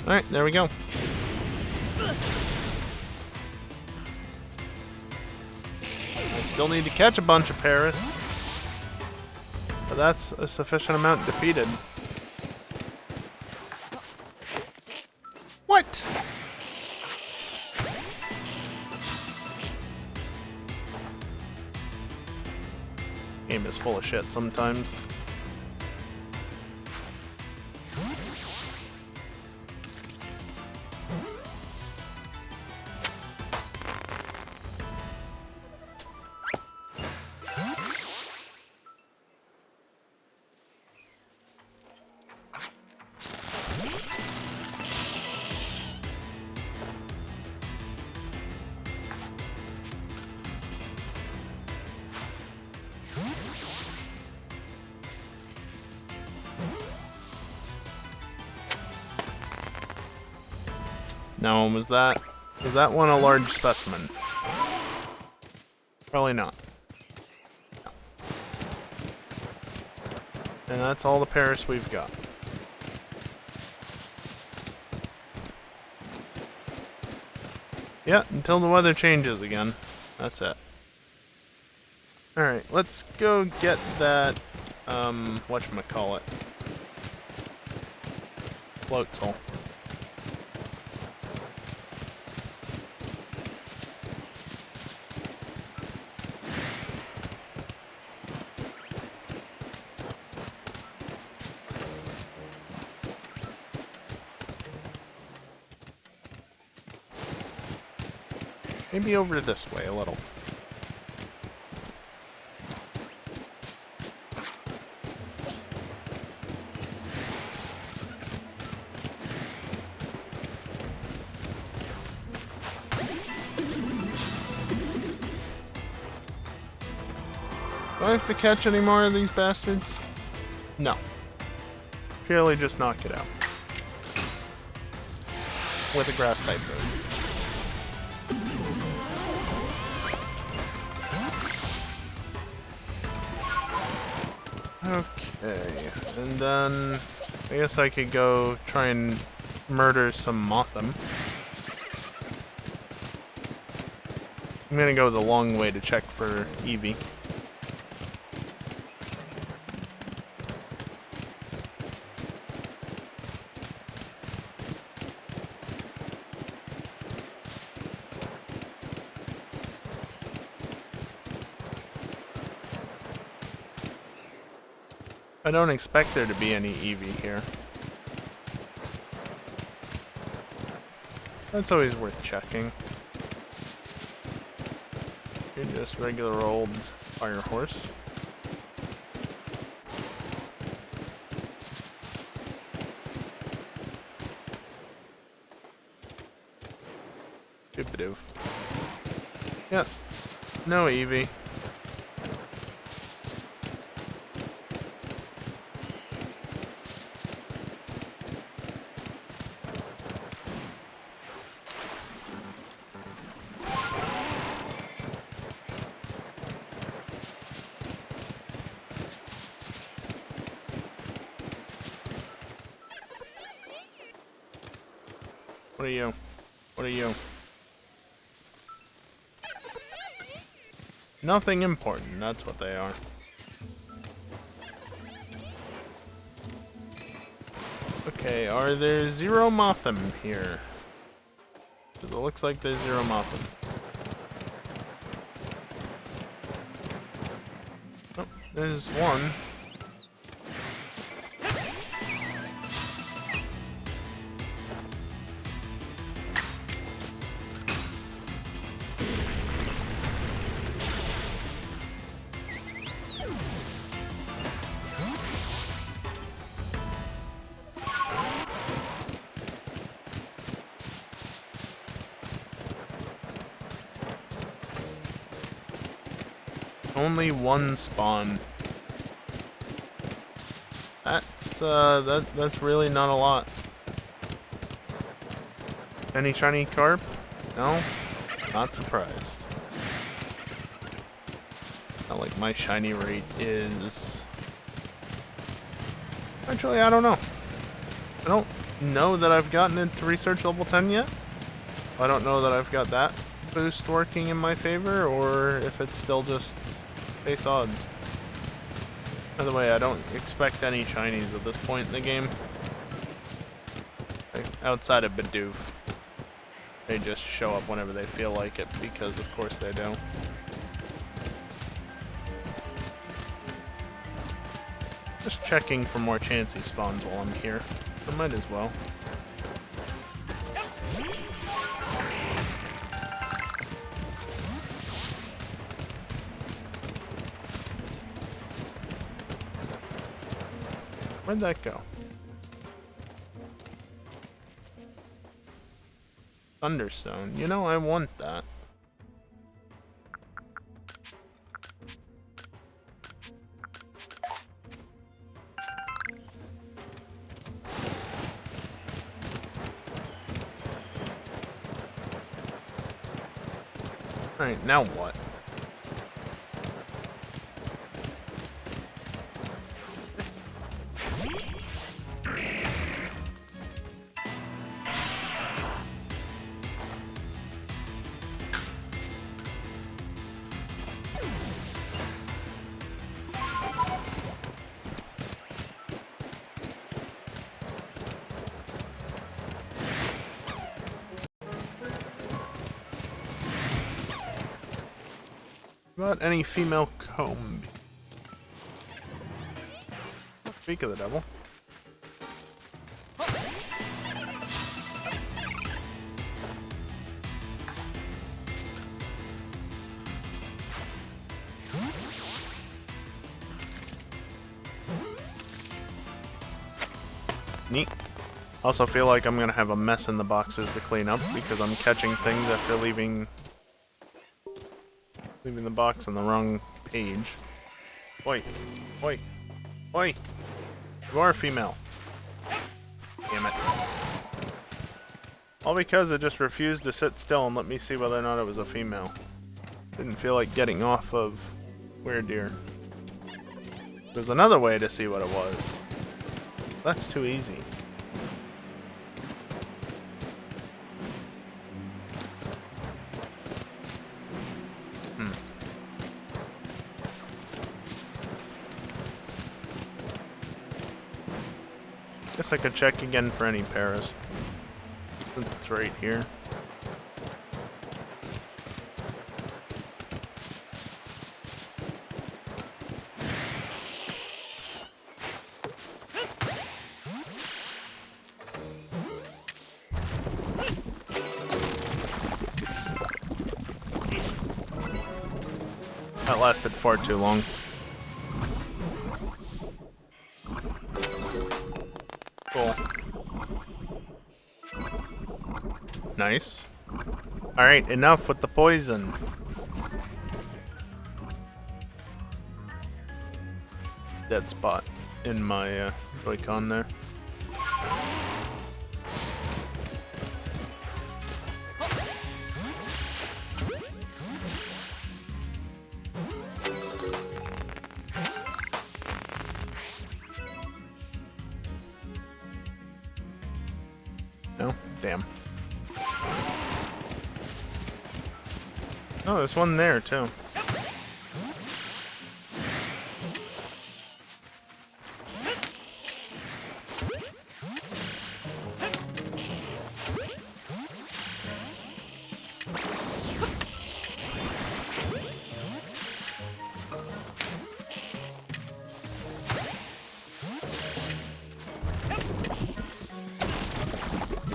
Alright, there we go. I still need to catch a bunch of Paris, but that's a sufficient amount defeated. What? Game is full of shit sometimes. Now, was that one a large specimen? Probably not. No. And that's all the Paris we've got. Yeah, until the weather changes again. That's it. Alright, let's go get that, whatchamacallit. Floatzel. Maybe over this way a little. Do I have to catch any more of these bastards? No. Purely just knock it out. With a grass type move. Okay, and then I guess I could go try and murder some Mothim. I'm gonna go the long way to check for Eevee. I don't expect there to be any Eevee here. That's always worth checking. You're just regular old fire horse. Doop-a-doof. Yep. No Eevee. What are you? What are you? Nothing important, that's what they are. Okay, are there 0 Mothim here? Because it looks like there's 0 Mothim. Oh, there's one. Only one spawn. That's really not a lot. Any shiny carp? No? Not surprised. Not like my shiny rate is... Actually, I don't know. I don't know that I've gotten into research level 10 yet. I don't know that I've got that boost working in my favor, or if it's still just base odds. By the way, I don't expect any shinies at this point in the game. Like, outside of Bidoof. They just show up whenever they feel like it, because of course they do. Just checking for more Chansey spawns while I'm here. I might as well. Where'd that go? Thunderstone. You know, I want that. Alright, now what? About any female comb. Speak of the devil. Neat. Also feel like I'm gonna have a mess in the boxes to clean up because I'm catching things after leaving the box on the wrong page. Oi, oi, oi! You are a female. Damn it. All because it just refused to sit still and let me see whether or not it was a female. Didn't feel like getting off of Weird Deer. There's another way to see what it was. That's too easy. Guess I could check again for any paras, since it's right here. That lasted far too long. Cool. Nice. Alright, enough with the poison. Dead spot in my Joy-Con there. No? Damn. Oh, there's one there, too.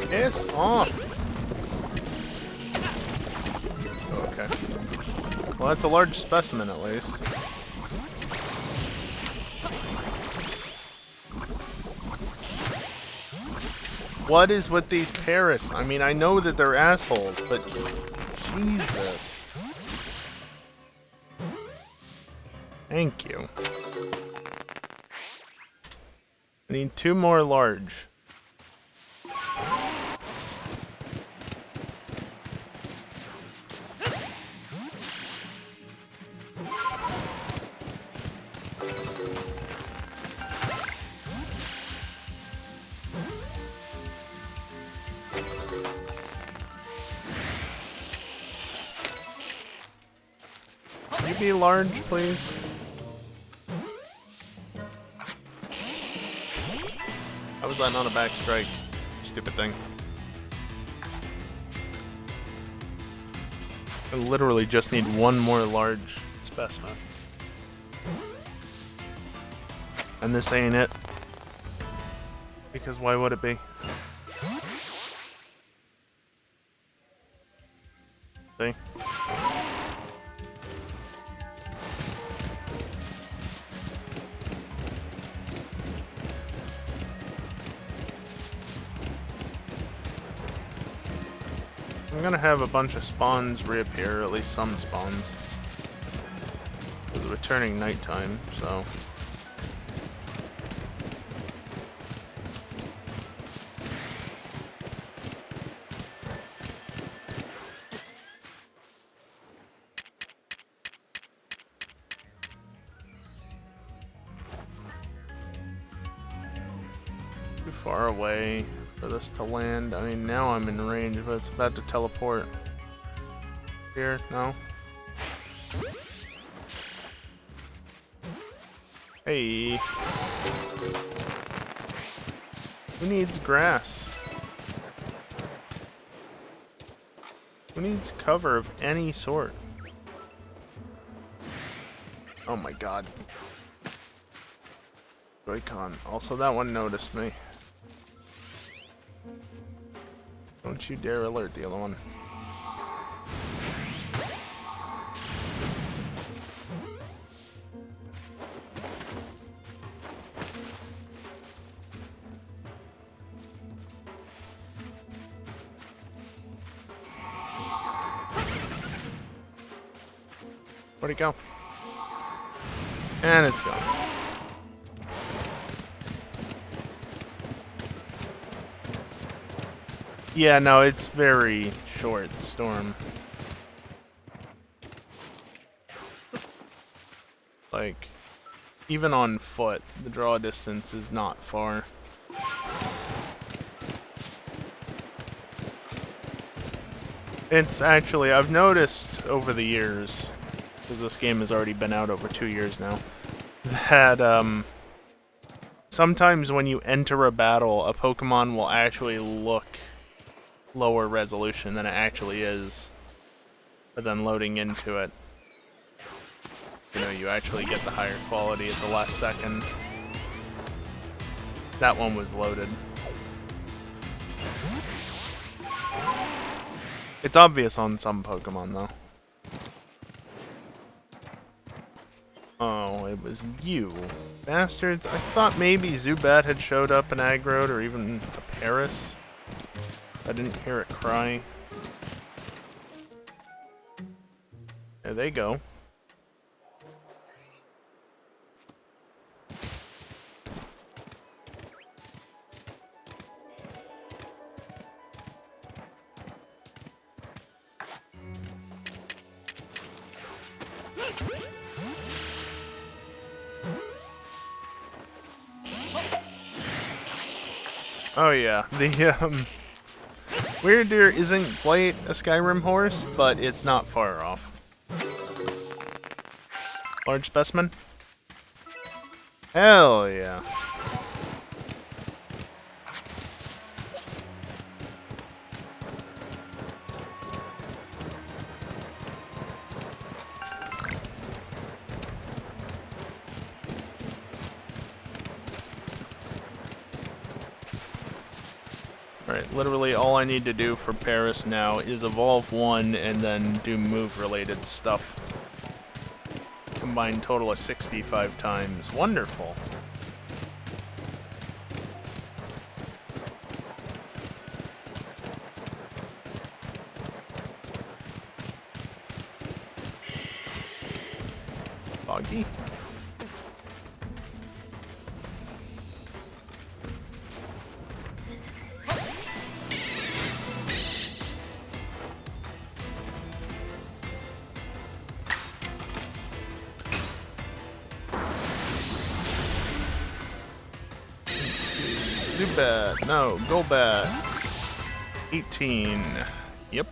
Piss off! Okay. Well, that's a large specimen, at least. What is with these paras? I mean, I know that they're assholes, but Jesus. Thank you. I need 2 more large. Can you be large, please? How was that not a back strike? Stupid thing. I literally just need 1 more large specimen. And this ain't it. Because why would it be? See? I'm gonna have a bunch of spawns reappear, at least some spawns. It's returning nighttime, so. Too far away for this to land. I mean, now I'm in range, but it's about to teleport. Here? No? Hey. Who needs grass? Who needs cover of any sort? Oh my god. Joy-Con. Also, that one noticed me. Don't you dare alert the other one. Where'd it go? And it's gone. Yeah, no, it's very short, Storm. Like, even on foot, the draw distance is not far. It's actually, I've noticed over the years, because this game has already been out over 2 years now, that sometimes when you enter a battle, a Pokemon will actually look lower resolution than it actually is, but then loading into it, you know, you actually get the higher quality at the last second. That one was loaded. It's obvious on some Pokemon, though. Oh, it was you. Bastards. I thought maybe Zubat had showed up and aggroed, or even a Paris. I didn't hear it cry. There they go. Oh yeah, the Weird Deer isn't quite a Skyrim horse, but it's not far off. Large specimen? Hell yeah. Alright, literally all I need to do for Paris now is evolve one and then do move-related stuff. Combined total of 65 times. Wonderful. Foggy. Zubat, no, Golbat. 18. Yep.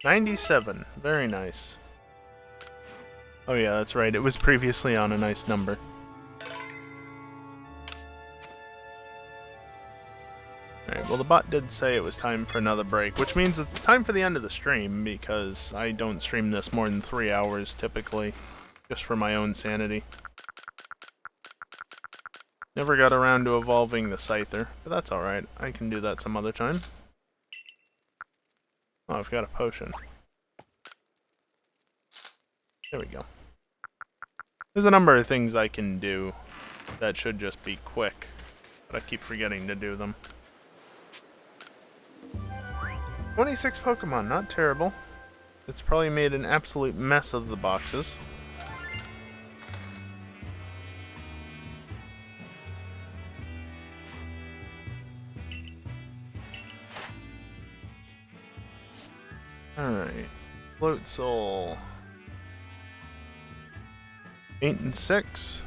$97. Very nice. Oh yeah, that's right. It was previously on a nice number. Alright, well the bot did say it was time for another break, which means it's time for the end of the stream, because I don't stream this more than 3 hours typically. Just for my own sanity. Never got around to evolving the Scyther, but that's alright. I can do that some other time. Oh, I've got a potion. There we go. There's a number of things I can do that should just be quick, but I keep forgetting to do them. 26 Pokemon, not terrible. It's probably made an absolute mess of the boxes. Alright. Float Soul. 8 and 6.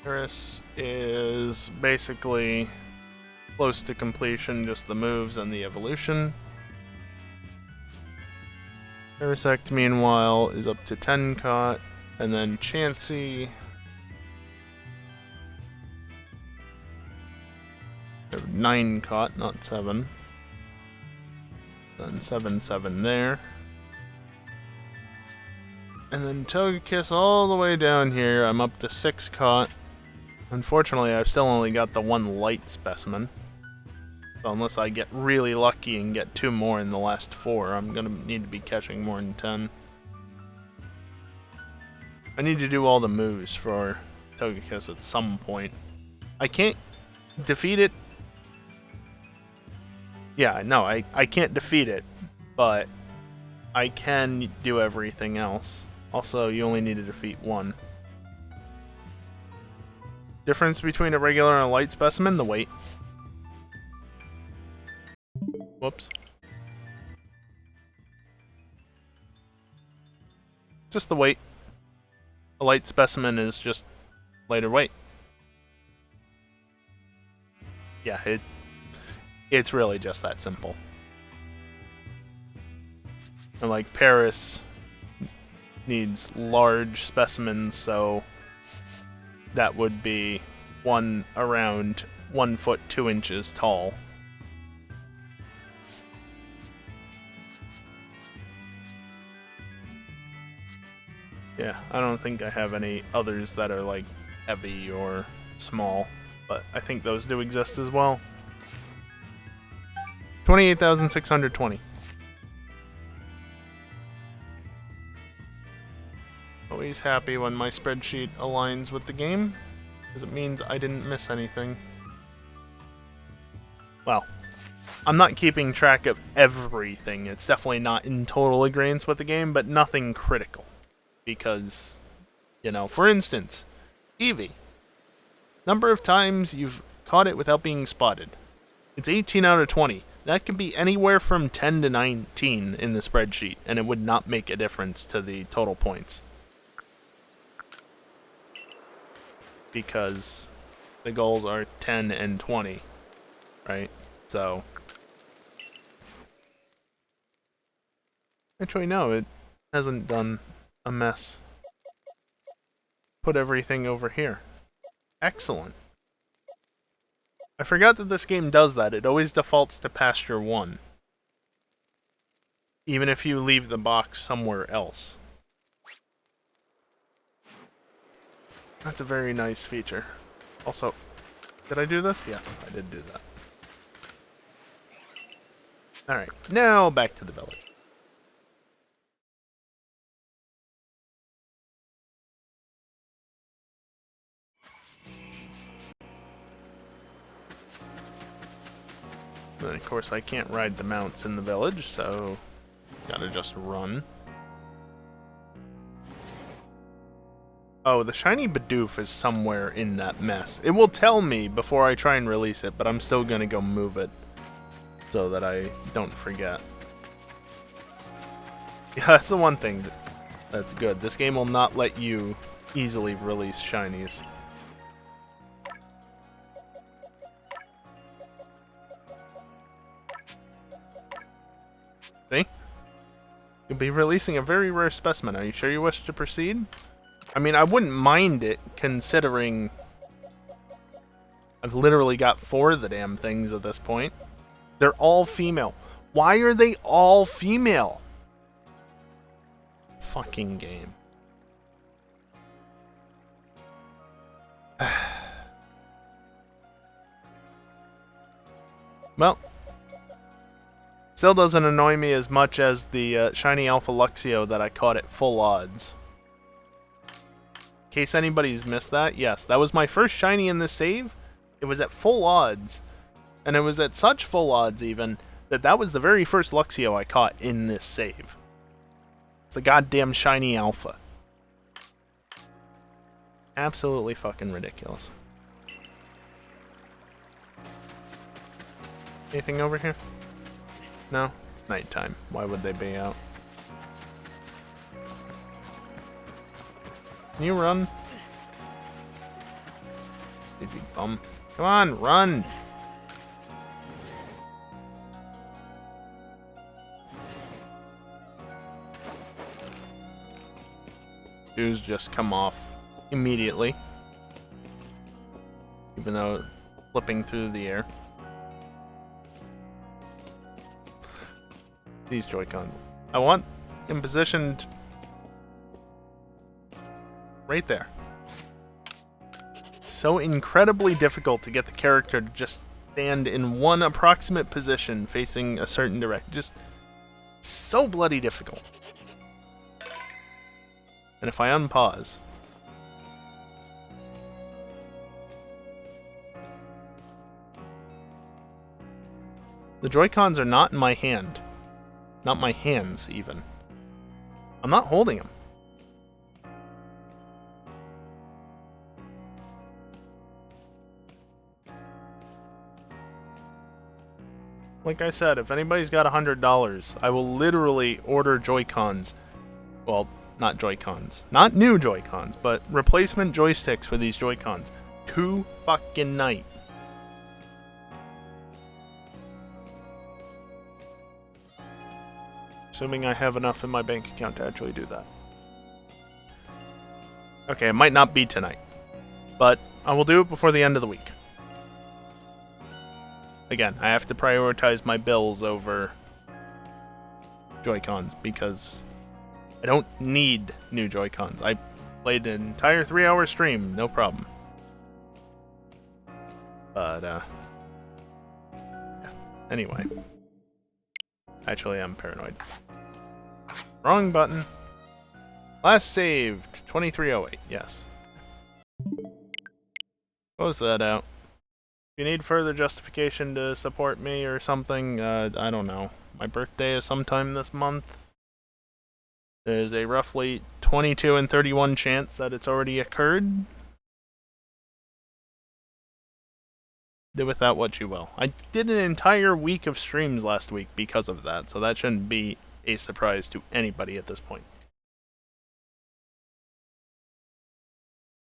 Paris is basically close to completion, just the moves and the evolution. Parasect, meanwhile, is up to 10 caught, and then Chansey. 9 caught, not 7. Then 7 there. And then Togekiss all the way down here. I'm up to 6 caught. Unfortunately, I've still only got the 1 light specimen. So unless I get really lucky and get 2 more in the last 4, I'm gonna need to be catching more than 10. I need to do all the moves for Togekiss at some point. I can't defeat it Yeah, no, I can't defeat it, but I can do everything else. Also, you only need to defeat one. Difference between a regular and a light specimen? The weight. Whoops. Just the weight. A light specimen is just lighter weight. Yeah, it's really just that simple. And like Paris needs large specimens, so that would be one around 1 foot 2 inches tall. Yeah, I don't think I have any others that are like heavy or small, but I think those do exist as well. 28,620. Always happy when my spreadsheet aligns with the game, because it means I didn't miss anything. Well, I'm not keeping track of everything. It's definitely not in total agreement with the game, but nothing critical. Because, you know, for instance, Eevee. Number of times you've caught it without being spotted. It's 18 out of 20. That could be anywhere from 10 to 19 in the spreadsheet, and it would not make a difference to the total points. Because the goals are 10 and 20, right? So, actually no, it hasn't done a mess. Put everything over here. Excellent. I forgot that this game does that. It always defaults to pasture 1. Even if you leave the box somewhere else. That's a very nice feature. Also, did I do this? Yes, I did do that. Alright, now back to the village. And of course, I can't ride the mounts in the village, so gotta just run. Oh, the shiny Bidoof is somewhere in that mess. It will tell me before I try and release it, but I'm still gonna go move it so that I don't forget. Yeah, that's the one thing that's good. This game will not let you easily release shinies. See? You'll be releasing a very rare specimen. Are you sure you wish to proceed? I mean, I wouldn't mind it, considering I've literally got 4 of the damn things at this point. They're all female. Why are they all female? Fucking game. Well, still doesn't annoy me as much as the shiny Alpha Luxio that I caught at full odds. In case anybody's missed that, yes, that was my first shiny in this save. It was at full odds, and it was at such full odds even that was the very first Luxio I caught in this save. It's the goddamn shiny Alpha. Absolutely fucking ridiculous. Anything over here? No? It's nighttime. Why would they be out? Can you run? Easy bum. Come on, run! Dudes just come off immediately. Even though flipping through the air. These Joy-Cons. I want him positioned right there. So incredibly difficult to get the character to just stand in one approximate position facing a certain direction. Just so bloody difficult. And if I unpause, The Joy-Cons are not in my hand. Not my hands, even. I'm not holding them. Like I said, if anybody's got $100, I will literally order Joy-Cons. Well, not Joy-Cons. Not new Joy-Cons, but replacement joysticks for these Joy-Cons. Tonight. Assuming I have enough in my bank account to actually do that. Okay, it might not be tonight, but I will do it before the end of the week. Again, I have to prioritize my bills over Joy-Cons because I don't need new Joy-Cons. I played an entire 3-hour stream, no problem. But, yeah. Anyway. Actually, I'm paranoid. Wrong button. Last saved, 2308, yes. Close that out. If you need further justification to support me or something, I don't know. My birthday is sometime this month. There's a roughly 22 and 31 chance that it's already occurred. Do with that what you will. I did an entire week of streams last week because of that, so that shouldn't be a surprise to anybody at this point.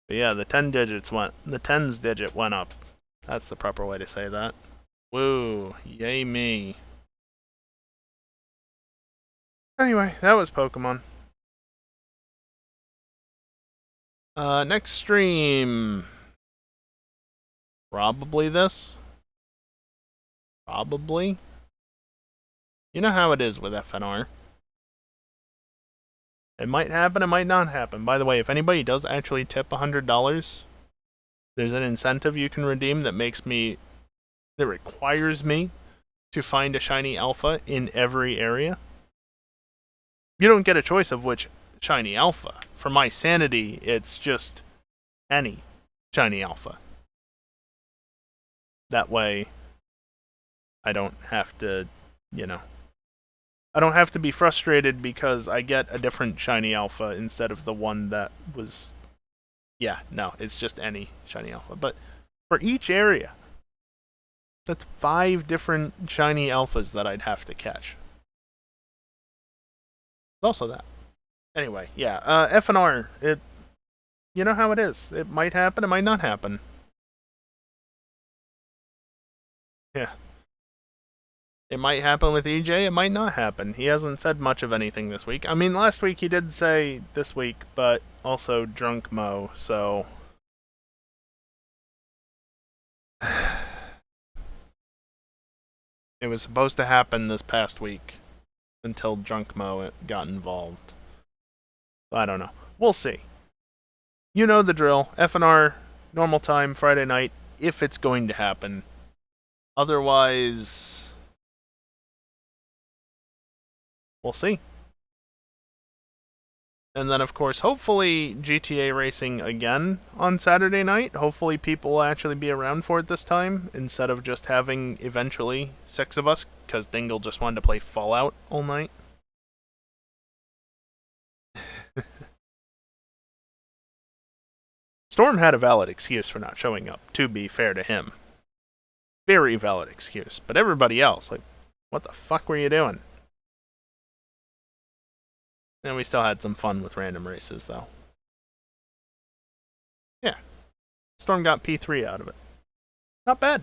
But yeah, the 10s digit went up. That's the proper way to say that. Woo, yay me. Anyway, that was Pokemon. Next stream. Probably this. Probably. You know how it is with FNR. It might happen, it might not happen. By the way, if anybody does actually tip $100, there's an incentive you can redeem that requires me to find a shiny alpha in every area. You don't get a choice of which shiny alpha. For my sanity, it's just any shiny alpha. That way, I don't have to, I don't have to be frustrated because I get a different shiny alpha instead of the one that was... Yeah, no, it's just any shiny alpha. But for each area, that's 5 different shiny alphas that I'd have to catch. Also that. Anyway, yeah, FNR, you know how it is. It might happen, it might not happen. Yeah. It might happen with EJ, it might not happen. He hasn't said much of anything this week. I mean, last week he did say this week, but also Drunk Mo, so... It was supposed to happen this past week until Drunk Mo got involved. I don't know. We'll see. You know the drill. FNR, normal time, Friday night, if it's going to happen. Otherwise... We'll see. And then, of course, hopefully GTA racing again on Saturday night. Hopefully people will actually be around for it this time, instead of just having, eventually, 6 of us, because Dingle just wanted to play Fallout all night. Storm had a valid excuse for not showing up, to be fair to him. Very valid excuse. But everybody else, like, what the fuck were you doing? And we still had some fun with random races, though. Yeah. Storm got P3 out of it. Not bad.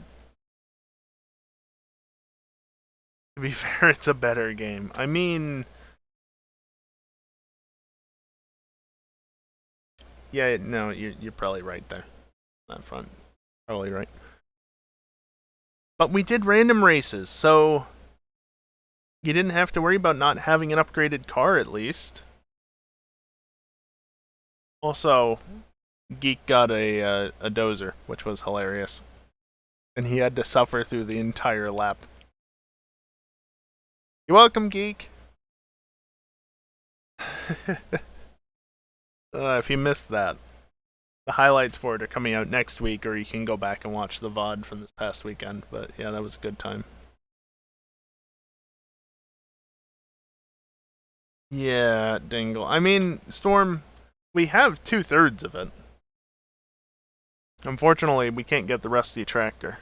To be fair, it's a better game. I mean... Yeah, no, you're probably right there. That front. Probably right. But we did random races, so... You didn't have to worry about not having an upgraded car, at least. Also, Geek got a dozer, which was hilarious. And he had to suffer through the entire lap. You're welcome, Geek! If you missed that, the highlights for it are coming out next week, or you can go back and watch the VOD from this past weekend. But yeah, that was a good time. Yeah, Dingle. I mean, Storm, we have 2/3 of it. Unfortunately, we can't get the Rusty Tractor.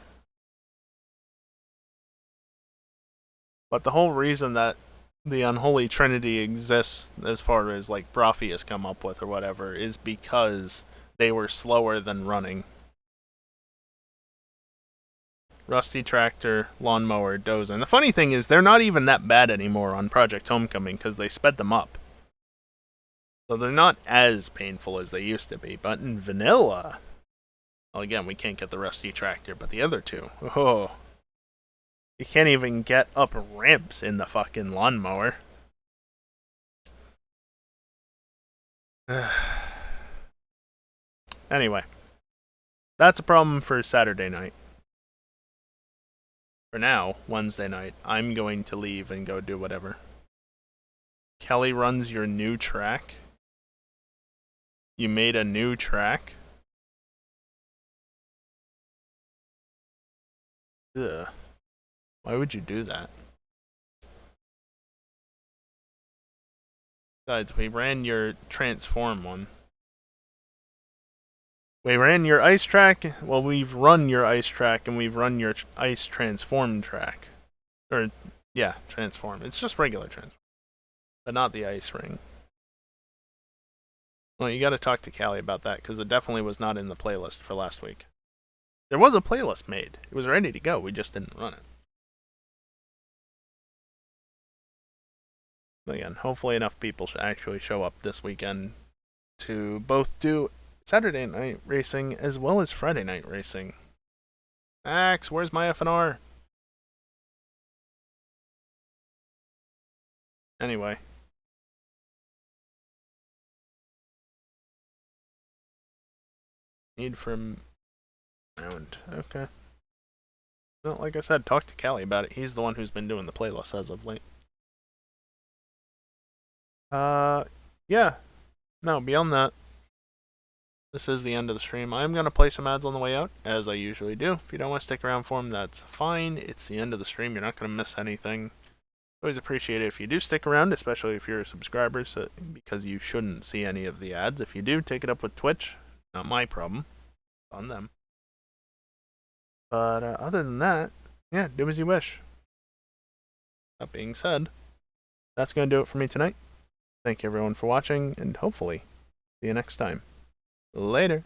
But the whole reason that the Unholy Trinity exists, as far as like Prof has come up with or whatever, is because they were slower than running. Rusty Tractor, Lawnmower, Dozer. And the funny thing is, they're not even that bad anymore on Project Homecoming because they sped them up. So they're not as painful as they used to be. But in vanilla, well, again, we can't get the Rusty Tractor, but the other two, oh, you can't even get up ramps in the fucking Lawnmower. Anyway, that's a problem for Saturday night. For now, Wednesday night, I'm going to leave and go do whatever. Kelly runs your new track? You made a new track? Ugh. Why would you do that? Besides, we ran your transform one. We ran your ice track. Well, we've run your ice track and we've run your ice transform track. Or, yeah, transform. It's just regular transform. But not the ice ring. Well, you gotta talk to Callie about that, because it definitely was not in the playlist for last week. There was a playlist made. It was ready to go, we just didn't run it. Again, hopefully enough people should actually show up this weekend to both do Saturday night racing as well as Friday night racing. Max, where's my FNR? Anyway. Need for mount. Okay. Well, like I said, talk to Callie about it. He's the one who's been doing the playlist as of late. Yeah. No, beyond that, this is the end of the stream. I'm going to play some ads on the way out, as I usually do. If you don't want to stick around for them, that's fine. It's the end of the stream. You're not going to miss anything. Always appreciate it if you do stick around, especially if you're a subscriber, so, because you shouldn't see any of the ads. If you do, take it up with Twitch. Not my problem. It's on them. But other than that, yeah, do as you wish. That being said, that's going to do it for me tonight. Thank you everyone for watching, and hopefully, see you next time. Later.